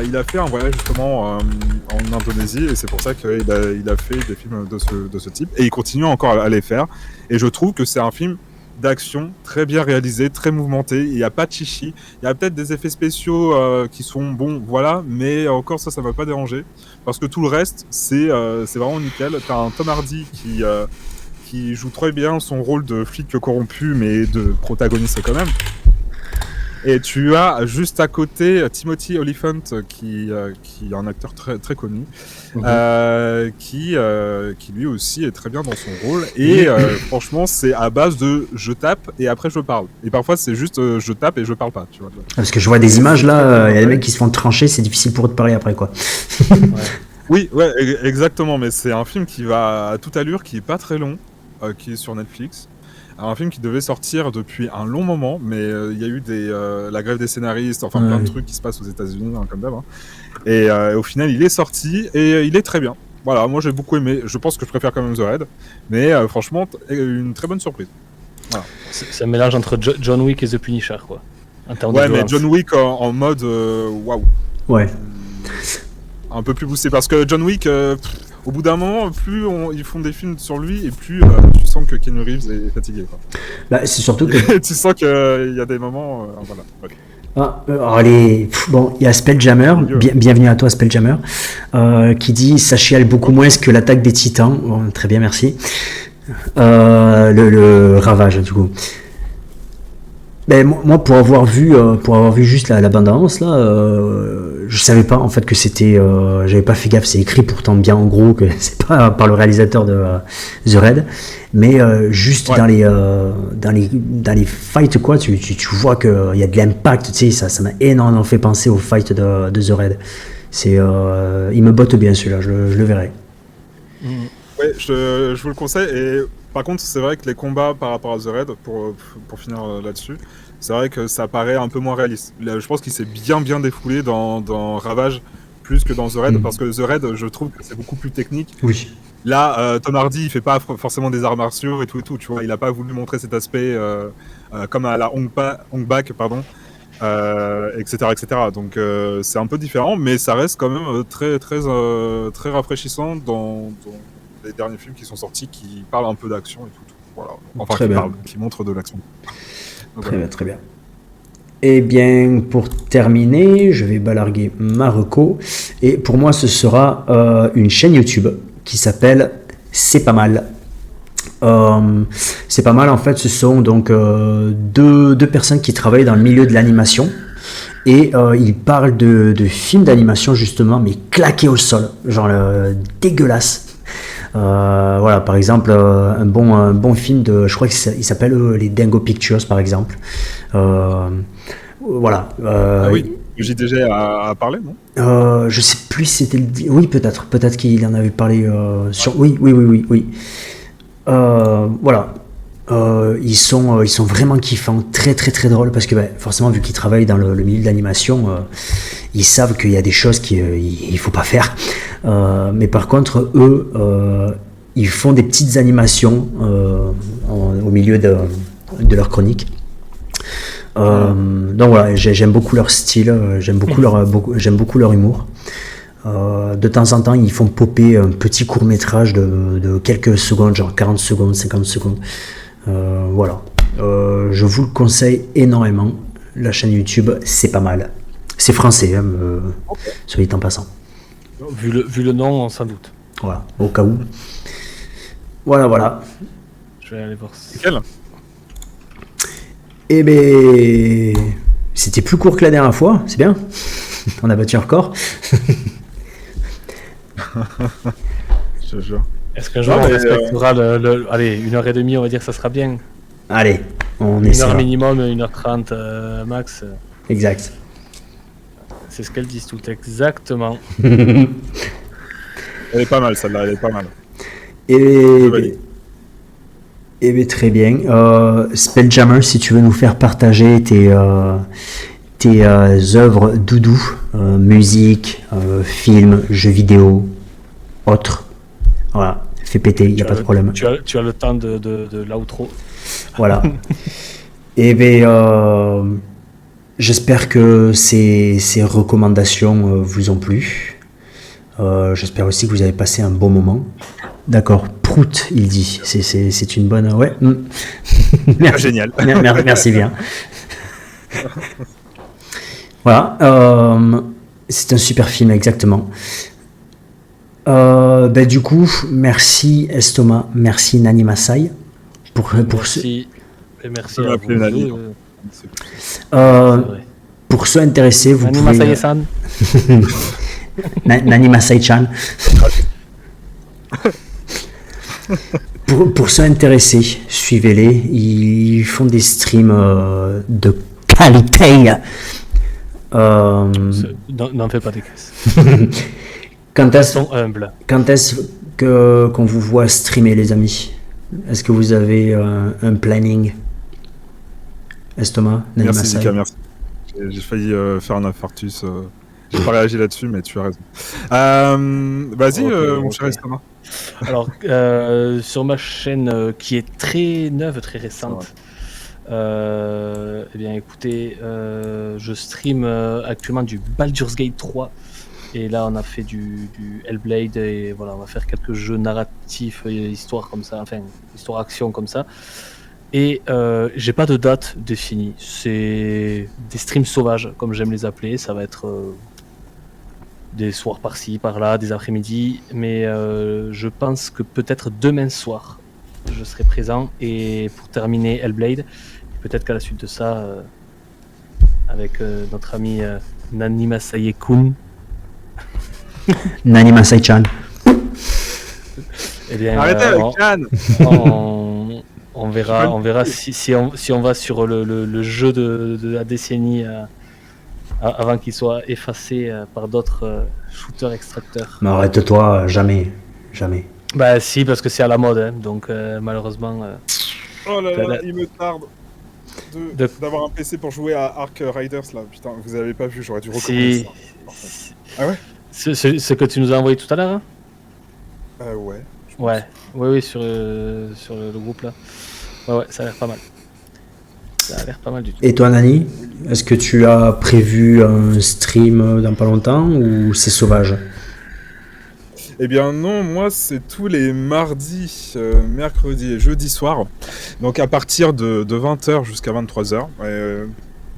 [SPEAKER 1] il a fait un voyage justement en Indonésie, et c'est pour ça qu'il a fait des films de ce type, et il continue encore à les faire. Et je trouve que c'est un film d'action très bien réalisé, très mouvementé. Il n'y a pas de chichi. Il y a peut-être des effets spéciaux qui sont bons, voilà, mais encore ça m'a pas dérangé, parce que tout le reste, c'est vraiment nickel. T'as un Tom Hardy qui joue très bien son rôle de flic corrompu, mais de protagoniste quand même. Et tu as juste à côté Timothy Olyphant, qui est un acteur très, très connu, qui lui aussi est très bien dans son rôle. Et franchement, c'est à base de je tape et après je parle. Et parfois, c'est juste je tape et je parle pas. Tu vois.
[SPEAKER 2] Parce que je vois des images là, il y a des mecs qui se font trancher, c'est difficile pour eux de parler après quoi.
[SPEAKER 1] Oui, ouais, exactement. Mais c'est un film qui va à toute allure, qui est pas très long, qui est sur Netflix. Alors, un film qui devait sortir depuis un long moment, mais il y a eu la grève des scénaristes, enfin plein de trucs qui se passent aux États-Unis, hein, comme d'hab. Hein. Et au final, il est sorti et il est très bien. Voilà, moi j'ai beaucoup aimé. Je pense que je préfère quand même The Raid, mais franchement, une très bonne surprise. Voilà.
[SPEAKER 3] C'est un mélange entre John Wick et The Punisher, quoi.
[SPEAKER 1] Ouais, mais John Wick en mode waouh.
[SPEAKER 2] Ouais.
[SPEAKER 1] Un peu plus boosté parce que John Wick, au bout d'un moment, plus ils font des films sur lui et plus tu sens que Keanu Reeves est fatigué. Quoi.
[SPEAKER 2] Bah, c'est surtout que
[SPEAKER 1] tu sens qu'il y a des moments, voilà. Ouais.
[SPEAKER 2] Alors bon, il y a Spelljammer, bienvenue à toi Spelljammer, qui dit ça chiale beaucoup moins que l'attaque des Titans. Bon, très bien, merci. Le Ravage, du coup. Ben, moi, pour avoir vu juste la bande-annonce là, je savais pas en fait que c'était, j'avais pas fait gaffe. C'est écrit pourtant bien en gros que c'est pas par le réalisateur de The Raid, mais juste dans les fights quoi, tu vois que il y a de l'impact. Tu sais, ça m'a énormément fait penser au fight de The Raid. C'est, il me botte bien celui-là. Je le verrai.
[SPEAKER 1] Ouais, je vous le conseille. Et par contre, c'est vrai que les combats par rapport à The Raid, pour finir là-dessus, c'est vrai que ça paraît un peu moins réaliste. Là, je pense qu'il s'est bien défoulé dans Ravage plus que dans The Raid, parce que The Raid, je trouve que c'est beaucoup plus technique.
[SPEAKER 2] Oui.
[SPEAKER 1] Là, Tom Hardy, il fait pas forcément des arts martiaux et tout, tu vois. Il a pas voulu montrer cet aspect comme à la Hong Bak, pardon, etc. Donc c'est un peu différent, mais ça reste quand même très rafraîchissant dans les derniers films qui sont sortis, qui parlent un peu d'action et tout. Voilà. Enfin, qui montrent de l'action. Donc,
[SPEAKER 2] Très bien. Et bien, pour terminer, je vais balarguer ma reco. Et pour moi, ce sera une chaîne YouTube qui s'appelle C'est pas mal. C'est pas mal, en fait, ce sont donc deux personnes qui travaillent dans le milieu de l'animation. Et ils parlent de films d'animation, justement, mais claqués au sol. Genre dégueulasse. Voilà, par exemple, un bon film je crois qu'il s'appelle les Dingo Pictures, par exemple. Voilà.
[SPEAKER 1] Oui, JDG a parlé, non
[SPEAKER 2] je sais plus si c'était oui, peut-être qu'il en avait parlé sur. Oui. Voilà. Ils sont vraiment kiffants, très drôles, parce que forcément, vu qu'ils travaillent dans le milieu de l'animation, ils savent qu'il y a des choses qu'il faut pas faire. Mais par contre, eux, ils font des petites animations au milieu de leur chronique. Donc voilà, j'aime beaucoup leur style, j'aime beaucoup leur humour. De temps en temps, ils font popper un petit court-métrage de quelques secondes, genre 40 secondes, 50 secondes. Voilà. Je vous le conseille énormément. La chaîne YouTube, c'est pas mal. C'est français, hein, soit dit en passant.
[SPEAKER 3] Vu le nom, sans doute.
[SPEAKER 2] Voilà, au cas où. Voilà.
[SPEAKER 3] Je vais aller voir.
[SPEAKER 1] C'est quel ?
[SPEAKER 2] Eh ben, c'était plus court que la dernière fois, c'est bien. On a battu un record.
[SPEAKER 1] Je jure.
[SPEAKER 3] Est-ce qu'un jour on respectera allez, 1h30, on va dire que ça sera bien.
[SPEAKER 2] Allez, on
[SPEAKER 3] essaie. 1h
[SPEAKER 2] essaiera.
[SPEAKER 3] minimum, 1h30 max.
[SPEAKER 2] Exact.
[SPEAKER 3] C'est ce qu'elles disent toutes, exactement.
[SPEAKER 1] Elle est pas mal, celle-là, elle est pas mal.
[SPEAKER 2] Eh bien, très bien. Spelljammer, si tu veux nous faire partager tes œuvres doudou, musique, films, jeux vidéo, autres. Voilà, fais péter, il n'y a pas de problème.
[SPEAKER 3] Tu as le temps de l'outro.
[SPEAKER 2] Voilà. Et bien, j'espère que ces recommandations vous ont plu. J'espère aussi que vous avez passé un bon moment. D'accord, Prout, il dit. C'est une bonne... Ouais.
[SPEAKER 1] Merci. Génial.
[SPEAKER 2] Merci bien. Voilà. C'est un super film, exactement. Du coup, merci Estoma, merci Nani Masai
[SPEAKER 3] merci à vous.
[SPEAKER 2] Pour ceux intéressés, vous
[SPEAKER 3] Nani
[SPEAKER 2] pouvez...
[SPEAKER 3] Masai-san.
[SPEAKER 2] Nani Masai-chan. Pour ceux intéressés, suivez-les. Ils font des streams de qualité.
[SPEAKER 3] N'en fais pas des caisses.
[SPEAKER 2] Quand
[SPEAKER 3] Ils sont humbles.
[SPEAKER 2] est-ce qu'on vous voit streamer, les amis? Est-ce que vous avez un planning? Estomac, Nani
[SPEAKER 1] Merci
[SPEAKER 2] Masai.
[SPEAKER 1] Zika, merci. J'ai failli faire un infarctus. J'ai pas réagi là-dessus, mais tu as raison. Vas-y, mon
[SPEAKER 3] Ok.
[SPEAKER 1] cher Estomac.
[SPEAKER 3] Alors, sur ma chaîne qui est très neuve, très récente, eh bien écoutez, je stream actuellement du Baldur's Gate 3. Et là, on a fait du Hellblade et voilà, on va faire quelques jeux narratifs, histoire comme ça, enfin, histoire action comme ça. Et j'ai pas de date définie. C'est des streams sauvages, comme j'aime les appeler. Ça va être des soirs par-ci, par-là, des après-midi. Mais je pense que peut-être demain soir, je serai présent. Et pour terminer Hellblade, peut-être qu'à la suite de ça, avec notre ami Nani Masaye-kun,
[SPEAKER 2] Nani Masai-chan.
[SPEAKER 3] eh bien,
[SPEAKER 1] Arrêtez avec Cannes.
[SPEAKER 3] on verra si on va sur le jeu de la décennie avant qu'il soit effacé par d'autres shooters extracteurs.
[SPEAKER 2] Mais arrête-toi, jamais. Jamais.
[SPEAKER 3] Bah si, parce que c'est à la mode, hein, donc malheureusement...
[SPEAKER 1] Oh là
[SPEAKER 3] T'as
[SPEAKER 1] là,
[SPEAKER 3] la-
[SPEAKER 1] il me tarde d'avoir un PC pour jouer à Ark Riders là. Putain, vous avez pas vu, j'aurais dû recommander
[SPEAKER 3] si...
[SPEAKER 1] ça. Ah ouais?
[SPEAKER 3] Ce que tu nous as envoyé tout à l'heure, hein?
[SPEAKER 1] Ouais.
[SPEAKER 3] Ouais, oui, sur le groupe là. Ouais, ça a l'air pas mal. Ça a l'air pas mal du tout.
[SPEAKER 2] Et toi, Nani, est-ce que tu as prévu un stream dans pas longtemps ou c'est sauvage?
[SPEAKER 1] Eh bien non, moi c'est tous les mardis, mercredis et jeudis soirs. Donc à partir de 20h jusqu'à 23h.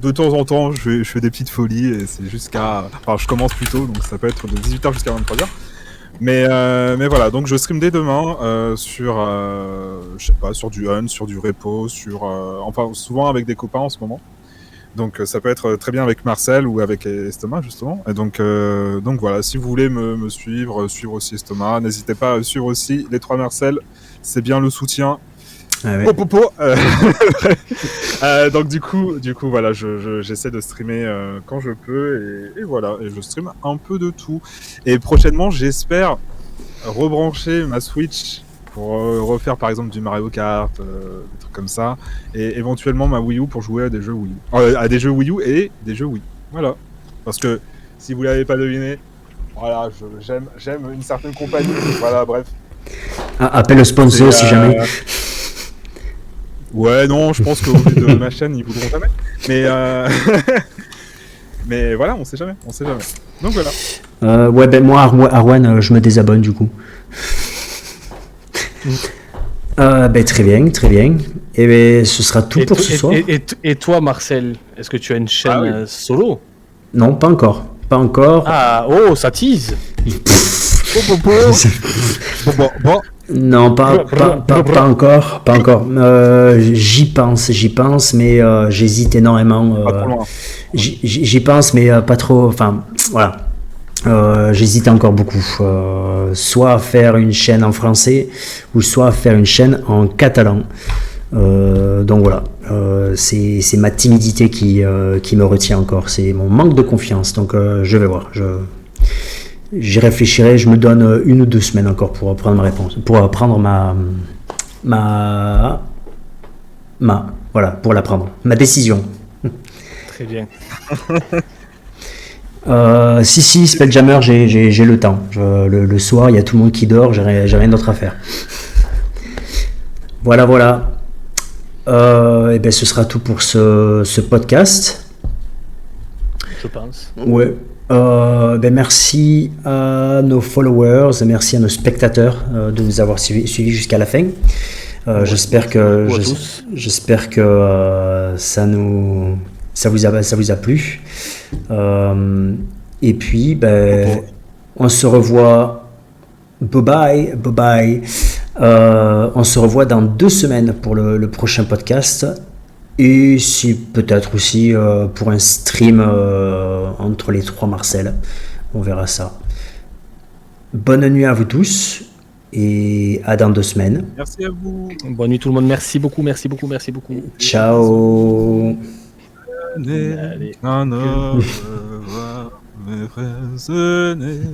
[SPEAKER 1] De temps en temps, je fais des petites folies et c'est jusqu'à... Enfin, je commence plus tôt, donc ça peut être de 18h jusqu'à 23h. Mais voilà, donc je stream dès demain sur, je sais pas, sur du Hunt, sur du Repo, sur... enfin, souvent avec des copains en ce moment. Donc ça peut être très bien avec Marcel ou avec Estomac justement. Et donc voilà, si vous voulez me suivre, suivre aussi Estomac, n'hésitez pas à suivre aussi les trois Marcel. C'est bien le soutien.
[SPEAKER 2] Ah ouais.
[SPEAKER 1] Donc du coup voilà, j'essaie de streamer quand je peux et voilà, et je stream un peu de tout. Et prochainement, j'espère rebrancher ma Switch pour refaire par exemple du Mario Kart, des trucs comme ça, et éventuellement ma Wii U pour jouer à des jeux Wii U, à des jeux Wii U et des jeux Wii. Voilà. Parce que si vous l'avez pas deviné, voilà, j'aime une certaine compagnie. Voilà, bref.
[SPEAKER 2] Ah, appelle le sponsor si jamais.
[SPEAKER 1] Ouais, non, je pense qu'au vu de ma chaîne, ils voudront jamais. Mais mais voilà, on sait jamais. Donc voilà.
[SPEAKER 2] Ouais, ben moi, Arwan, je me désabonne du coup. Ben, très bien, très bien. Et ben, ce sera tout pour ce soir.
[SPEAKER 3] Et toi, Marcel, est-ce que tu as une chaîne
[SPEAKER 1] oui.
[SPEAKER 3] solo?
[SPEAKER 2] Non, pas encore. Pas encore.
[SPEAKER 3] Ah, oh, ça tease.
[SPEAKER 1] Bon.
[SPEAKER 2] Non, pas encore. Pas encore. J'y pense, mais j'hésite énormément.
[SPEAKER 1] Pas trop loin.
[SPEAKER 2] J'y pense, mais pas trop. Enfin, voilà. J'hésite encore beaucoup. Soit à faire une chaîne en français, ou soit à faire une chaîne en catalan. Donc voilà. C'est ma timidité qui me retient encore. C'est mon manque de confiance. Donc je vais voir. J'y réfléchirai. Je me donne 1 ou 2 semaines encore pour prendre ma réponse, pour prendre voilà, pour la prendre. Ma décision.
[SPEAKER 3] Très bien.
[SPEAKER 2] Si, Spelljammer, j'ai le temps. Le soir, il y a tout le monde qui dort, j'ai rien d'autre à faire. Voilà. Et ben, ce sera tout pour ce podcast.
[SPEAKER 3] Je pense.
[SPEAKER 2] Ouais. Ben merci à nos followers, merci à nos spectateurs de nous avoir suivis jusqu'à la fin. J'espère que ça vous a plu. Et puis, ben, on se revoit. Bye bye. On se revoit dans 2 semaines pour le prochain podcast. Et si peut-être aussi pour un stream entre les 3 Marcel. On verra ça. Bonne nuit à vous tous. Et à dans 2 semaines.
[SPEAKER 1] Merci à vous.
[SPEAKER 3] Bonne nuit tout le monde. Merci beaucoup.
[SPEAKER 2] Ciao.
[SPEAKER 3] Allez.
[SPEAKER 1] Un homme va me raisonner.